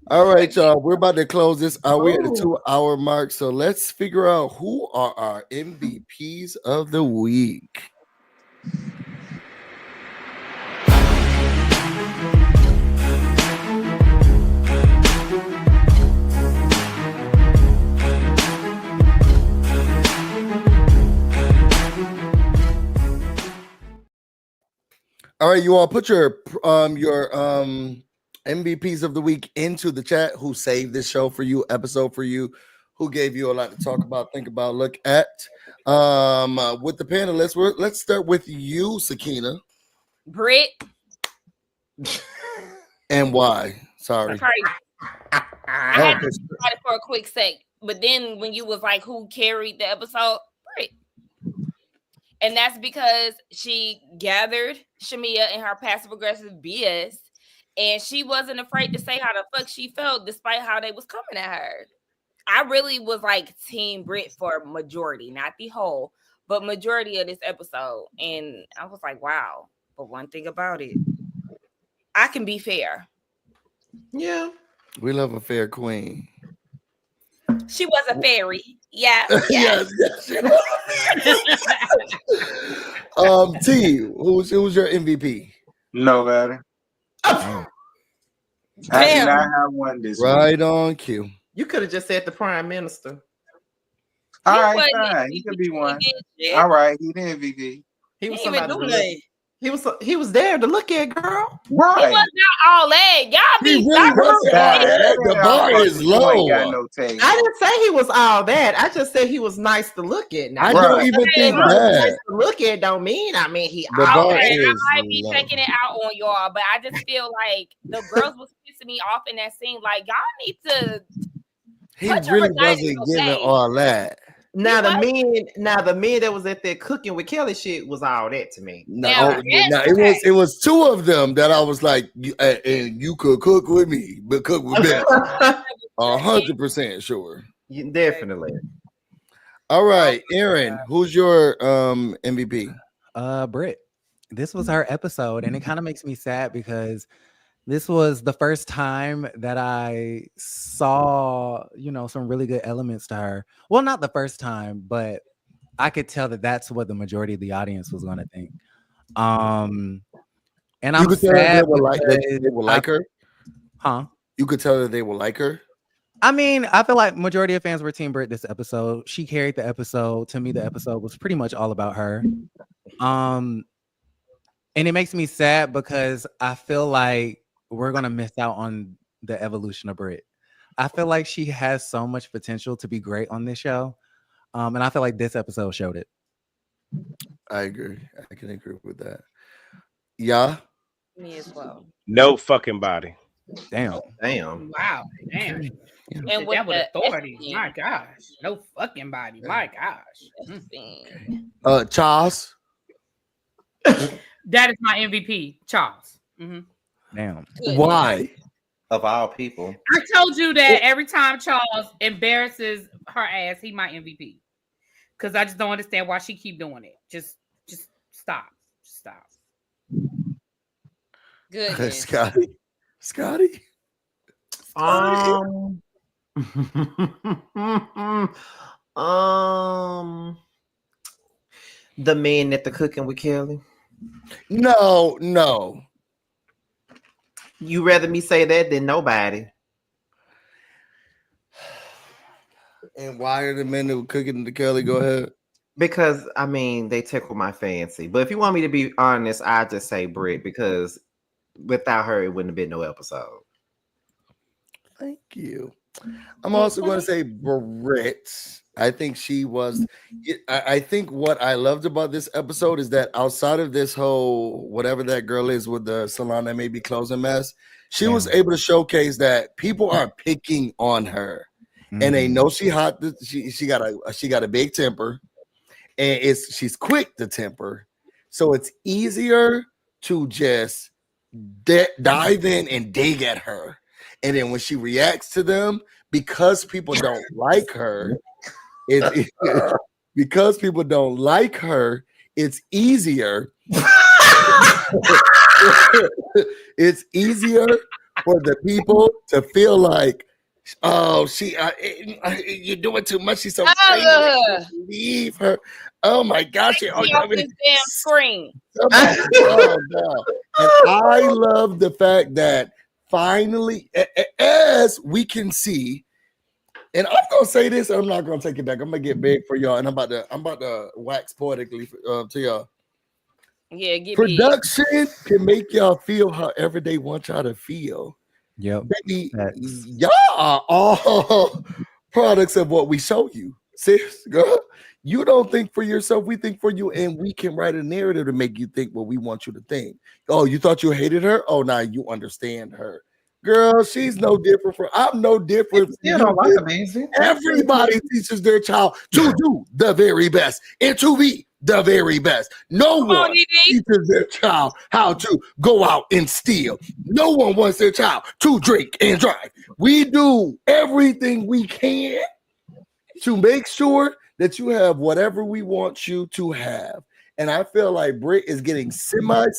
All right, y'all. We're about to close this out. We're at the 2-hour mark, so let's figure out who are our MVPs of the week. All right, you all put your MVPs of the week into the chat. Who saved this show for you, episode for you, who gave you a lot to talk about, think about, look at. With the panelists, let's start with you, Sakina. Brit. And why? Sorry. I had to try it for a quick sec, but then when you was like, who carried the episode? Brit. And that's because she gathered Shamea in her passive-aggressive BS, and she wasn't afraid to say how the fuck she felt despite how they was coming at her. I really was like Team Brit for majority, not the whole, but majority of this episode. And I was like, wow. But one thing about it, I can be fair. Yeah. We love a fair queen. She was a fairy. Yeah. Yes. T, who's your MVP? Nobody. Oh. I do not have one this week. Right on cue. You could have just said the prime minister. All right, fine. He could be one. All right, he the MVP. He was somebody. He was there to look at, girl. Right. He was not all that. Y'all be the bar is low. No I didn't say he was all that. I just said he was nice to look at. Now, I don't even think that. Nice to look at don't mean he. The bar I is might be taking it out on y'all, but I just feel like the girls was pissing me off in that scene. Like y'all need to. He really wasn't giving all that. Now the men that was at that cooking with Kelly shit was all that to me. It was two of them that I was like, and you could cook with me, but cook with me. 100% sure. Definitely. All right, Aaron, who's your MVP? Brit. This was her episode, and it kind of makes me sad because this was the first time that I saw, some really good elements to her. Well, not the first time, but I could tell that that's what the majority of the audience was going to think. And I'm sad they will like her. Huh? You could tell that they will like her. I mean, I feel like majority of fans were Team Brit this episode. She carried the episode. To me, the episode was pretty much all about her. And it makes me sad because I feel like we're going to miss out on the evolution of Brit. I feel like she has so much potential to be great on this show. And I feel like this episode showed it. I agree. I can agree with that. Yeah. Me as well. No fucking body. Damn. Wow. Damn. And with authority. My gosh. No fucking body. My gosh. Charles. That is my MVP, Charles. Mm-hmm. Damn. Why? Of all people. I told you that every time Charles embarrasses her ass, he my MVP. Because I just don't understand why she keep doing it. Just stop. Stop. Good. Scotty. The man at the cooking with Kelly. No. You rather me say that than nobody. And why are the men that were cooking the Kelly? Go ahead. Because they tickle my fancy. But if you want me to be honest, I just say Brit because without her, it wouldn't have been no episode. Thank you. I'm also going to say Brit. I think she was. I think what I loved about this episode is that outside of this whole whatever that girl is with the salon that may be closing mess, she was able to showcase that people are picking on her, and they know she hot. She got a big temper, and she's quick to temper, so it's easier to just dive in and dig at her, and then when she reacts to them, because people don't like her. Because people don't like her, it's easier. It's easier for the people to feel like, oh, you're doing too much. She's so crazy. Leave her. Oh my gosh! This damn screen. Oh, no. And I love the fact that finally, as we can see. And I'm gonna say this, and I'm not gonna take it back. I'm gonna get big for y'all, and I'm about to wax poetically to y'all. Yeah, get production big. Can make y'all feel however they want y'all to feel. Yep, baby, y'all are all products of what we show you. Sis, girl, you don't think for yourself, we think for you, and we can write a narrative to make you think what we want you to think. Oh, you thought you hated her? Oh, now you understand her. Girl, she's no different I'm no different. You don't like amazing. Everybody teaches their child to do the very best and to be the very best. No one teaches their child how to go out and steal. No one wants their child to drink and drive. We do everything we can to make sure that you have whatever we want you to have. And I feel like Brit is getting somewhat,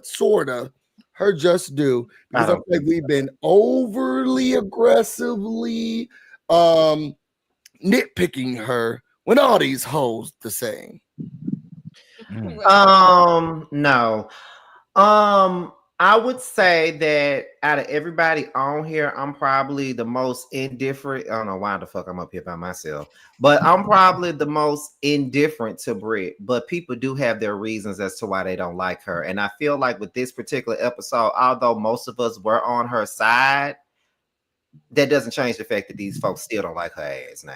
sorta her just due, because I feel like we've been overly aggressively nitpicking her when all these hoes the same. No. I would say that out of everybody on here, I'm probably the most indifferent. I don't know why the fuck I'm up here by myself, but I'm probably the most indifferent to Brit. But people do have their reasons as to why they don't like her. And I feel like with this particular episode, although most of us were on her side, that doesn't change the fact that these folks still don't like her ass now.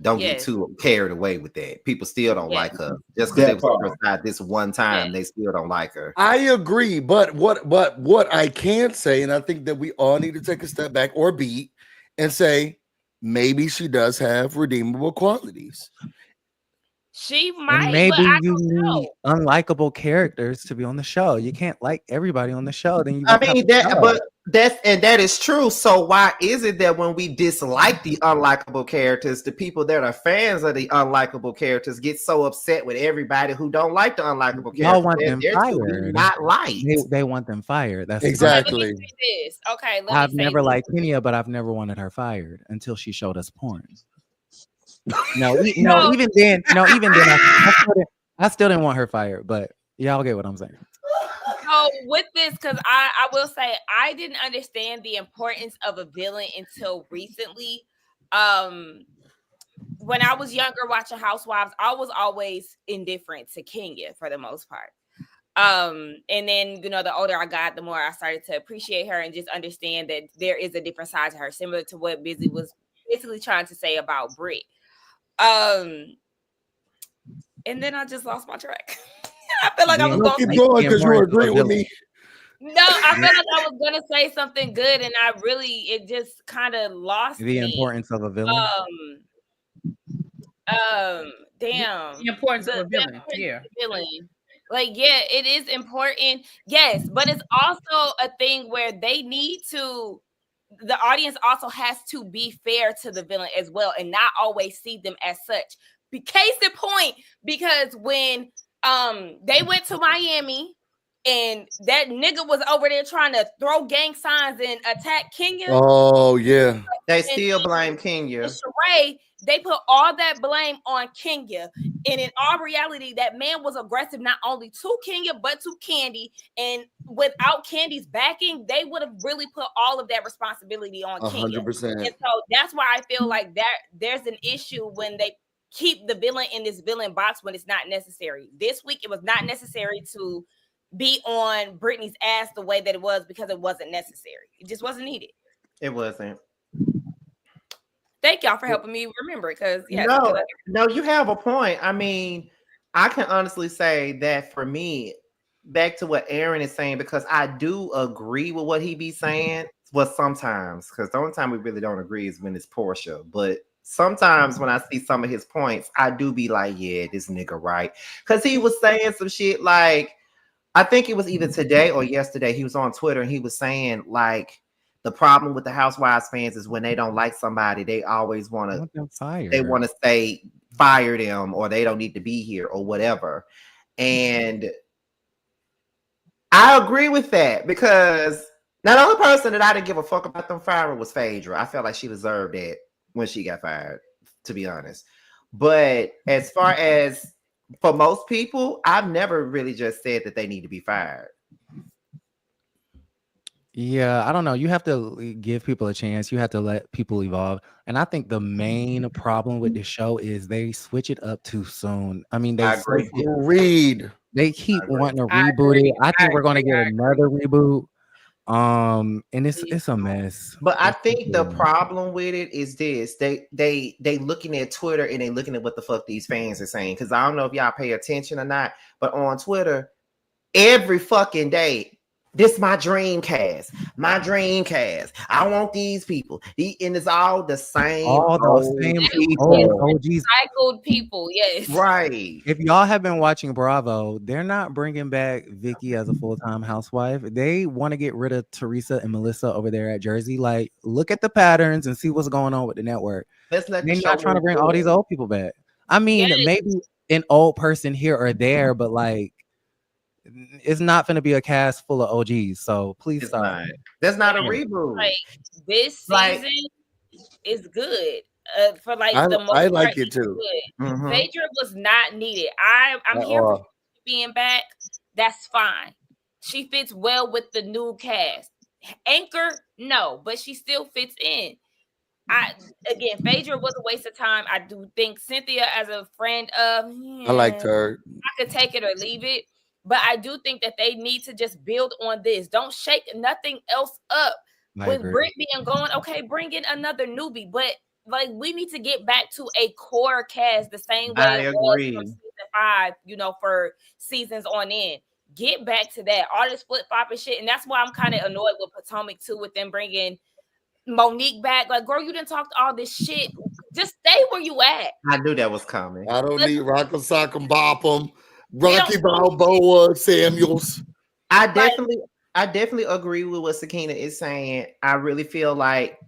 Don't get too carried away with that. People still don't like her. Just because they was on her side this one time, they still don't like her. I agree, but what I can say, and I think that we all need to take a step back or beat and say maybe she does have redeemable qualities. She might, and maybe but you need unlikable characters to be on the show. You can't like everybody on the show. Then you. I mean that, but that is true. So why is it that when we dislike the unlikable characters, the people that are fans of the unlikable characters get so upset with everybody who don't like the unlikable characters? Y'all want them fired. Not like they want them fired. That's exactly. I've never liked Kenya, but I've never wanted her fired until she showed us porn. Even then, I still didn't want her fired, but y'all get what I'm saying. So with this, because I will say I didn't understand the importance of a villain until recently. When I was younger watching Housewives, I was always indifferent to Kenya for the most part. And then, the older I got, the more I started to appreciate her and just understand that there is a different side to her, similar to what Busy was basically trying to say about Brit. And then I just lost my track. I feel like I was going to keep going because you agree with me. No, I feel like I was going to say something good, and it just kind of lost the importance of a villain. Damn. The importance of a villain. Like, it is important. Yes, but it's also a thing where the audience also has to be fair to the villain as well and not always see them as such. Case in point, because when they went to Miami and that nigga was over there trying to throw gang signs and attack Kenya. Oh, yeah. They still blame Kenya. Sheree, they put all that blame on Kenya. And in all reality, that man was aggressive not only to Kenya, but to Candy. And without Candy's backing, they would have really put all of that responsibility on 100%. Kenya. And so that's why I feel like there's an issue when they keep the villain in this villain box when it's not necessary. This week, it was not necessary to be on Brittany's ass the way that it was because it wasn't necessary. It just wasn't needed. It wasn't. Thank y'all for helping me remember it, because no, you have a point. I mean, I can honestly say that for me, back to what Aaron is saying, because I do agree with what he be saying. Well, sometimes, because the only time we really don't agree is when it's Portia. But sometimes when I see some of his points, I do be like, yeah, this nigga right. Because he was saying some shit like, I think it was either today or yesterday, he was on Twitter and he was saying like, the problem with the Housewives fans is when they don't like somebody, they always want to say fire them or they don't need to be here or whatever. And I agree with that, because now the only person that I didn't give a fuck about them firing was Phaedra. I felt like she deserved it when she got fired, to be honest. But as far as for most people, I've never really just said that they need to be fired. Yeah, I don't know. You have to give people a chance. You have to let people evolve. And I think the main problem with the show is they switch it up too soon. I mean, they keep wanting to reboot it. I think we're going to get another reboot. And it's a mess. But I think the problem with it is this: they looking at Twitter and they looking at what the fuck these fans are saying. Because I don't know if y'all pay attention or not, but on Twitter, every fucking day, this my dream cast. I want these people. And it's all the same. All those same people. Recycled people, yes. Right. If y'all have been watching Bravo, they're not bringing back Vicky as a full-time housewife. They want to get rid of Teresa and Melissa over there at Jersey. Like, look at the patterns and see what's going on with the network. They're not trying to bring all these old people back. I mean, maybe an old person here or there, but like, it's not going to be a cast full of OGs. So please It's stop. not. That's not a reboot. Like this season is good. For like the most I part, like it too. Phaedra was not needed. I'm here for being back. That's fine. She fits well with the new cast. Anchor, no, but she still fits in. Again, Phaedra was a waste of time. I do think Cynthia, as a friend of, I liked her. I could take it or leave it, but I do think that they need to just build on this. Don't shake nothing else up. With Brit being gone, okay, bring in another newbie, but like we need to get back to a core cast the same way it was from season 5, for seasons on end. Get back to that. All this flip flop and shit, and that's why I'm kind of annoyed with Potomac too, with them bringing Monique back. Like, girl, you didn't talk all this shit. Just stay where you at. I knew that was coming. I don't need Rock'em Sock'em Bop'em, Rocky Balboa, Samuels. I definitely agree with what Sakina is saying. I really feel like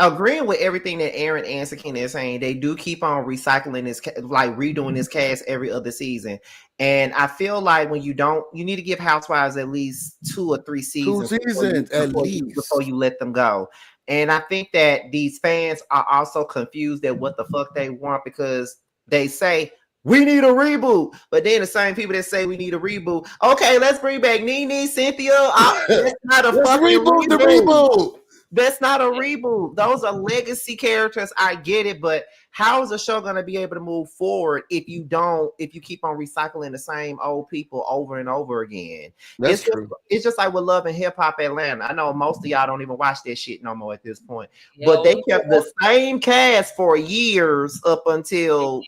agreeing with everything that Aaron and Sakina is saying, they do keep on recycling this, like redoing this cast every other season. And I feel like when you need to give Housewives at least 2 or 3 seasons. 2 seasons before you let them go. And I think that these fans are also confused at what the fuck they want, because they say, we need a reboot. But then the same people that say we need a reboot, okay, let's bring back Nene, Cynthia. That's not a fucking reboot. The reboot. That's not a reboot. Those are legacy characters. I get it, but how is the show going to be able to move forward if you keep on recycling the same old people over and over again? It's just like with Love and Hip Hop Atlanta. I know most of y'all don't even watch that shit no more at this point, but they kept the same cast for years up until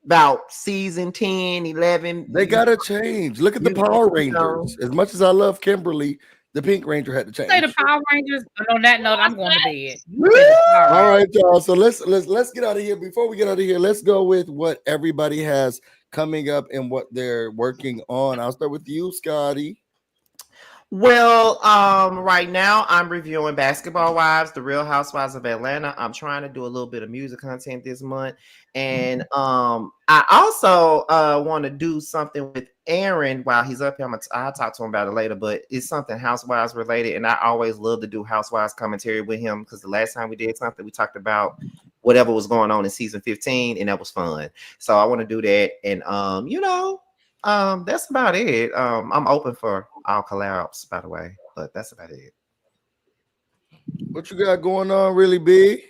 about season 10, 11. They got to change. Look at the Power Rangers. As much as I love Kimberly, the Pink Ranger had to change. Say the Power Rangers. And on that note, I'm going to bed. All right, y'all. So let's get out of here. Before we get out of here, let's go with what everybody has coming up and what they're working on. I'll start with you, Scotty. Well, right now I'm reviewing Basketball Wives, The Real Housewives of Atlanta. I'm trying to do a little bit of music content this month. And I also want to do something with Aaron while he's up here. I'll talk to him about it later, but it's something Housewives related. And I always love to do Housewives commentary with him, because the last time we did something, we talked about whatever was going on in season 15, and that was fun. So I want to do that. And that's about it. I'm open for all collabs, by the way, but that's about it. What you got going on, really big?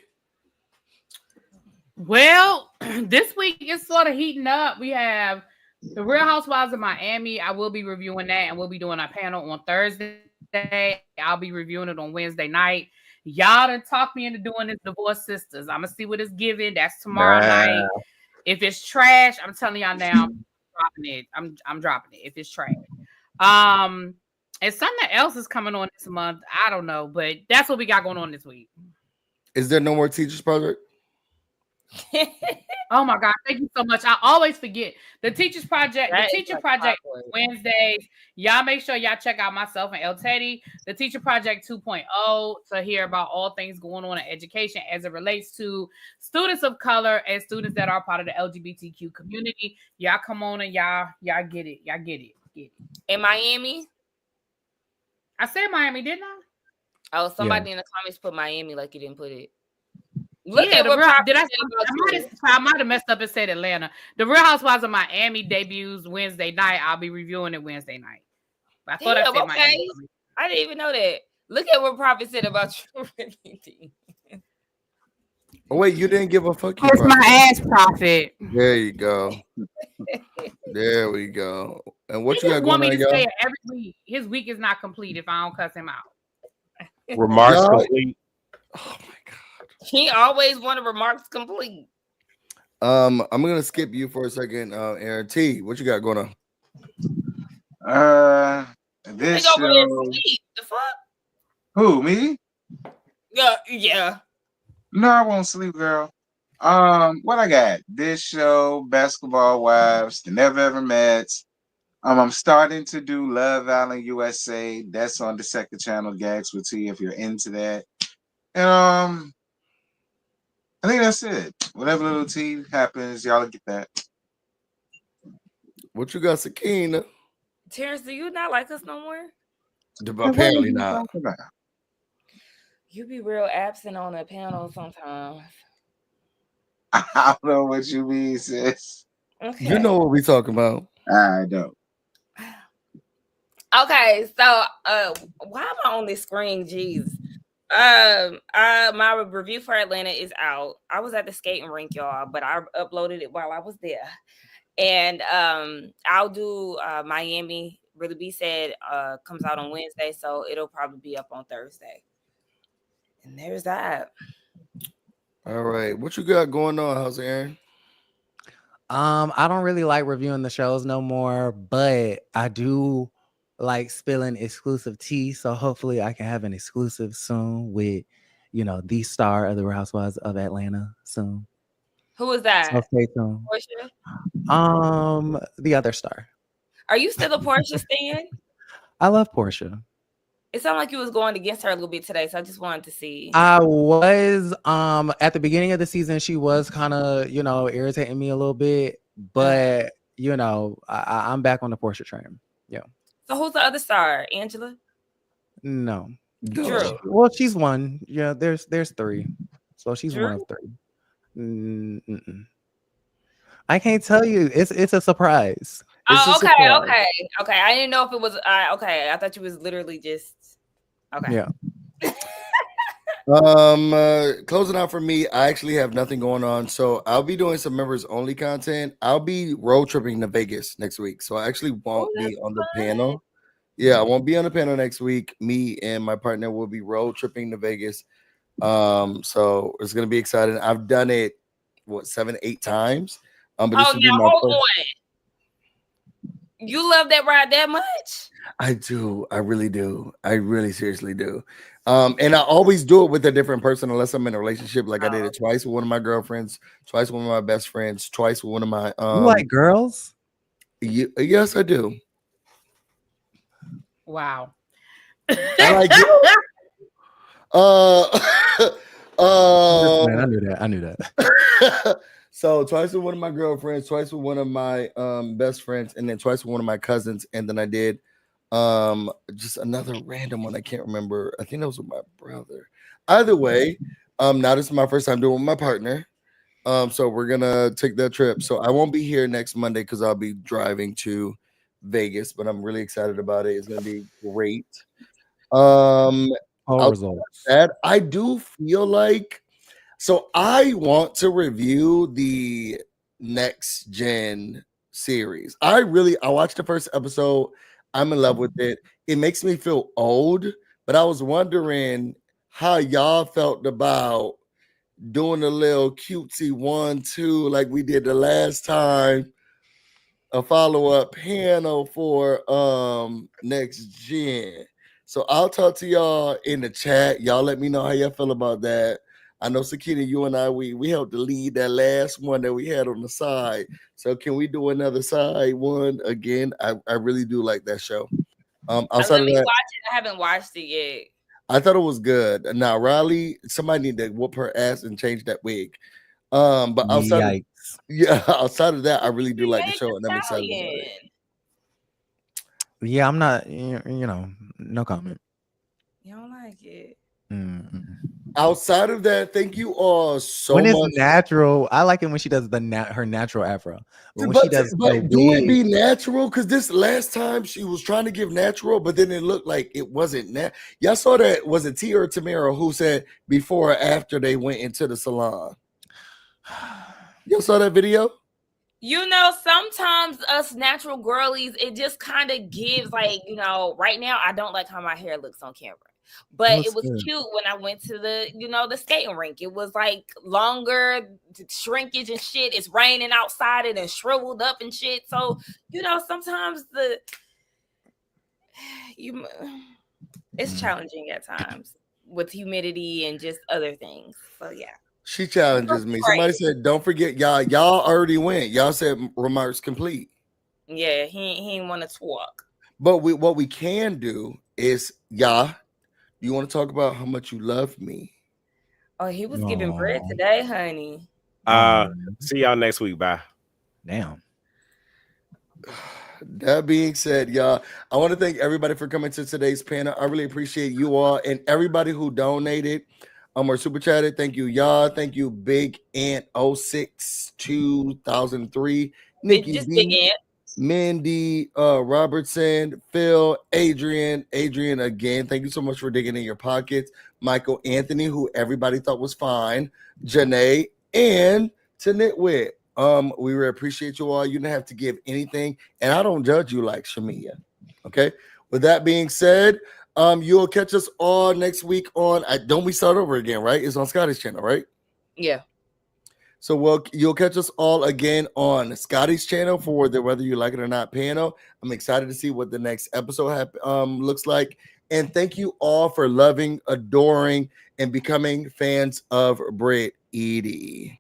Well, this week is sort of heating up. We have The Real Housewives of Miami. I will be reviewing that, and we'll be doing a panel on Thursday. I'll be reviewing it on Wednesday night. Y'all done talked me into doing this Divorce Sisters. I'm gonna see what it's giving. That's tomorrow night. If it's trash, I'm telling y'all now, I'm dropping it. I'm dropping it if it's trash. And something else is coming on this month. I don't know, but that's what we got going on this week. Is there no more Teachers Project? Oh my God, thank you so much. I always forget the Teachers Project. The Teacher Project Wednesdays. Y'all make sure y'all check out myself and El Teddy, the Teacher Project 2.0, to hear about all things going on in education as it relates to students of color and students that are part of the LGBTQ community. Y'all come on and y'all get it. Y'all get it. In Miami? I said Miami, didn't I? Oh, somebody in the comments put Miami like you didn't put it. Look at what I might have messed up and said Atlanta. The Real Housewives of Miami debuts Wednesday night. I'll be reviewing it Wednesday night. I thought I said Miami. I didn't even know that. Look at what Prophet said about you. Oh wait, you didn't give a fuck. It's my ass, Prophet. There you go. There we go. And what you got going on, y'all? Say every week. His week is not complete if I don't cuss him out. Remarks complete. Oh my God. He always wanted remarks complete. I'm gonna skip you for a second, Aaron T. What you got going on? This show... The fuck? Who, me? Yeah. No, I won't sleep, girl. What I got? This show, Basketball Wives, The Never Ever Mets. I'm starting to do Love Island USA. That's on the second channel, Gags with T, if you're into that. And I think that's it. Whatever little T happens, y'all get that. What you got, Sakina? Terrence, do you not like us no more? Apparently not. You be real absent on the panel sometimes. I don't know what you mean, sis. Okay. You know what we talking about. I don't. Okay, so why am I on this screen? Jeez. My review for Atlanta is out. I was at the skating rink, y'all, but I uploaded it while I was there. And I'll do Miami. Really B said comes out on Wednesday, so it'll probably be up on Thursday. And there's that. All right, what you got going on, How's Aaron? I don't really like reviewing the shows no more, but I do like spilling exclusive tea. So hopefully I can have an exclusive soon with, the star of the Real Housewives of Atlanta soon. Who is that? So stay tuned. Portia? The other star. Are you still a Portia stan? I love Portia. It sounded like you was going against her a little bit today, so I just wanted to see. I was at the beginning of the season, she was kind of, irritating me a little bit, but I'm back on the Portia train. Yeah. So who's the other star? Angela? No. Drew. Well, she's one. Yeah, there's three. So she's Drew? one of three. Mm-mm. I can't tell you. It's a surprise. Okay. I didn't know if it was okay. I thought you was literally just okay. Yeah. Closing out for me, I actually have nothing going on, so I'll be doing some members only content. I'll be road tripping to Vegas next week, so I actually won't be on the panel. Yeah, I won't be on the panel next week. Me and my partner will be road tripping to Vegas. So it's gonna be exciting. I've done it 7-8 times. But this will be my hold first. on. You love that ride that much? I do. I really do. I really seriously do. And I always do it with a different person unless I'm in a relationship. Like I did it twice with one of my girlfriends, twice with one of my best friends, twice with one of my You like girls? Yes, I do. Wow. I like I knew that. So twice with one of my girlfriends, twice with one of my best friends, and then twice with one of my cousins. And then I did just another random one. I can't remember. I think that was with my brother. Either way, now this is my first time doing it with my partner. So we're gonna take that trip. So I won't be here next Monday because I'll be driving to Vegas, but I'm really excited about it. It's gonna be great. Results. That I do feel like. So I want to review the next gen series. I watched the first episode. I'm in love with it. It makes me feel old, but I was wondering how y'all felt about doing a little cutesy 1-2 like we did the last time. A follow-up panel for next gen. So I'll talk to y'all in the chat. Y'all let me know how y'all feel about that. I know Sakina, you and I, we helped to lead that last one that we had on the side. So can we do another side one again? I really do like that show. Outside of that, watch it. I haven't watched it yet. I thought it was good. Now Riley, somebody need to whoop her ass and change that wig. But outside of that, I really do like the show, and I'm excited about it. Yeah, I'm not, no comment. You don't like it. Outside of that, thank you all so much. When it's natural, I like it when she does her natural afro. But when she does, do it be natural? Because this last time she was trying to give natural, but then it looked like it wasn't. Y'all saw that? Was it Tia or Tamara who said before or after they went into the salon? Y'all saw that video? Sometimes us natural girlies, it just kind of gives like, right now I don't like how my hair looks on camera. But it was cute when I went to the, the skating rink. It was like longer shrinkage and shit. It's raining outside and shriveled up and shit. So, sometimes it's challenging at times with humidity and just other things. So yeah. She challenges me. Somebody said, don't forget, y'all already went. Y'all said remarks complete. Yeah, he ain't want to talk. But what we can do is, you want to talk about how much you love me? Oh, he was giving bread today, honey. See y'all next week. Bye. Damn. That being said, y'all, I want to thank everybody for coming to today's panel. I really appreciate you all and everybody who donated or super chatted. Thank you, y'all. Thank you, Big Ant 06 2003, Nikki Just B, Big Ant. Mindy, Robertson, Phil, Adrian again. Thank you so much for digging in your pockets. Michael Anthony, who everybody thought was fine, Janae, and to Nitwit. We really appreciate you all. You didn't have to give anything, and I don't judge you like Shamea. Okay. With that being said, you'll catch us all next week on Don't We Start Over Again, right? It's on Scotty's channel, right? Yeah. So you'll catch us all again on Scotty's channel for the Whether You Like It or Not panel. I'm excited to see what the next episode looks like. And thank you all for loving, adoring, and becoming fans of Brit Edie.